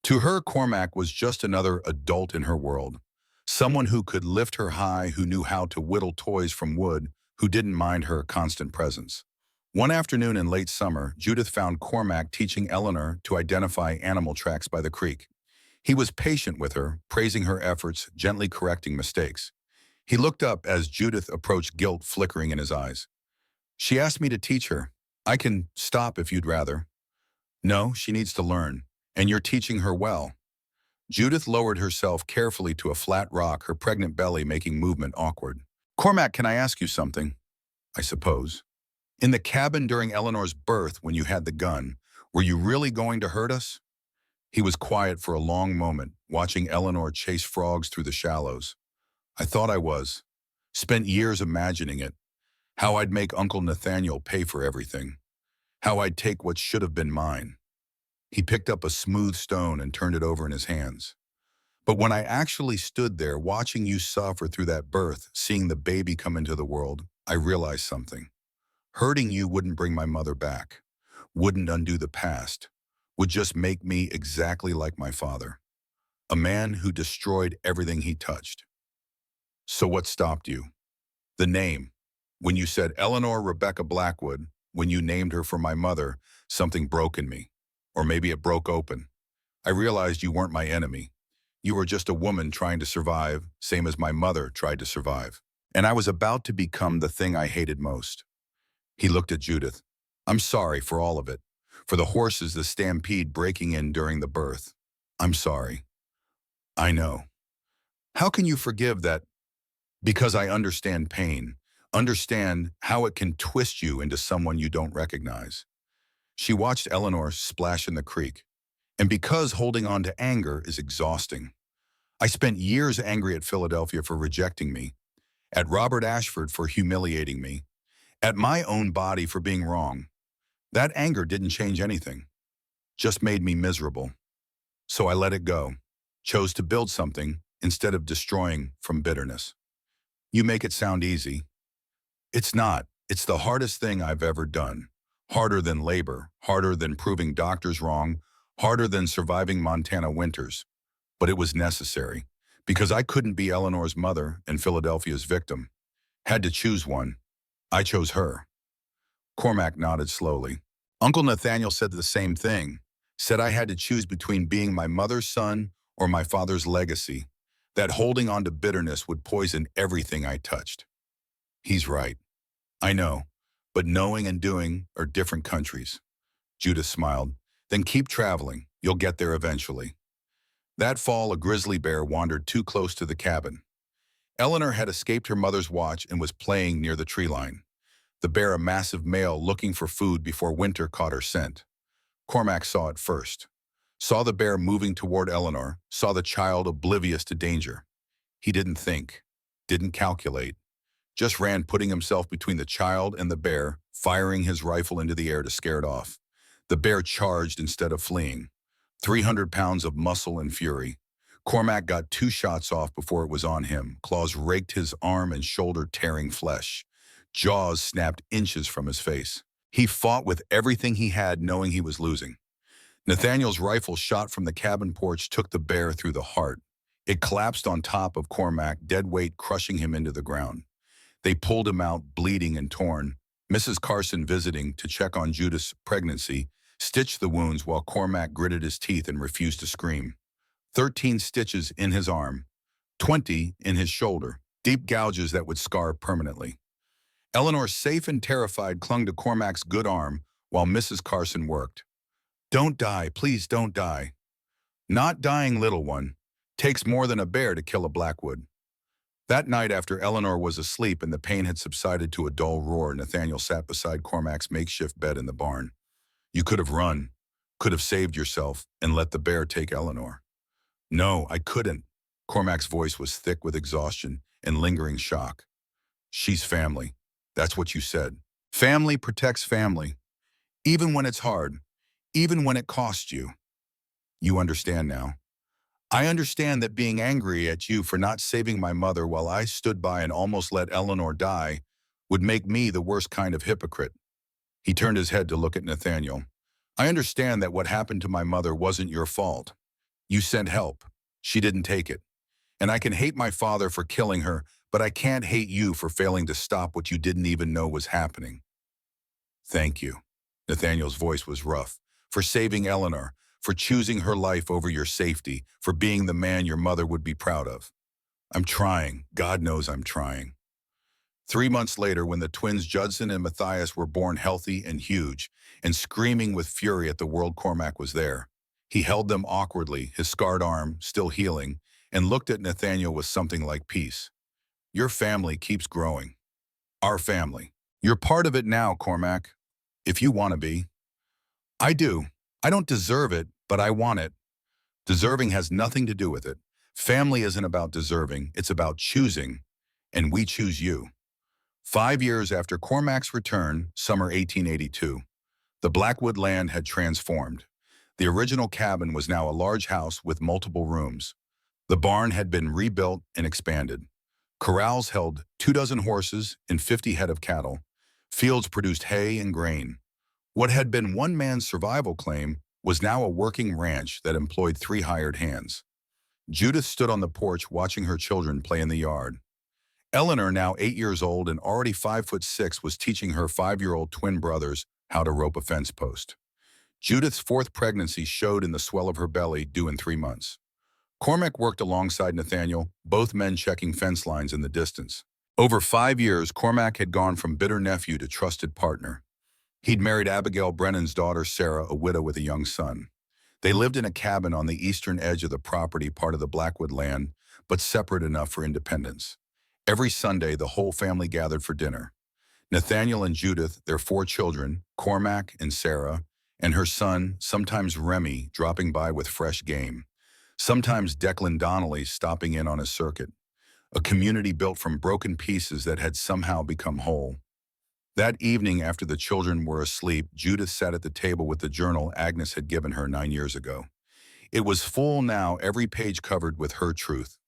To her, Cormac was just another adult in her world. Someone who could lift her high, who knew how to whittle toys from wood, who didn't mind her constant presence. One afternoon in late summer, Judith found Cormac teaching Eleanor to identify animal tracks by the creek. He was patient with her, praising her efforts, gently correcting mistakes. He looked up as Judith approached, guilt flickering in his eyes. "She asked me to teach her. I can stop if you'd rather." "No, she needs to learn. And you're teaching her well." Judith lowered herself carefully to a flat rock, her pregnant belly making movement awkward. "Cormac, can I ask you something?" "I suppose." "In the cabin during Eleanor's birth, when you had the gun, were you really going to hurt us?" He was quiet for a long moment, watching Eleanor chase frogs through the shallows. "I thought I was. Spent years imagining it. How I'd make Uncle Nathaniel pay for everything. How I'd take what should have been mine." He picked up a smooth stone and turned it over in his hands. "But when I actually stood there watching you suffer through that birth, seeing the baby come into the world, I realized something. Hurting you wouldn't bring my mother back, wouldn't undo the past, would just make me exactly like my father. A man who destroyed everything he touched." "So what stopped you?" "The name. When you said Eleanor Rebecca Blackwood, when you named her for my mother, something broke in me. Or maybe it broke open. I realized you weren't my enemy. You were just a woman trying to survive, same as my mother tried to survive. And I was about to become the thing I hated most." He looked at Judith. "I'm sorry for all of it. For the horses, the stampede breaking in during the birth. I'm sorry." "I know." "How can you forgive that?" "Because I understand pain. Understand how it can twist you into someone you don't recognize." She watched Eleanor splash in the creek. "And because holding on to anger is exhausting. I spent years angry at Philadelphia for rejecting me, at Robert Ashford for humiliating me, at my own body for being wrong. That anger didn't change anything, just made me miserable. So I let it go, chose to build something instead of destroying from bitterness." "You make it sound easy." "It's not. It's the hardest thing I've ever done. Harder than labor, harder than proving doctors wrong, harder than surviving Montana winters. But it was necessary, because I couldn't be Eleanor's mother and Philadelphia's victim. Had to choose one. I chose her." Cormac nodded slowly. "Uncle Nathaniel said the same thing. Said I had to choose between being my mother's son or my father's legacy. That holding on to bitterness would poison everything I touched." "He's right. I know. But knowing and doing are different countries." Judith smiled. "Then keep traveling. You'll get there eventually." That fall, a grizzly bear wandered too close to the cabin. Eleanor had escaped her mother's watch and was playing near the tree line. The bear, a massive male, looking for food before winter caught her scent. Cormac saw it first. Saw the bear moving toward Eleanor, saw the child oblivious to danger. He didn't think, didn't calculate. Just ran, putting himself between the child and the bear, firing his rifle into the air to scare it off. The bear charged instead of fleeing. 300 pounds of muscle and fury. Cormac got 2 shots off before it was on him. Claws raked his arm and shoulder, tearing flesh. Jaws snapped inches from his face. He fought with everything he had, knowing he was losing. Nathaniel's rifle shot from the cabin porch took the bear through the heart. It collapsed on top of Cormac, dead weight crushing him into the ground. They pulled him out, bleeding and torn. Mrs. Carson, visiting to check on Judith's pregnancy, stitched the wounds while Cormac gritted his teeth and refused to scream. 13 stitches in his arm, 20 in his shoulder, deep gouges that would scar permanently. Eleanor, safe and terrified, clung to Cormac's good arm while Mrs. Carson worked. "Don't die, please don't die." "Not dying, little one. Takes more than a bear to kill a Blackwood." That night, after Eleanor was asleep and the pain had subsided to a dull roar, Nathaniel sat beside Cormac's makeshift bed in the barn. "You could have run, could have saved yourself, and let the bear take Eleanor." "No, I couldn't." Cormac's voice was thick with exhaustion and lingering shock. "She's family. That's what you said. Family protects family. Even when it's hard. Even when it costs you. You understand now. I understand that being angry at you for not saving my mother while I stood by and almost let Eleanor die would make me the worst kind of hypocrite." He turned his head to look at Nathaniel. "I understand that what happened to my mother wasn't your fault. You sent help. She didn't take it. And I can hate my father for killing her, but I can't hate you for failing to stop what you didn't even know was happening." "Thank you." Nathaniel's voice was rough. "For saving Eleanor, for choosing her life over your safety, for being the man your mother would be proud of." "I'm trying. God knows I'm trying." 3 months later, when the twins Judson and Matthias were born healthy and huge, and screaming with fury at the world, Cormac was there. He held them awkwardly, his scarred arm still healing, and looked at Nathaniel with something like peace. "Your family keeps growing. Our family. You're part of it now, Cormac. If you want to be." "I do. I don't deserve it, but I want it." "Deserving has nothing to do with it. Family isn't about deserving, it's about choosing, and we choose you." 5 years after Cormac's return, summer 1882, the Blackwood land had transformed. The original cabin was now a large house with multiple rooms. The barn had been rebuilt and expanded. Corrals held 24 horses and 50 head of cattle. Fields produced hay and grain. What had been one man's survival claim was now a working ranch that employed 3 hired hands. Judith stood on the porch watching her children play in the yard. Eleanor, now 8 years old and already 5'6", was teaching her 5-year-old twin brothers how to rope a fence post. Judith's 4th pregnancy showed in the swell of her belly, due in 3 months. Cormac worked alongside Nathaniel, both men checking fence lines in the distance. Over 5 years, Cormac had gone from bitter nephew to trusted partner. He'd married Abigail Brennan's daughter, Sarah, a widow with a young son. They lived in a cabin on the eastern edge of the property, part of the Blackwood land, but separate enough for independence. Every Sunday, the whole family gathered for dinner. Nathaniel and Judith, their 4 children, Cormac and Sarah, and her son, sometimes Remy, dropping by with fresh game. Sometimes Declan Donnelly stopping in on his circuit. A community built from broken pieces that had somehow become whole. That evening, after the children were asleep, Judith sat at the table with the journal Agnes had given her 9 years ago. It was full now, every page covered with her truth.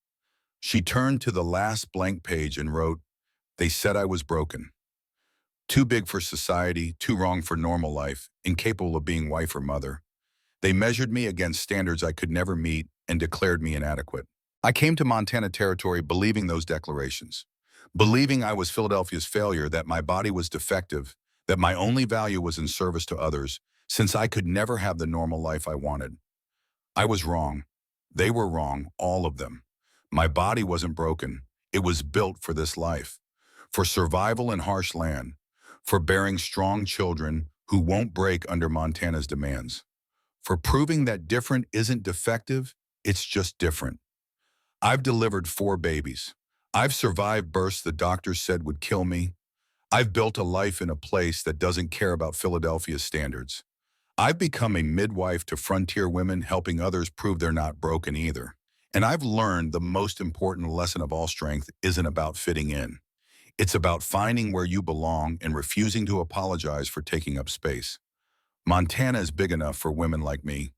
She turned to the last blank page and wrote, "They said I was broken. Too big for society, too wrong for normal life, incapable of being wife or mother. They measured me against standards I could never meet and declared me inadequate. I came to Montana Territory believing those declarations. Believing I was Philadelphia's failure, that my body was defective, that my only value was in service to others, since I could never have the normal life I wanted. I was wrong. They were wrong, all of them. My body wasn't broken. It was built for this life, for survival in harsh land, for bearing strong children who won't break under Montana's demands, for proving that different isn't defective, it's just different. I've delivered 4 babies. I've survived births the doctors said would kill me. I've built a life in a place that doesn't care about Philadelphia's standards. I've become a midwife to frontier women, helping others prove they're not broken either. And I've learned the most important lesson of all: strength isn't about fitting in. It's about finding where you belong and refusing to apologize for taking up space. Montana is big enough for women like me.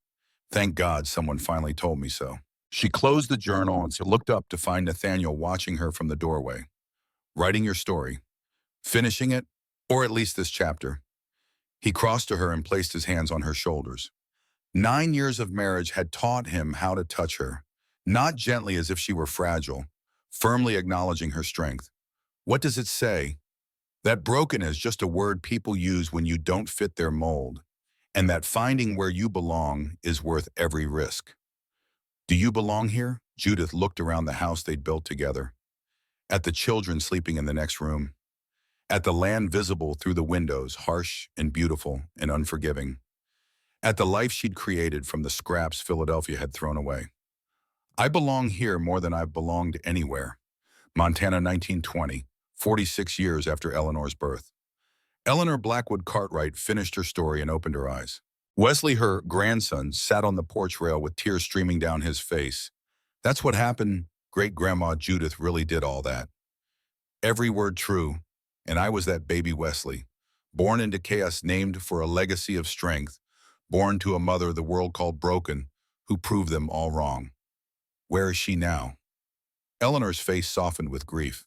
Thank God someone finally told me so." She closed the journal and looked up to find Nathaniel watching her from the doorway. "Writing your story. Finishing it, or at least this chapter." He crossed to her and placed his hands on her shoulders. 9 years of marriage had taught him how to touch her, not gently as if she were fragile, firmly acknowledging her strength. "What does it say?" That broken is just a word people use when you don't fit their mold, and that finding where you belong is worth every risk. Do you belong here? Judith looked around the house they'd built together, at the children sleeping in the next room, at the land visible through the windows, harsh and beautiful and unforgiving, at the life she'd created from the scraps Philadelphia had thrown away. I belong here more than I've belonged anywhere. Montana, 1920, 46 years after Eleanor's birth. Eleanor Blackwood Cartwright finished her story and opened her eyes. Wesley, her grandson, sat on the porch rail with tears streaming down his face. That's what happened. Great-Grandma Judith really did all that. Every word true, and I was that baby Wesley, born into chaos, named for a legacy of strength, born to a mother the world called broken, who proved them all wrong. Where is she now? Eleanor's face softened with grief.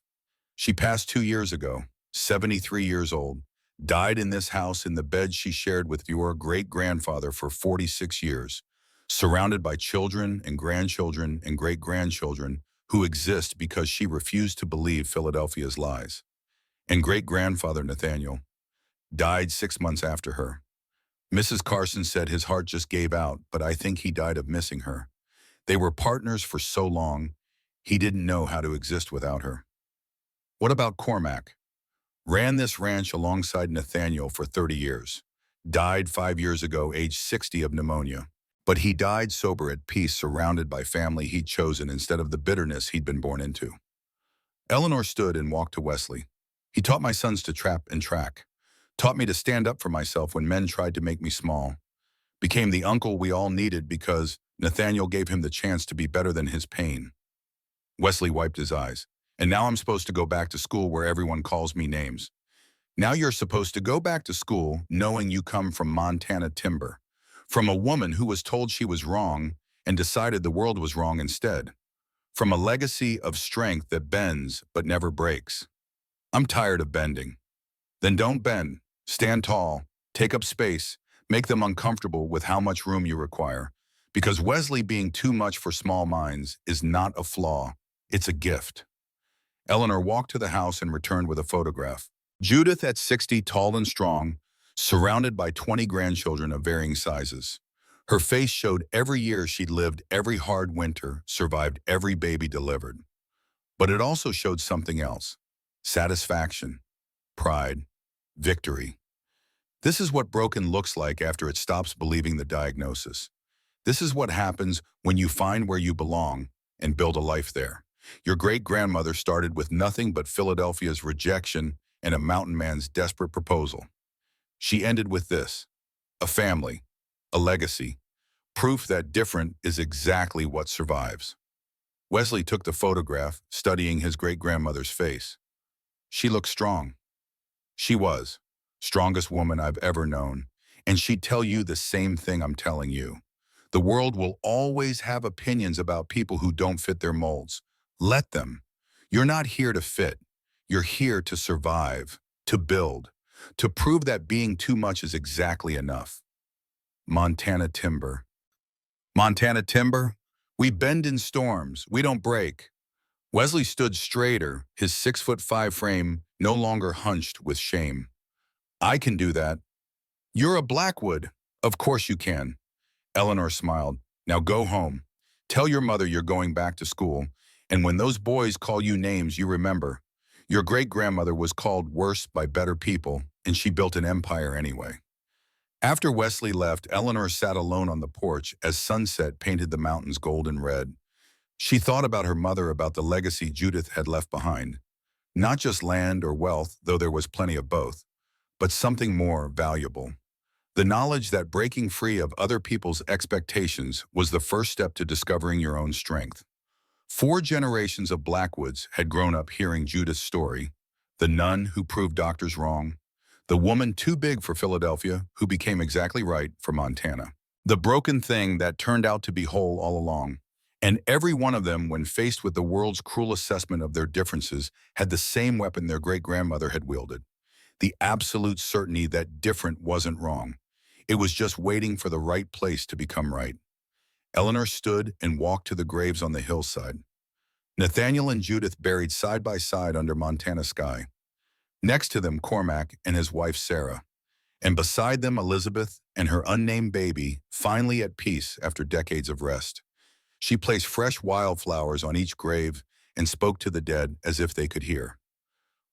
She passed 2 years ago, 73 years old, died in this house in the bed she shared with your great-grandfather for 46 years, surrounded by children and great-grandchildren who exist because she refused to believe Philadelphia's lies. And great-grandfather Nathaniel died 6 months after her. Mrs. Carson said his heart just gave out, but I think he died of missing her. They were partners for so long, he didn't know how to exist without her. What about Cormac? Ran this ranch alongside Nathaniel for 30 years. Died 5 years ago, age 60, of pneumonia. But he died sober, at peace, surrounded by family he'd chosen instead of the bitterness he'd been born into. Eleanor stood and walked to Wesley. He taught my sons to trap and track. Taught me to stand up for myself when men tried to make me small. Became the uncle we all needed because Nathaniel gave him the chance to be better than his pain. Wesley wiped his eyes. And now I'm supposed to go back to school where everyone calls me names. Now you're supposed to go back to school knowing you come from Montana timber, from a woman who was told she was wrong and decided the world was wrong instead, from a legacy of strength that bends but never breaks. I'm tired of bending. Then don't bend. Stand tall, take up space, make them uncomfortable with how much room you require. Because Wesley being too much for small minds is not a flaw, it's a gift. Eleanor walked to the house and returned with a photograph. Judith at 60, tall and strong, surrounded by 20 grandchildren of varying sizes. Her face showed every year she'd lived, every hard winter, survived every baby delivered. But it also showed something else: satisfaction, pride, victory. This is what broken looks like after it stops believing the diagnosis. This is what happens when you find where you belong and build a life there. Your great-grandmother started with nothing but Philadelphia's rejection and a mountain man's desperate proposal. She ended with this: a family, a legacy, proof that different is exactly what survives. Wesley took the photograph, studying his great-grandmother's face. She looked strong. She was. Strongest woman I've ever known. And she'd tell you the same thing I'm telling you. The world will always have opinions about people who don't fit their molds. Let them. You're not here to fit. You're here to survive, to build, to prove that being too much is exactly enough. Montana timber. Montana timber? We bend in storms. We don't break. Wesley stood straighter, his 6'5" frame no longer hunched with shame. I can do that. You're a Blackwood. Of course you can. Eleanor smiled. Now go home. Tell your mother you're going back to school. And when those boys call you names, you remember. Your great-grandmother was called worse by better people, and she built an empire anyway. After Wesley left, Eleanor sat alone on the porch as sunset painted the mountains gold and red. She thought about her mother, about the legacy Judith had left behind. Not just land or wealth, though there was plenty of both, but something more valuable. The knowledge that breaking free of other people's expectations was the first step to discovering your own strength. 4 generations of Blackwoods had grown up hearing Judith's story: the nun who proved doctors wrong, the woman too big for Philadelphia who became exactly right for Montana, the broken thing that turned out to be whole all along. And every one of them, when faced with the world's cruel assessment of their differences, had the same weapon their great-grandmother had wielded: the absolute certainty that different wasn't wrong. It was just waiting for the right place to become right. Eleanor stood and walked to the graves on the hillside. Nathaniel and Judith buried side by side under Montana sky. Next to them, Cormac and his wife, Sarah. And beside them, Elizabeth and her unnamed baby, finally at peace after decades of rest. She placed fresh wildflowers on each grave and spoke to the dead as if they could hear.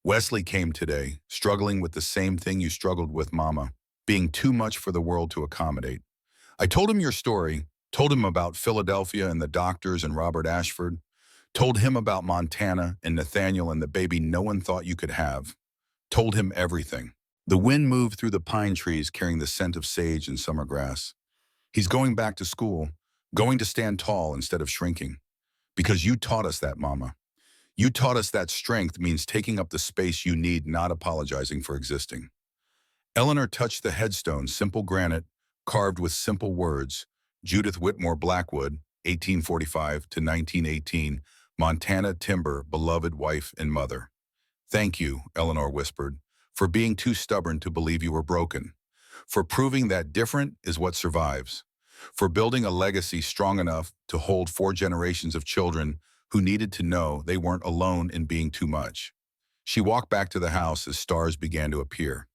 Wesley came today, struggling with the same thing you struggled with, Mama, being too much for the world to accommodate. I told him your story, told him about Philadelphia and the doctors and Robert Ashford, told him about Montana and Nathaniel and the baby no one thought you could have, told him everything. The wind moved through the pine trees carrying the scent of sage and summer grass. He's going back to school, going to stand tall instead of shrinking. Because you taught us that, Mama. You taught us that strength means taking up the space you need, not apologizing for existing. Eleanor touched the headstone, simple granite, carved with simple words. Judith Whitmore Blackwood, 1845 to 1918, Montana timber, beloved wife and mother. Thank you, Eleanor whispered, for being too stubborn to believe you were broken, for proving that different is what survives, for building a legacy strong enough to hold 4 generations of children who needed to know they weren't alone in being too much. She walked back to the house as stars began to appear.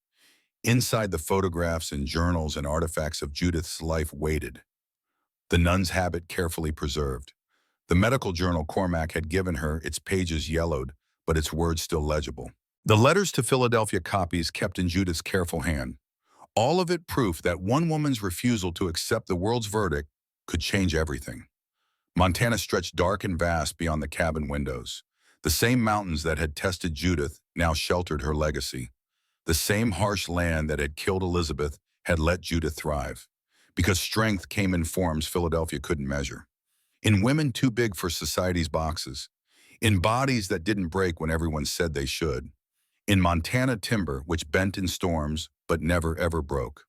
Inside, the photographs and journals and artifacts of Judith's life waited, the nun's habit carefully preserved. The medical journal Cormac had given her, its pages yellowed, but its words still legible. The letters to Philadelphia copies kept in Judith's careful hand. All of it proof that one woman's refusal to accept the world's verdict could change everything. Montana stretched dark and vast beyond the cabin windows. The same mountains that had tested Judith now sheltered her legacy. The same harsh land that had killed Elizabeth had let Judith thrive. Because strength came in forms Philadelphia couldn't measure. In women too big for society's boxes. In bodies that didn't break when everyone said they should. In Montana timber which bent in storms but never ever broke.